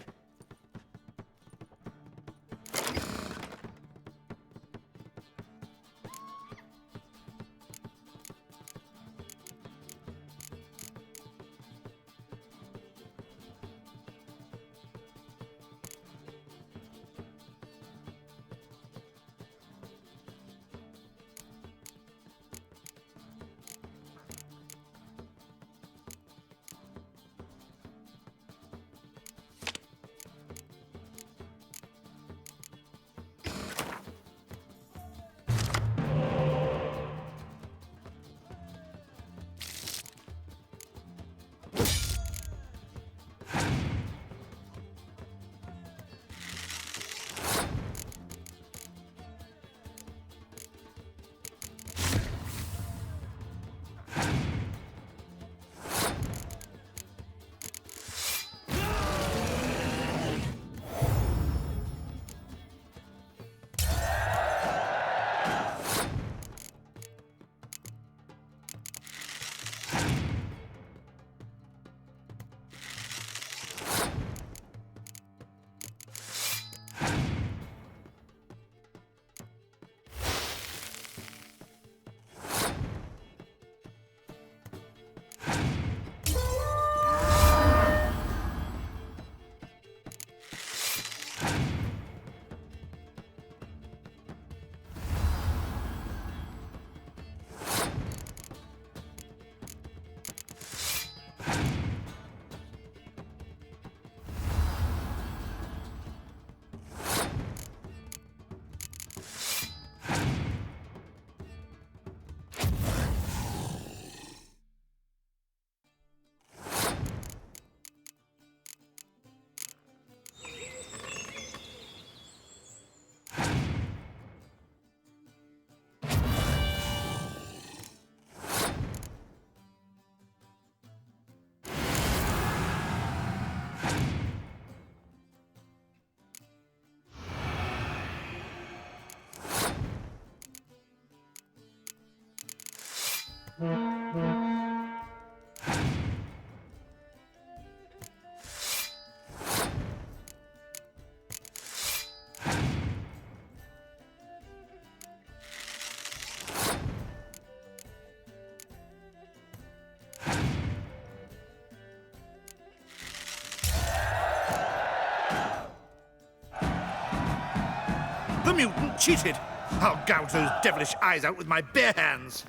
The mutant cheated! I'll gouge those devilish eyes out with my bare hands!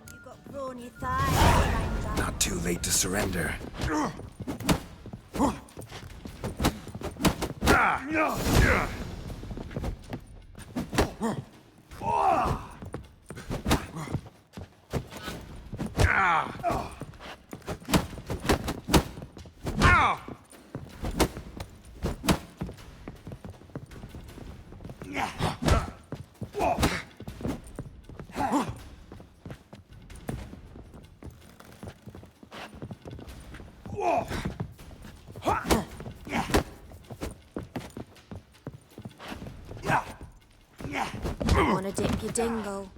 You've got brawny thighs, Not too late to surrender. Wanna dip your dingle?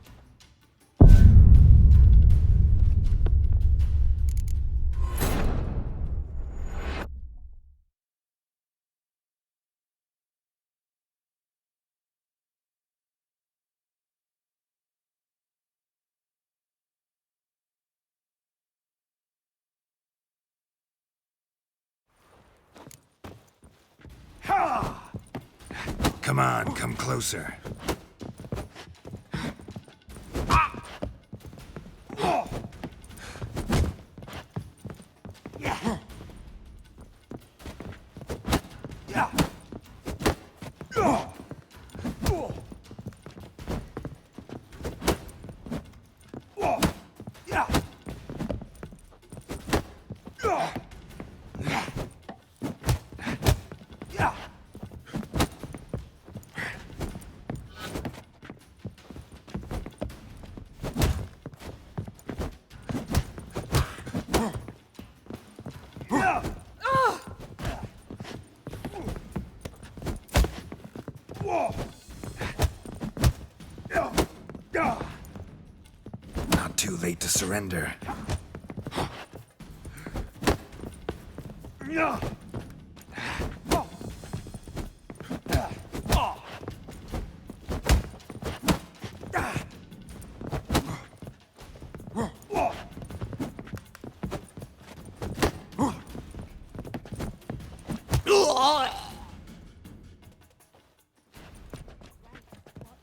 Come on, come closer. Not too late to surrender.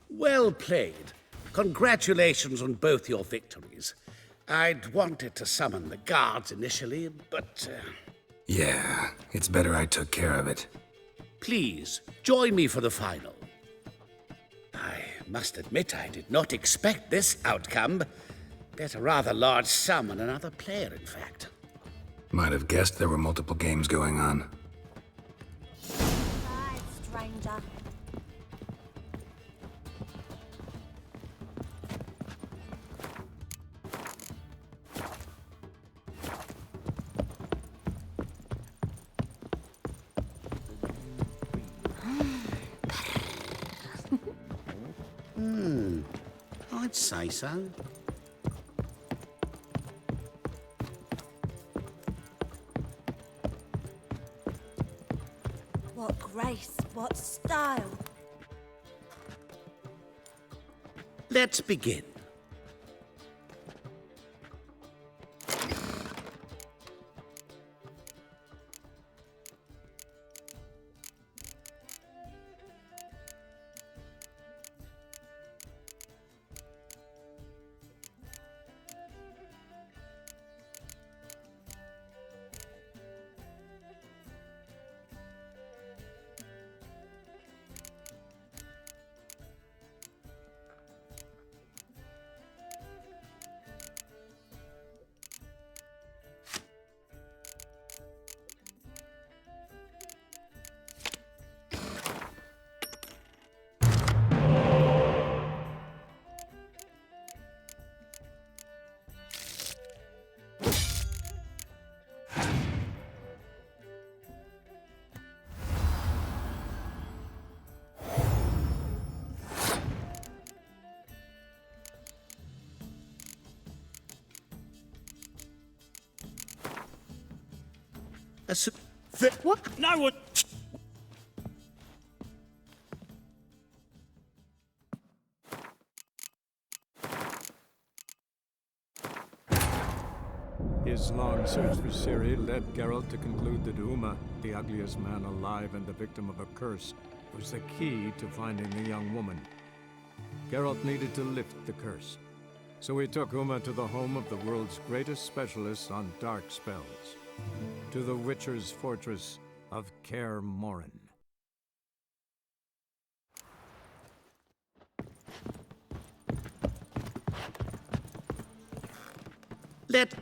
Well played. Congratulations on both your victories. I'd wanted to summon the guards initially, but... Yeah, it's better I took care of it. Please, join me for the final. I must admit I did not expect this outcome. Bet a rather large sum on another player, in fact. Might have guessed there were multiple games going on. Hi, stranger. I'd say so. What grace, what style. Let's begin. What? No one. His long search for Ciri led Geralt to conclude that Uma, the ugliest man alive and the victim of a curse, was the key to finding the young woman. Geralt needed to lift the curse, so he took Uma to the home of the world's greatest specialist on dark spells, to the Witcher's fortress of Kaer Morhen. Let...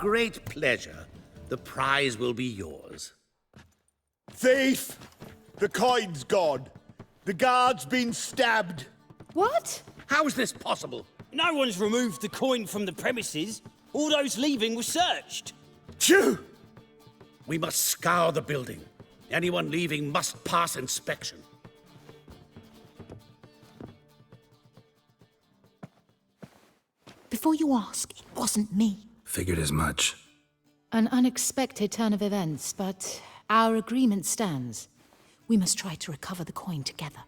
great pleasure, the prize will be yours. Thief! The coin's gone. The guard's been stabbed. What? How is this possible? No one's removed the coin from the premises. All those leaving were searched. Phew! We must scour the building. Anyone leaving must pass inspection. Before you ask, it wasn't me. Figured as much. An unexpected turn of events, but our agreement stands. We must try to recover the coin together.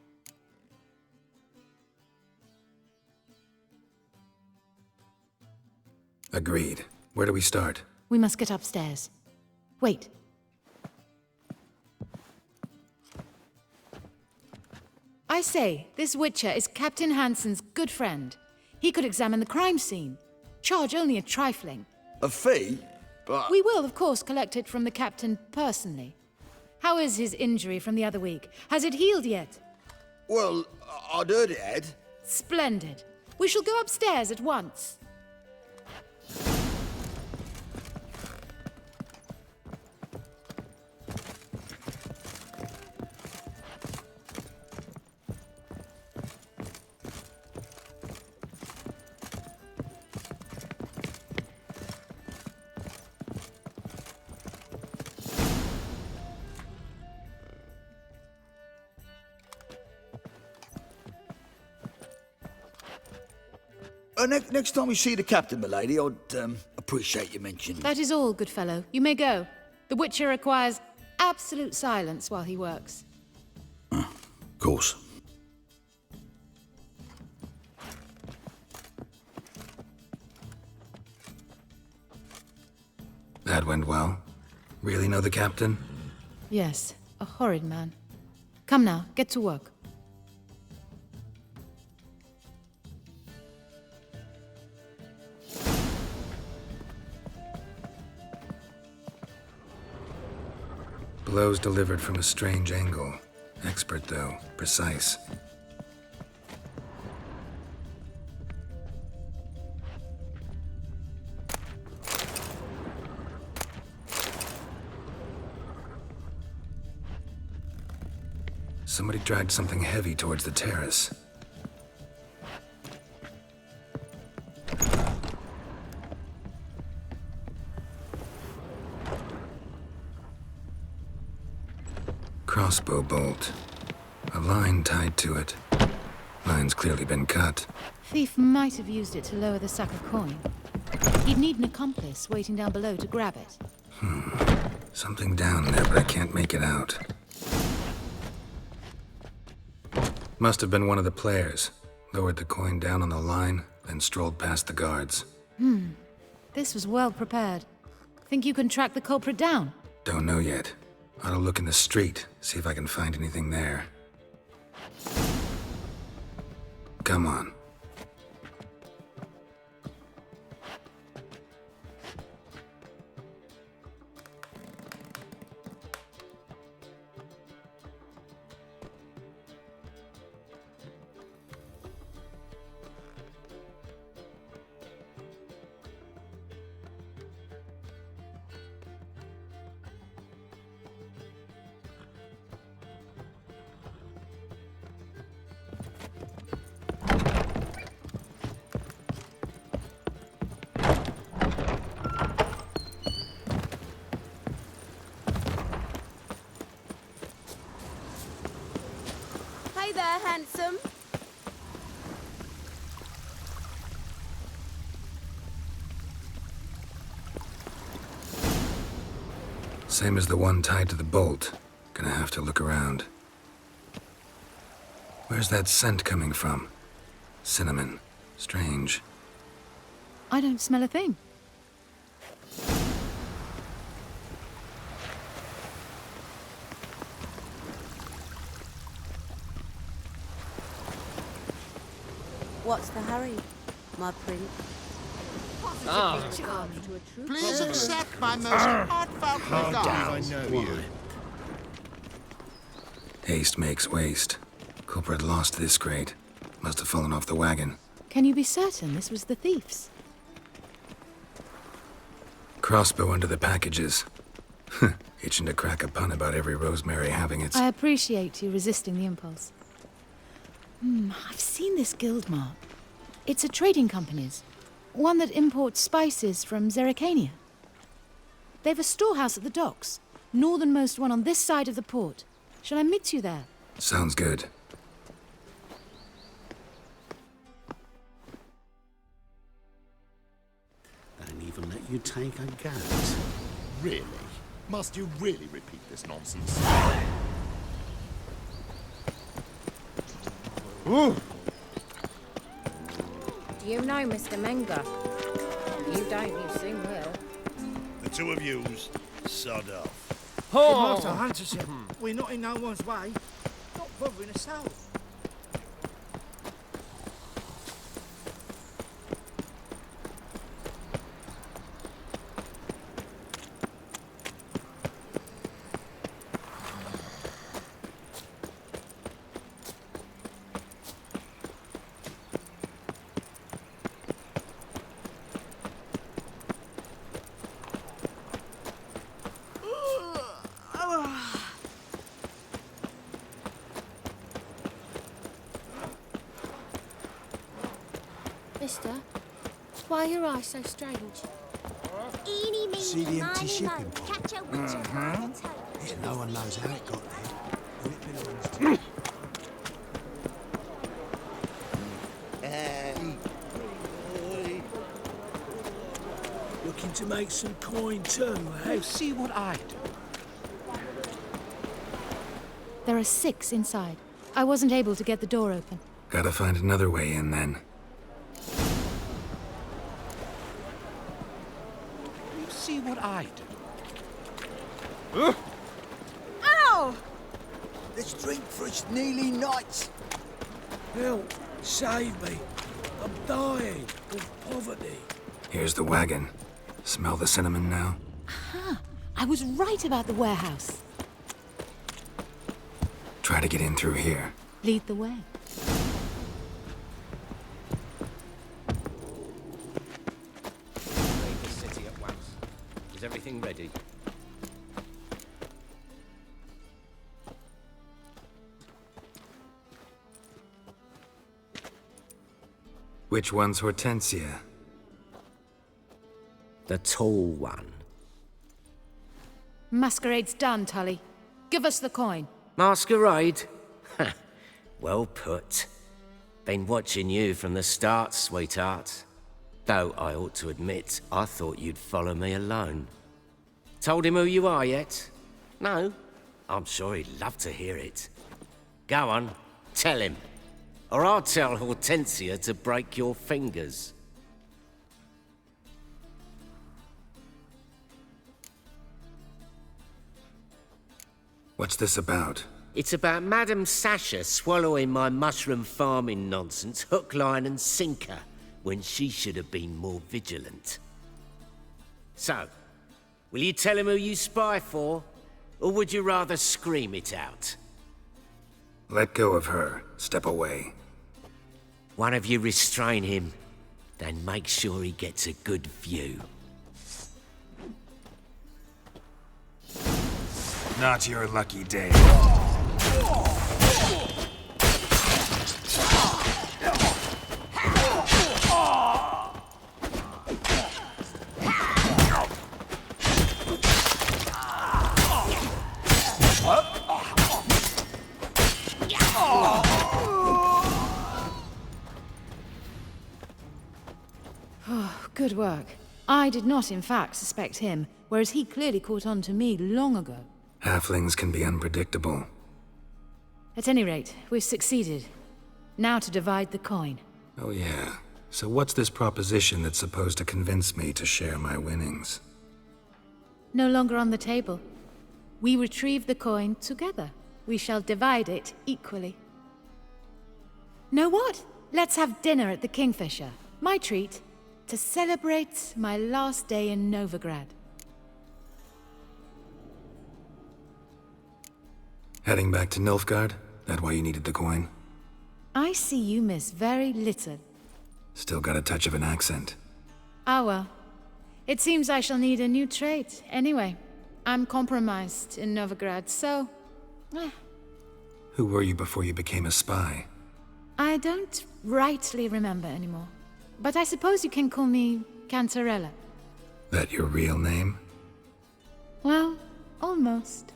Agreed. Where do we start? We must get upstairs. Wait. I say, this Witcher is Captain Hansen's good friend. He could examine the crime scene. Charge only a trifling. A fee? But... We will, of course, collect it from the captain personally. How is his injury from the other week? Has it healed yet? Well, I'd heard it had. Splendid. We shall go upstairs at once. Next time we see the captain, m'lady, I'd appreciate you mentioning. That is all, good fellow. You may go. The Witcher requires absolute silence while he works. Of course. That went well. Really know the captain? Yes, a horrid man. Come now, get to work. Blows delivered from a strange angle. Expert, though. Precise. Somebody dragged something heavy towards the terrace. Crossbow bolt. A line tied to it. Line's clearly been cut. Thief might have used it to lower the sack of coin. He'd need an accomplice waiting down below to grab it. Something down there, but I can't make it out. Must have been one of the players. Lowered the coin down on the line, then strolled past the guards. This was well prepared. Think you can track the culprit down? Don't know yet. Ought to look in the street, see if I can find anything there. Come on. Hey there, handsome. Same as the one tied to the bolt. Gonna have to look around. Where's that scent coming from? Cinnamon. Strange. I don't smell a thing. What's the hurry, my prince? Please accept my most heartfelt regards. I know you. Haste makes waste. Culprit lost this crate. Must have fallen off the wagon. Can you be certain this was the thief's? crossbow under the packages. Itching to crack a pun about every rosemary having its... I appreciate you resisting the impulse. I've seen this guild mark. It's a trading company's. One that imports spices from Zerrikania. They've a storehouse at the docks. Northernmost one on this side of the port. Shall I meet you there? Sounds good. Don't even let you take a goat. Really? Must you really repeat this nonsense? Ooh. Do you know Mr. Menger? You don't, you soon will. The two of yous, sod off. Oh! Master Huntership, we're not in no one's way. Not bothering us out. Mister, why are your eyes so strange? Eeny, meeny, See the empty miny, shipping mo. Catch a witch and ride a tail. Yeah, no one knows how it got there. Who it belongs to. Looking to make some coin too, eh? See what I do. There are 6 inside. I wasn't able to get the door open. Gotta find another way in then. You see what I do. Ow! Let's drink for its nearly nights. Help! Save me! I'm dying of poverty. Here's the wagon. Smell the cinnamon now? Aha! I was right about the warehouse. Try to get in through here. Lead the way. Leave the city at once. Is everything ready? Which one's Hortensia? The tall one. Masquerade's done, Tully. Give us the coin. Masquerade? Ha! Well put. Been watching you from the start, sweetheart. Though I ought to admit, I thought you'd follow me alone. Told him who you are yet? No? I'm sure he'd love to hear it. Go on, tell him. Or I'll tell Hortensia to break your fingers. What's this about? It's about Madame Sasha swallowing my mushroom farming nonsense hook, line and sinker when she should have been more vigilant. So, will you tell him who you spy for? Or would you rather scream it out? Let go of her. Step away. One of you restrain him, then make sure he gets a good view. Not your lucky day. Good work. I did not, in fact, suspect him, whereas he clearly caught on to me long ago. Halflings can be unpredictable. At any rate, we've succeeded. Now to divide the coin. Oh yeah. So what's this proposition that's supposed to convince me to share my winnings? No longer on the table. We retrieve the coin together. We shall divide it equally. Know what? Let's have dinner at the Kingfisher. My treat. To celebrate my last day in Novigrad. Heading back to Nilfgaard? That why you needed the coin? I see you miss very little. Still got a touch of an accent. Ah well. It seems I shall need a new trade. Anyway, I'm compromised in Novigrad, so... Who were you before you became a spy? I don't rightly remember anymore. But I suppose you can call me Cantarella. That your real name? Well, almost.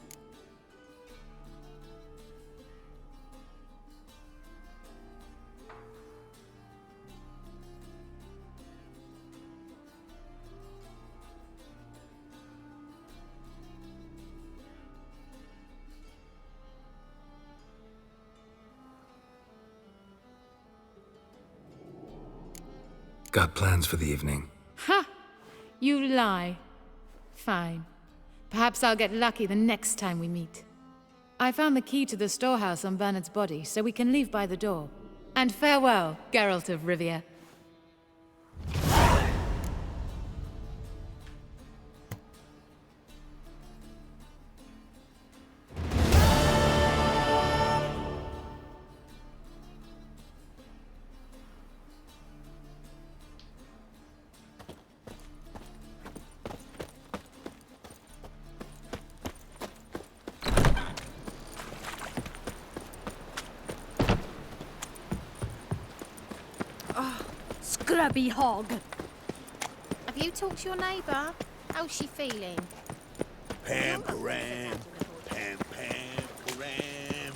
Got plans for the evening? Ha! You lie. Fine. Perhaps I'll get lucky the next time we meet. I found the key to the storehouse on Bernard's body, so we can leave by the door. And farewell, Geralt of Rivia. Scrubby hog. Have you talked to your neighbour? How's she feeling? Pam-param, pam-pam-param.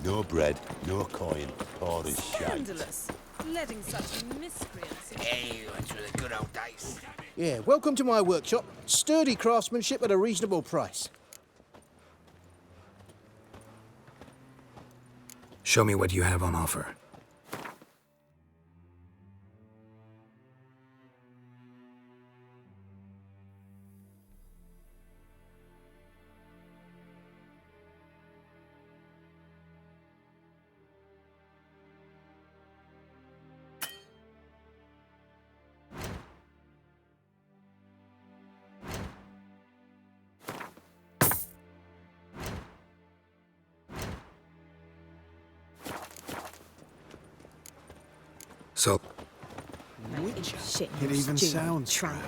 No bread, no coin, all this shite. Scandalous. Letting such miscreants... Hey, that's for the good old days. Yeah, welcome to my workshop. Sturdy craftsmanship at a reasonable price. Show me what you have on offer. So... Shit, It even sounds proud.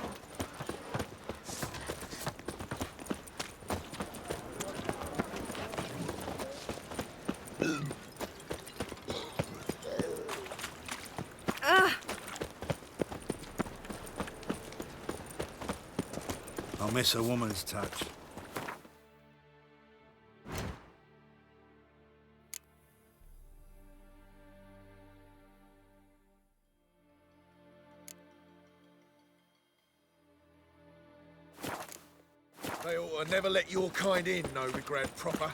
I'll miss a woman's touch. They ought to never let your kind in, Novigrad proper.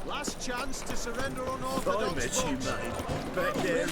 Last chance to surrender unorthodox. I bet you, mate. Back there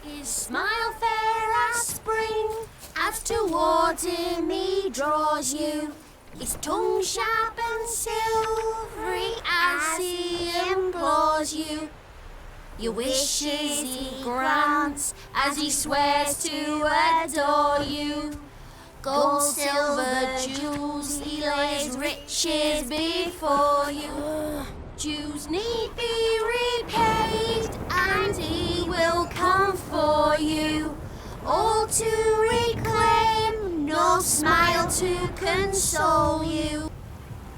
His smile fair as spring, as towards him he draws you. His tongue sharp and silvery as he implores you. Your wishes he grants as he swears to adore you. Gold, silver, jewels, he lays riches before you. Dues need be repaid, and he will come for you. All to reclaim, no smile to console you.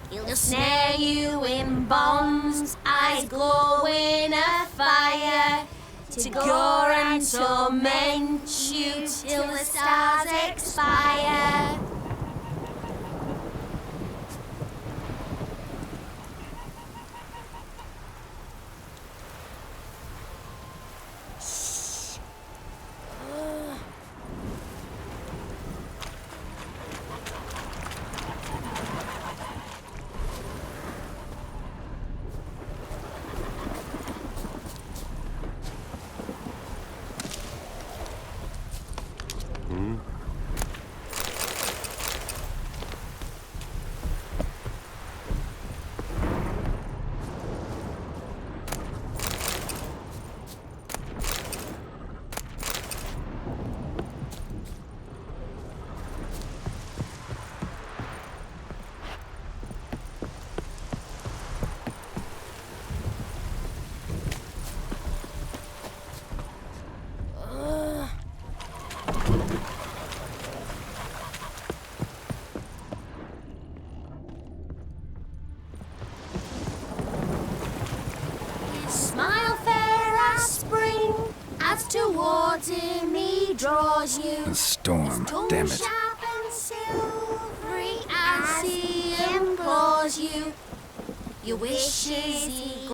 He'll snare you in bonds, eyes glowing a fire, to gore and torment you till the stars expire. As towards him he draws you. A storm, damn it. Sharp and silvery as he implores you. Your wishes he